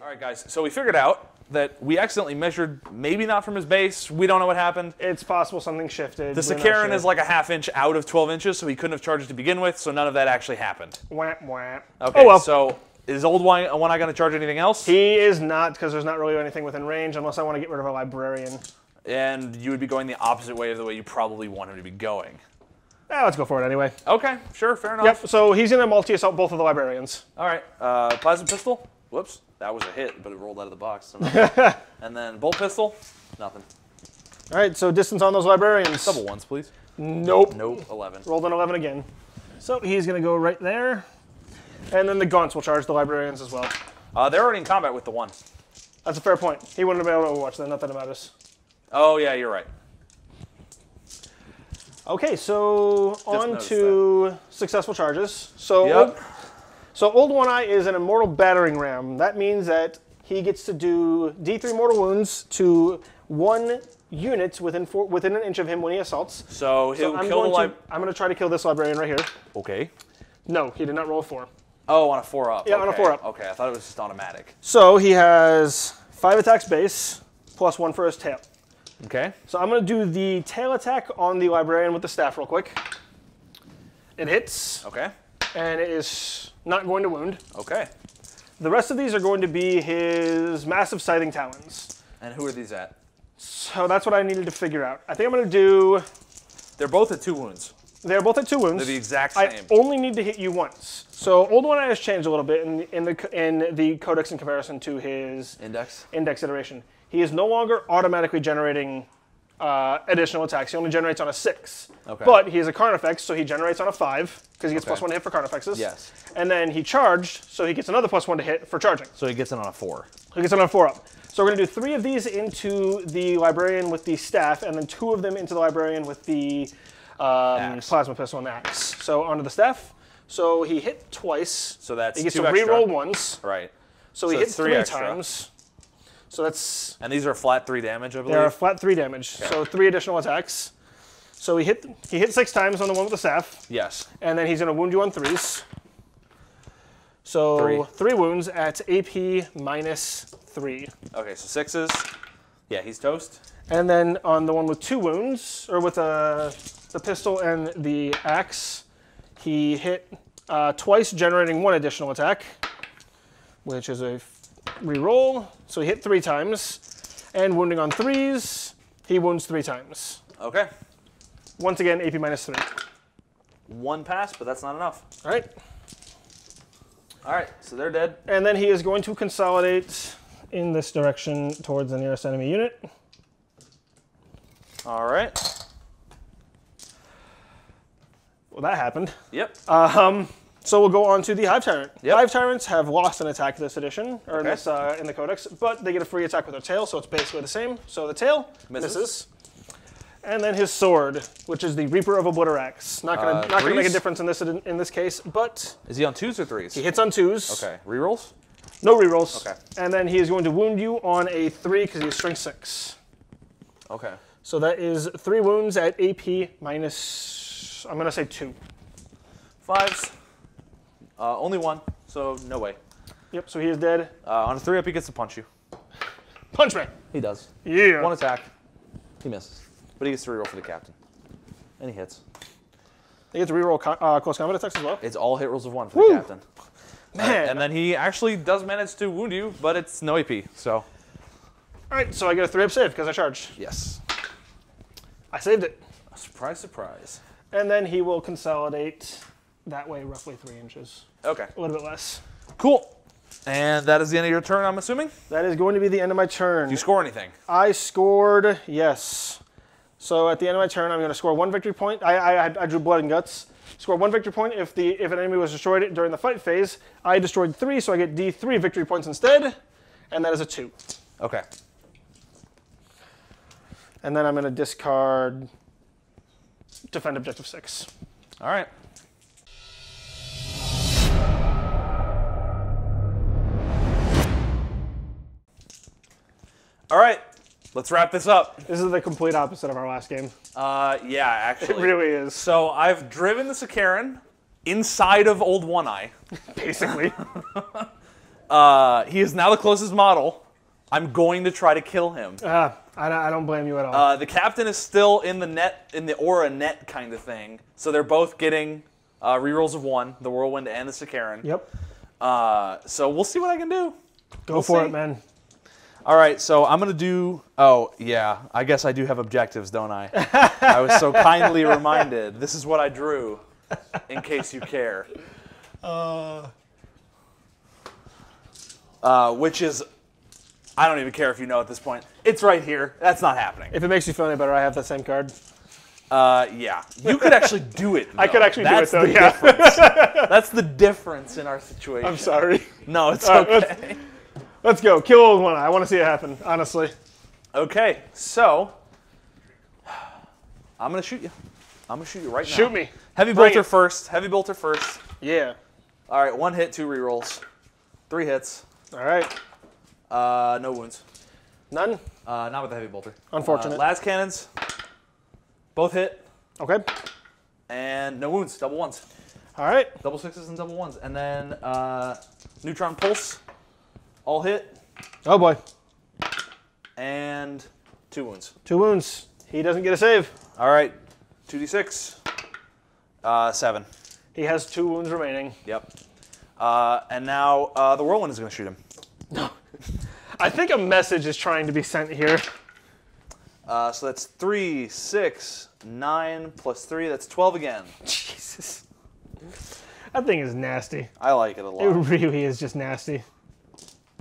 All right, guys. So we figured out that we accidentally measured, maybe not from his base. We don't know what happened. It's possible something shifted. The Sakaran is like a ½ inch out of 12 inches, so he couldn't have charged to begin with, so none of that actually happened. Whap, whap. Okay, Oh, well. So is Old One Eye going to charge anything else? He is not, because there's not really anything within range, unless I want to get rid of a librarian. And you would be going the opposite way of the way you probably want him to be going. Let's go for it anyway. Okay, sure, fair enough. Yep, so he's going to multi-assault both of the librarians. All right, plasma pistol. Whoops, that was a hit, but it rolled out of the box. So nothing. And then bolt pistol, nothing. All right, so distance on those librarians. Double ones, please. Nope. Nope, 11. Rolled an 11 again. So he's going to go right there. And then the gaunts will charge the librarians as well. They're already in combat with the 1. That's a fair point. He wouldn't have been able to overwatch then, not that it matters. Oh, yeah, you're right. Okay, so on noticed to successful charges. So, Yep. Old One Eye is an immortal battering ram. That means that he gets to do D3 mortal wounds to 1 unit within an inch of him when he assaults. So he'll I'm kill the going to try to kill this librarian right here. Okay. No, he did not roll a 4. Oh, on a 4 up. Yeah, okay. on a 4 up. Okay, I thought it was just automatic. So he has 5 attacks base, plus 1 for his tail. Okay. So I'm going to do the tail attack on the librarian with the staff real quick. It hits, Okay. and it is not going to wound. Okay. The rest of these are going to be his massive scything talons. And who are these at? So that's what I needed to figure out. I think I'm going to do... They're both at 2 wounds. They're both at 2 wounds. They're the exact same. I only need to hit you once. So Old One Eye has changed a little bit in the codex in comparison to his Index iteration. He is no longer automatically generating additional attacks. He only generates on a 6. Okay. But he is a Carnifex, so he generates on a 5 because he gets Okay. +1 to hit for Carnifexes. Yes. And then he charged, so he gets another +1 to hit for charging. So he gets it on a 4. He gets another 4 up. So we're going to do 3 of these into the Librarian with the staff, and then 2 of them into the Librarian with the plasma pistol and axe. So onto the staff. So he hit twice. So that's he gets 2 to extra. reroll once. Right. So he So hit it's 3 extra. times. So that's And these are flat 3 damage, I believe. they are flat 3 damage. Okay. So 3 additional attacks. So he hit 6 times on the one with the staff, Yes. and then he's going to wound you on 3s. So 3 wounds at AP -3. Okay, so 6s. Yeah, he's toast. And then on the one with 2 wounds, or with the pistol and the axe, he hit twice, generating 1 additional attack, which is a reroll. So he hit 3 times, and wounding on 3s, he wounds 3 times. Okay. Once again, AP -3. 1 pass, but that's not enough. All right. All right, so they're dead. And then he is going to consolidate in this direction towards the nearest enemy unit. All right. Well, that happened. Yep. So we'll go on to the Hive Tyrant. Yep. Hive Tyrants have lost an attack this edition, or Okay. in the Codex, but they get a free attack with their tail, so it's basically the same. So the tail misses. And then his sword, which is the Reaper of Obliterax. Not gonna make a threes? difference in this case, but Is he on 2s or 3s? he hits on 2s. Okay. Rerolls? No rerolls. Okay. And then he is going to wound you on a 3 because he's strength 6. Okay. So that is 3 wounds at AP minus, I'm gonna say 2. 5s. Only 1, so no way. Yep, so he is dead. On a 3 up, he gets to punch you. Punch me. He does. Yeah. 1 attack. He misses. But he gets to reroll for the captain. And he hits. He gets to reroll close combat attacks as well. It's all hit rolls of 1 for Woo! the captain. Man. And then he actually does manage to wound you, but it's no AP, so. All right, so I get a 3-up save because I charged. Yes. I saved it. Surprise, surprise. And then he will consolidate that way roughly 3 inches. Okay. A little bit less. Cool. And that is the end of your turn, I'm assuming? That is going to be the end of my turn. Do you score anything? I scored, yes. So at the end of my turn, I'm going to score 1 victory point. I drew blood and guts. Score 1 victory point if an enemy was destroyed during the fight phase. I destroyed 3, so I get D3 victory points instead, and that is a 2. Okay. And then I'm going to discard defend objective 6. All right. All right. Let's wrap this up. This is the complete opposite of our last game. Yeah, actually. It really is. So I've driven the Sakaran inside of Old One Eye. Basically. He is now the closest model. I'm going to try to kill him. I don't blame you at all. The captain is still in the net, in the aura net kind of thing. So they're both getting rerolls of 1, the Whirlwind and the Sakaran. Yep. So we'll see what I can do. Go for it, man. All right, so I'm going to do... Oh, yeah, I guess I do have objectives, don't I? I was so kindly reminded. This is what I drew, in case you care. Which is... I don't even care if you know at this point. It's right here. That's not happening. If it makes you feel any better, I have that same card. Yeah. You could actually do it, though. I could actually do it, though, the yeah. difference. That's the difference in our situation. I'm sorry. No, it's okay. Let's go. Kill Old One Eye. I want to see it happen, honestly. Okay, so... I'm going to shoot you. I'm going to shoot you right now. Shoot me. Heavy Bring bolter it. first. Heavy bolter first. Yeah. All right, 1 hit, 2 rerolls. 3 hits. All right. No wounds. None? Not with the heavy bolter. Unfortunate. Las cannons. Both hit. Okay. And no wounds. Double 1s. All right. Double 6s and double 1s. And then neutron pulse. All hit. Oh, boy. And 2 wounds. 2 wounds. He doesn't get a save. All right. 2d6. 7. He has 2 wounds remaining. Yep. And now the Whirlwind is going to shoot him. I think a message is trying to be sent here. So that's 3, 6, 9 plus 3. That's 12 again. Jesus. That thing is nasty. I like it a lot. It really is just nasty.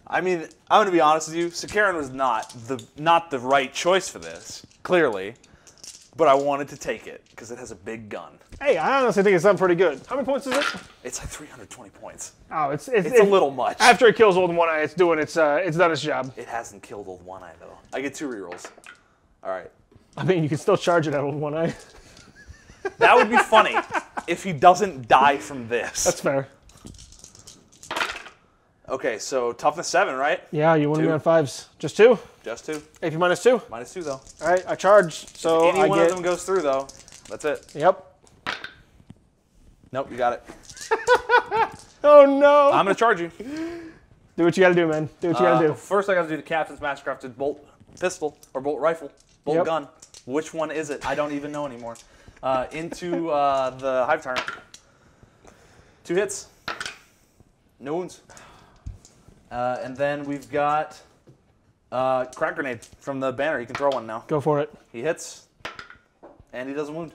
I mean, I'm going to be honest with you. Sakaran was not the right choice for this, clearly. But I wanted to take it because it has a big gun. Hey, I honestly think it's done pretty good. How many points is it? It's like 320 points. Oh, it's a little much. After it kills Old One Eye, it's done its job. It hasn't killed Old One Eye though. I get 2 rerolls. All right. I mean, you can still charge it at Old One Eye. That would be funny if he doesn't die from this. That's fair. Okay, so toughness 7, right? Yeah, you won me 2. on 5s. Just 2? Just 2. AP minus 2? Minus 2 though. All right, I charge. So if any one of them goes through though, that's it. Yep. Nope, you got it. Oh no! I'm gonna charge you. Do what you gotta do, man. Do what you gotta do. First, I gotta do the Captain's Mastercrafted bolt pistol or bolt rifle, bolt gun. Which one is it? I don't even know anymore. Into the Hive Tyrant. 2 hits. No wounds. And then we've got crack grenade from the banner. He can throw one now. Go for it. He hits, and he doesn't wound.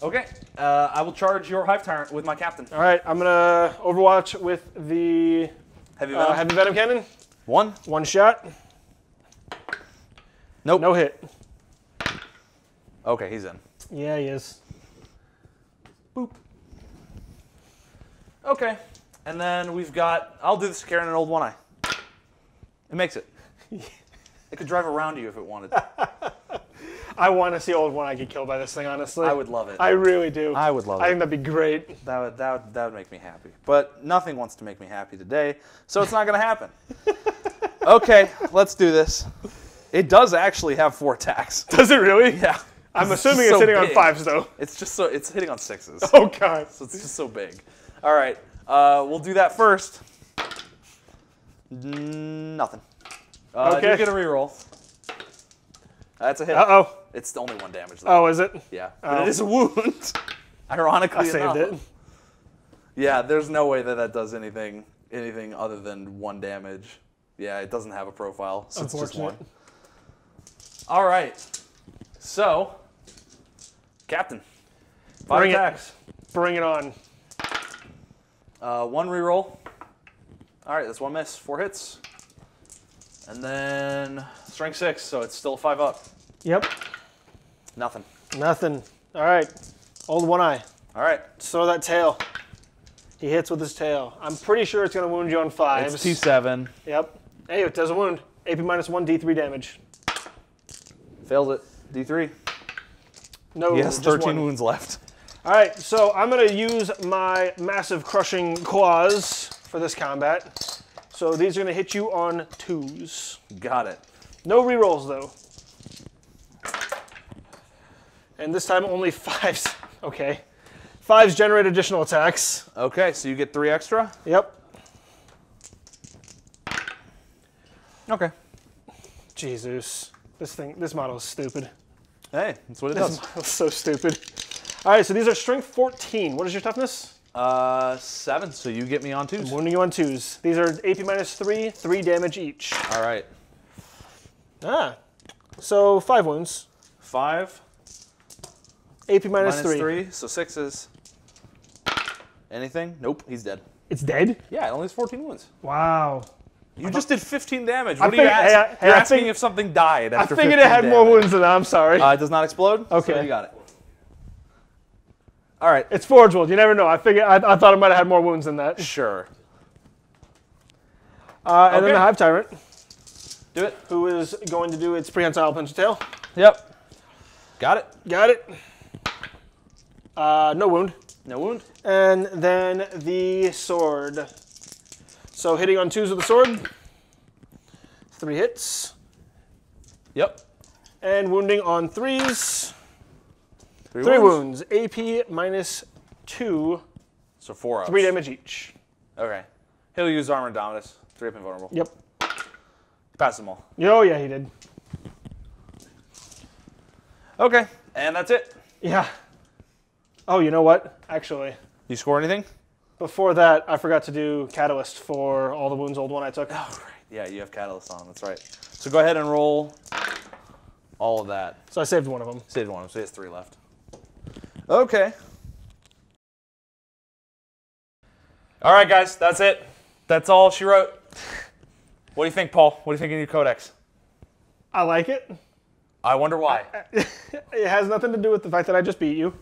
Okay, I will charge your Hive Tyrant with my Captain. All right, I'm gonna Overwatch with the Heavy Venom Cannon. 1. 1 shot. Nope. No hit. Okay, he's in. Yeah, he is. Boop. Okay, and then we've got, I'll do this to Karen and Old One Eye. It makes it. It could drive around you if it wanted. I want to see Old One Eye get killed by this thing, honestly. I would love it. I really do. I would love it. I think that'd be great. That would make me happy. But nothing wants to make me happy today, so it's not going to happen. Okay, let's do this. It does actually have 4 attacks. Does it really? Yeah. I'm assuming it's hitting on 5s, though. It's just it's hitting on 6s. Oh, God. So it's just so big. All right, we'll do that first. Nothing. Okay. You get a reroll. That's a hit. Uh-oh. It's only 1 damage, though. Oh, is it? Yeah. But it is a wound. Ironically I saved enough. it. Yeah, there's no way that does anything other than 1 damage. Yeah, it doesn't have a profile, so it's just 1. All right. So, Captain. 5 attacks. Bring it on. 1 reroll. All right, that's 1 miss. 4 hits. And then strength 6, so it's still 5 up. Yep. Nothing. Nothing. All right. Old One Eye. All right. Throw that tail. He hits with his tail. I'm pretty sure it's going to wound you on 5s. It's T7. Yep. Hey, it does a wound. AP minus 1, D3 damage. Failed it. D3. No, He has just 13 1. wounds left. All right, so I'm going to use my massive crushing claws for this combat. So these are going to hit you on 2s. Got it. No rerolls, though. And this time only 5s. Okay. 5s generate additional attacks. Okay, so you get 3 extra? Yep. Okay. Jesus. This model is stupid. Hey, that's what it This does. model is so stupid. All right, so these are strength 14. What is your toughness? 7, so you get me on 2s. I'm wounding you on 2s. These are AP minus 3, 3 damage each. All right. Ah. So 5 wounds. 5. AP minus 3. 3, so 6s. Anything? Nope, he's dead. It's dead? Yeah, it only has 14 wounds. Wow. You just did 15 damage. What are you figured- asking? hey, You're I asking fig- if something died I after figured 15 it had more damage. wounds than that. I'm sorry. It does not explode? Okay. So you got it. All right. It's Forge World. You never know. I figured. I thought it might have had more wounds than that. Sure. And then the Hive Tyrant, Do it. who is going to do its prehensile punch tail. Yep. Got it. Got it. No wound. No wound. And then the sword. So hitting on 2s with the sword. 3 hits. Yep. And wounding on 3s. 3 3 wounds. AP minus 2. So 4 ups. 3 damage each. Okay. He'll use Armor Indomitus. 3 up invulnerable. Yep. Pass them all. Oh, yeah, he did. Okay. And that's it. Yeah. Oh, you know what? Actually, You score anything? before that, I forgot to do Catalyst for all the wounds Old One I took. Oh, right. Yeah, you have Catalyst on. That's right. So go ahead and roll all of that. So I saved one of them. Saved one of them, so he has 3 left. Okay. All right, guys, that's it. That's all she wrote. What do you think, Paul? What do you think of your codex? I like it. I wonder why. It has nothing to do with the fact that I just beat you.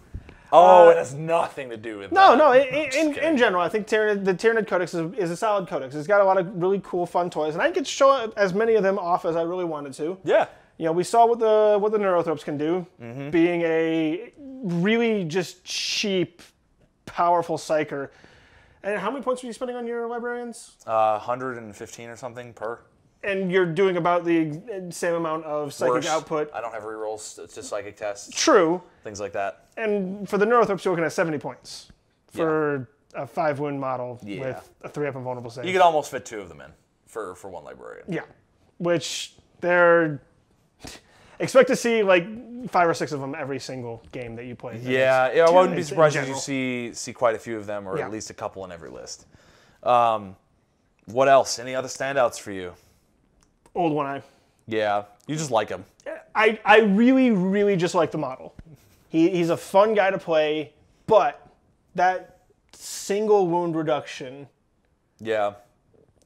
Oh, it has nothing to do with that. No. In general, I think the Tyranid Codex is a solid codex. It's got a lot of really cool, fun toys, and I could show as many of them off as I really wanted to. Yeah. You know, we saw what the Neurothropes can do, being a really just cheap, powerful psyker. And how many points were you spending on your librarians? 115 or something per. And you're doing about the same amount of psychic output. I don't have rerolls. It's just psychic tests. True. Things like that. And for the Neurothropes, you're looking at 70 points for a 5-wound model with a 3-up invulnerable save. You could almost fit 2 of them in for one librarian. Yeah, which they're... Expect to see like 5 or 6 of them every single game that you play. Yeah, I wouldn't be surprised if you see quite a few of them, or at least a couple in every list. What else? Any other standouts for you? Old One Eye. Yeah, you just like him. I really, really just like the model. He's a fun guy to play, but that single wound reduction. Yeah.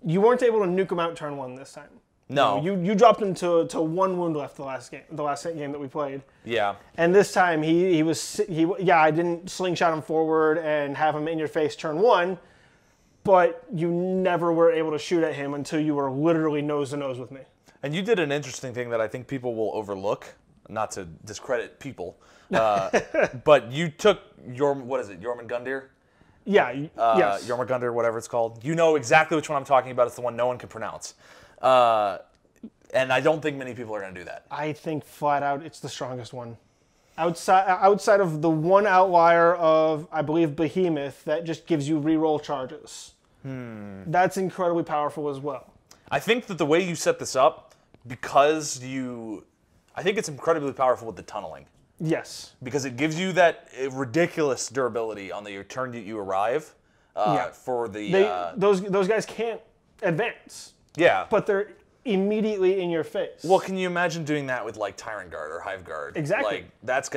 You weren't able to nuke him out turn 1 this time. No. You dropped him to 1 wound left the last game that we played. Yeah. And this time I didn't slingshot him forward and have him in your face turn 1, but you never were able to shoot at him until you were literally nose to nose with me. And you did an interesting thing that I think people will overlook, not to discredit people, but you took Jormungandr? Yeah, yes. Jormungandr, whatever it's called. You know exactly which one I'm talking about. It's the one no one can pronounce. And I don't think many people are going to do that. I think flat out it's the strongest one. Outside of the one outlier of, I believe, Behemoth, that just gives you reroll charges. That's incredibly powerful as well. I think that the way you set this up, I think it's incredibly powerful with the tunneling. Yes. Because it gives you that ridiculous durability on the turn that you arrive. For the those guys can't advance. Yeah. But they're immediately in your face. Well, can you imagine doing that with like Tyrant Guard or Hive Guard? Exactly. Like that's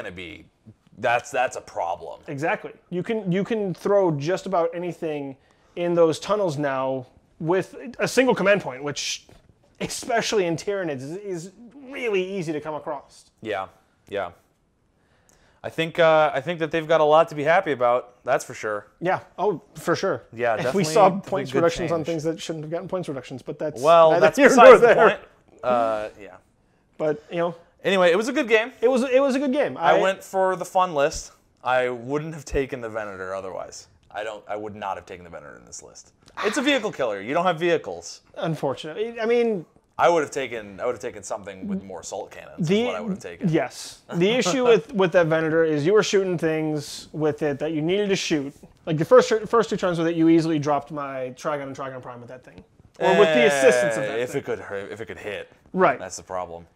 a problem. Exactly. You can throw just about anything in those tunnels now with a single command point, which, especially in Tyranids, is really easy to come across. Yeah. Yeah. I think that they've got a lot to be happy about. That's for sure. Yeah. Oh, for sure. Yeah, definitely. We saw points reductions on things that shouldn't have gotten points reductions, but that's that's here besides nor the there. point. Yeah. But Anyway, it was a good game. it was a good game. I went for the fun list. I wouldn't have taken the Venator otherwise. I would not have taken the Venator in this list. It's a vehicle killer. You don't have vehicles. Unfortunately, I mean. I would have taken something with more assault cannons. Is what I would have taken. Yes. The issue with that Venator is you were shooting things with it that you needed to shoot. Like the first 2 turns with it, you easily dropped my Trigon and Trigon Prime with that thing, or with the assistance of that if thing. If it could hit. Right. That's the problem.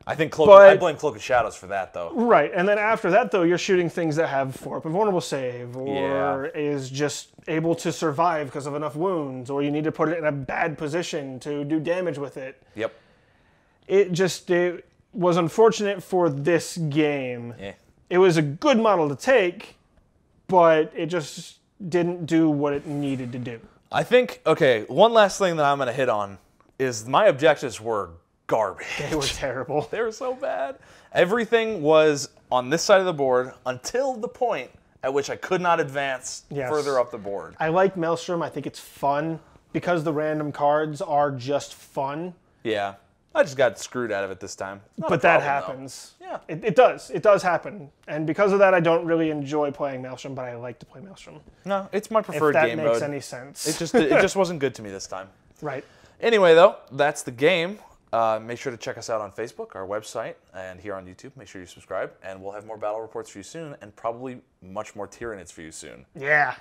I think I blame Cloak of Shadows for that though. Right, and then after that though, you're shooting things that have 4-up invulnerable save, or is just able to survive because of enough wounds, or you need to put it in a bad position to do damage with it. Yep. It was unfortunate for this game. Yeah. It was a good model to take, but it just didn't do what it needed to do. I think, one last thing that I'm going to hit on is my objectives were garbage. They were terrible. They were so bad. Everything was on this side of the board until the point at which I could not advance further up the board. I like Maelstrom. I think it's fun because the random cards are just fun. Yeah. I just got screwed out of it this time. But that happens. Though. Yeah. It does. It does happen. And because of that, I don't really enjoy playing Maelstrom, but I like to play Maelstrom. No, it's my preferred game mode. If that makes any sense. It just wasn't good to me this time. Right. Anyway, though, that's the game. Make sure to check us out on Facebook, our website, and here on YouTube. Make sure you subscribe, and we'll have more battle reports for you soon, and probably much more Tyranids for you soon. Yeah.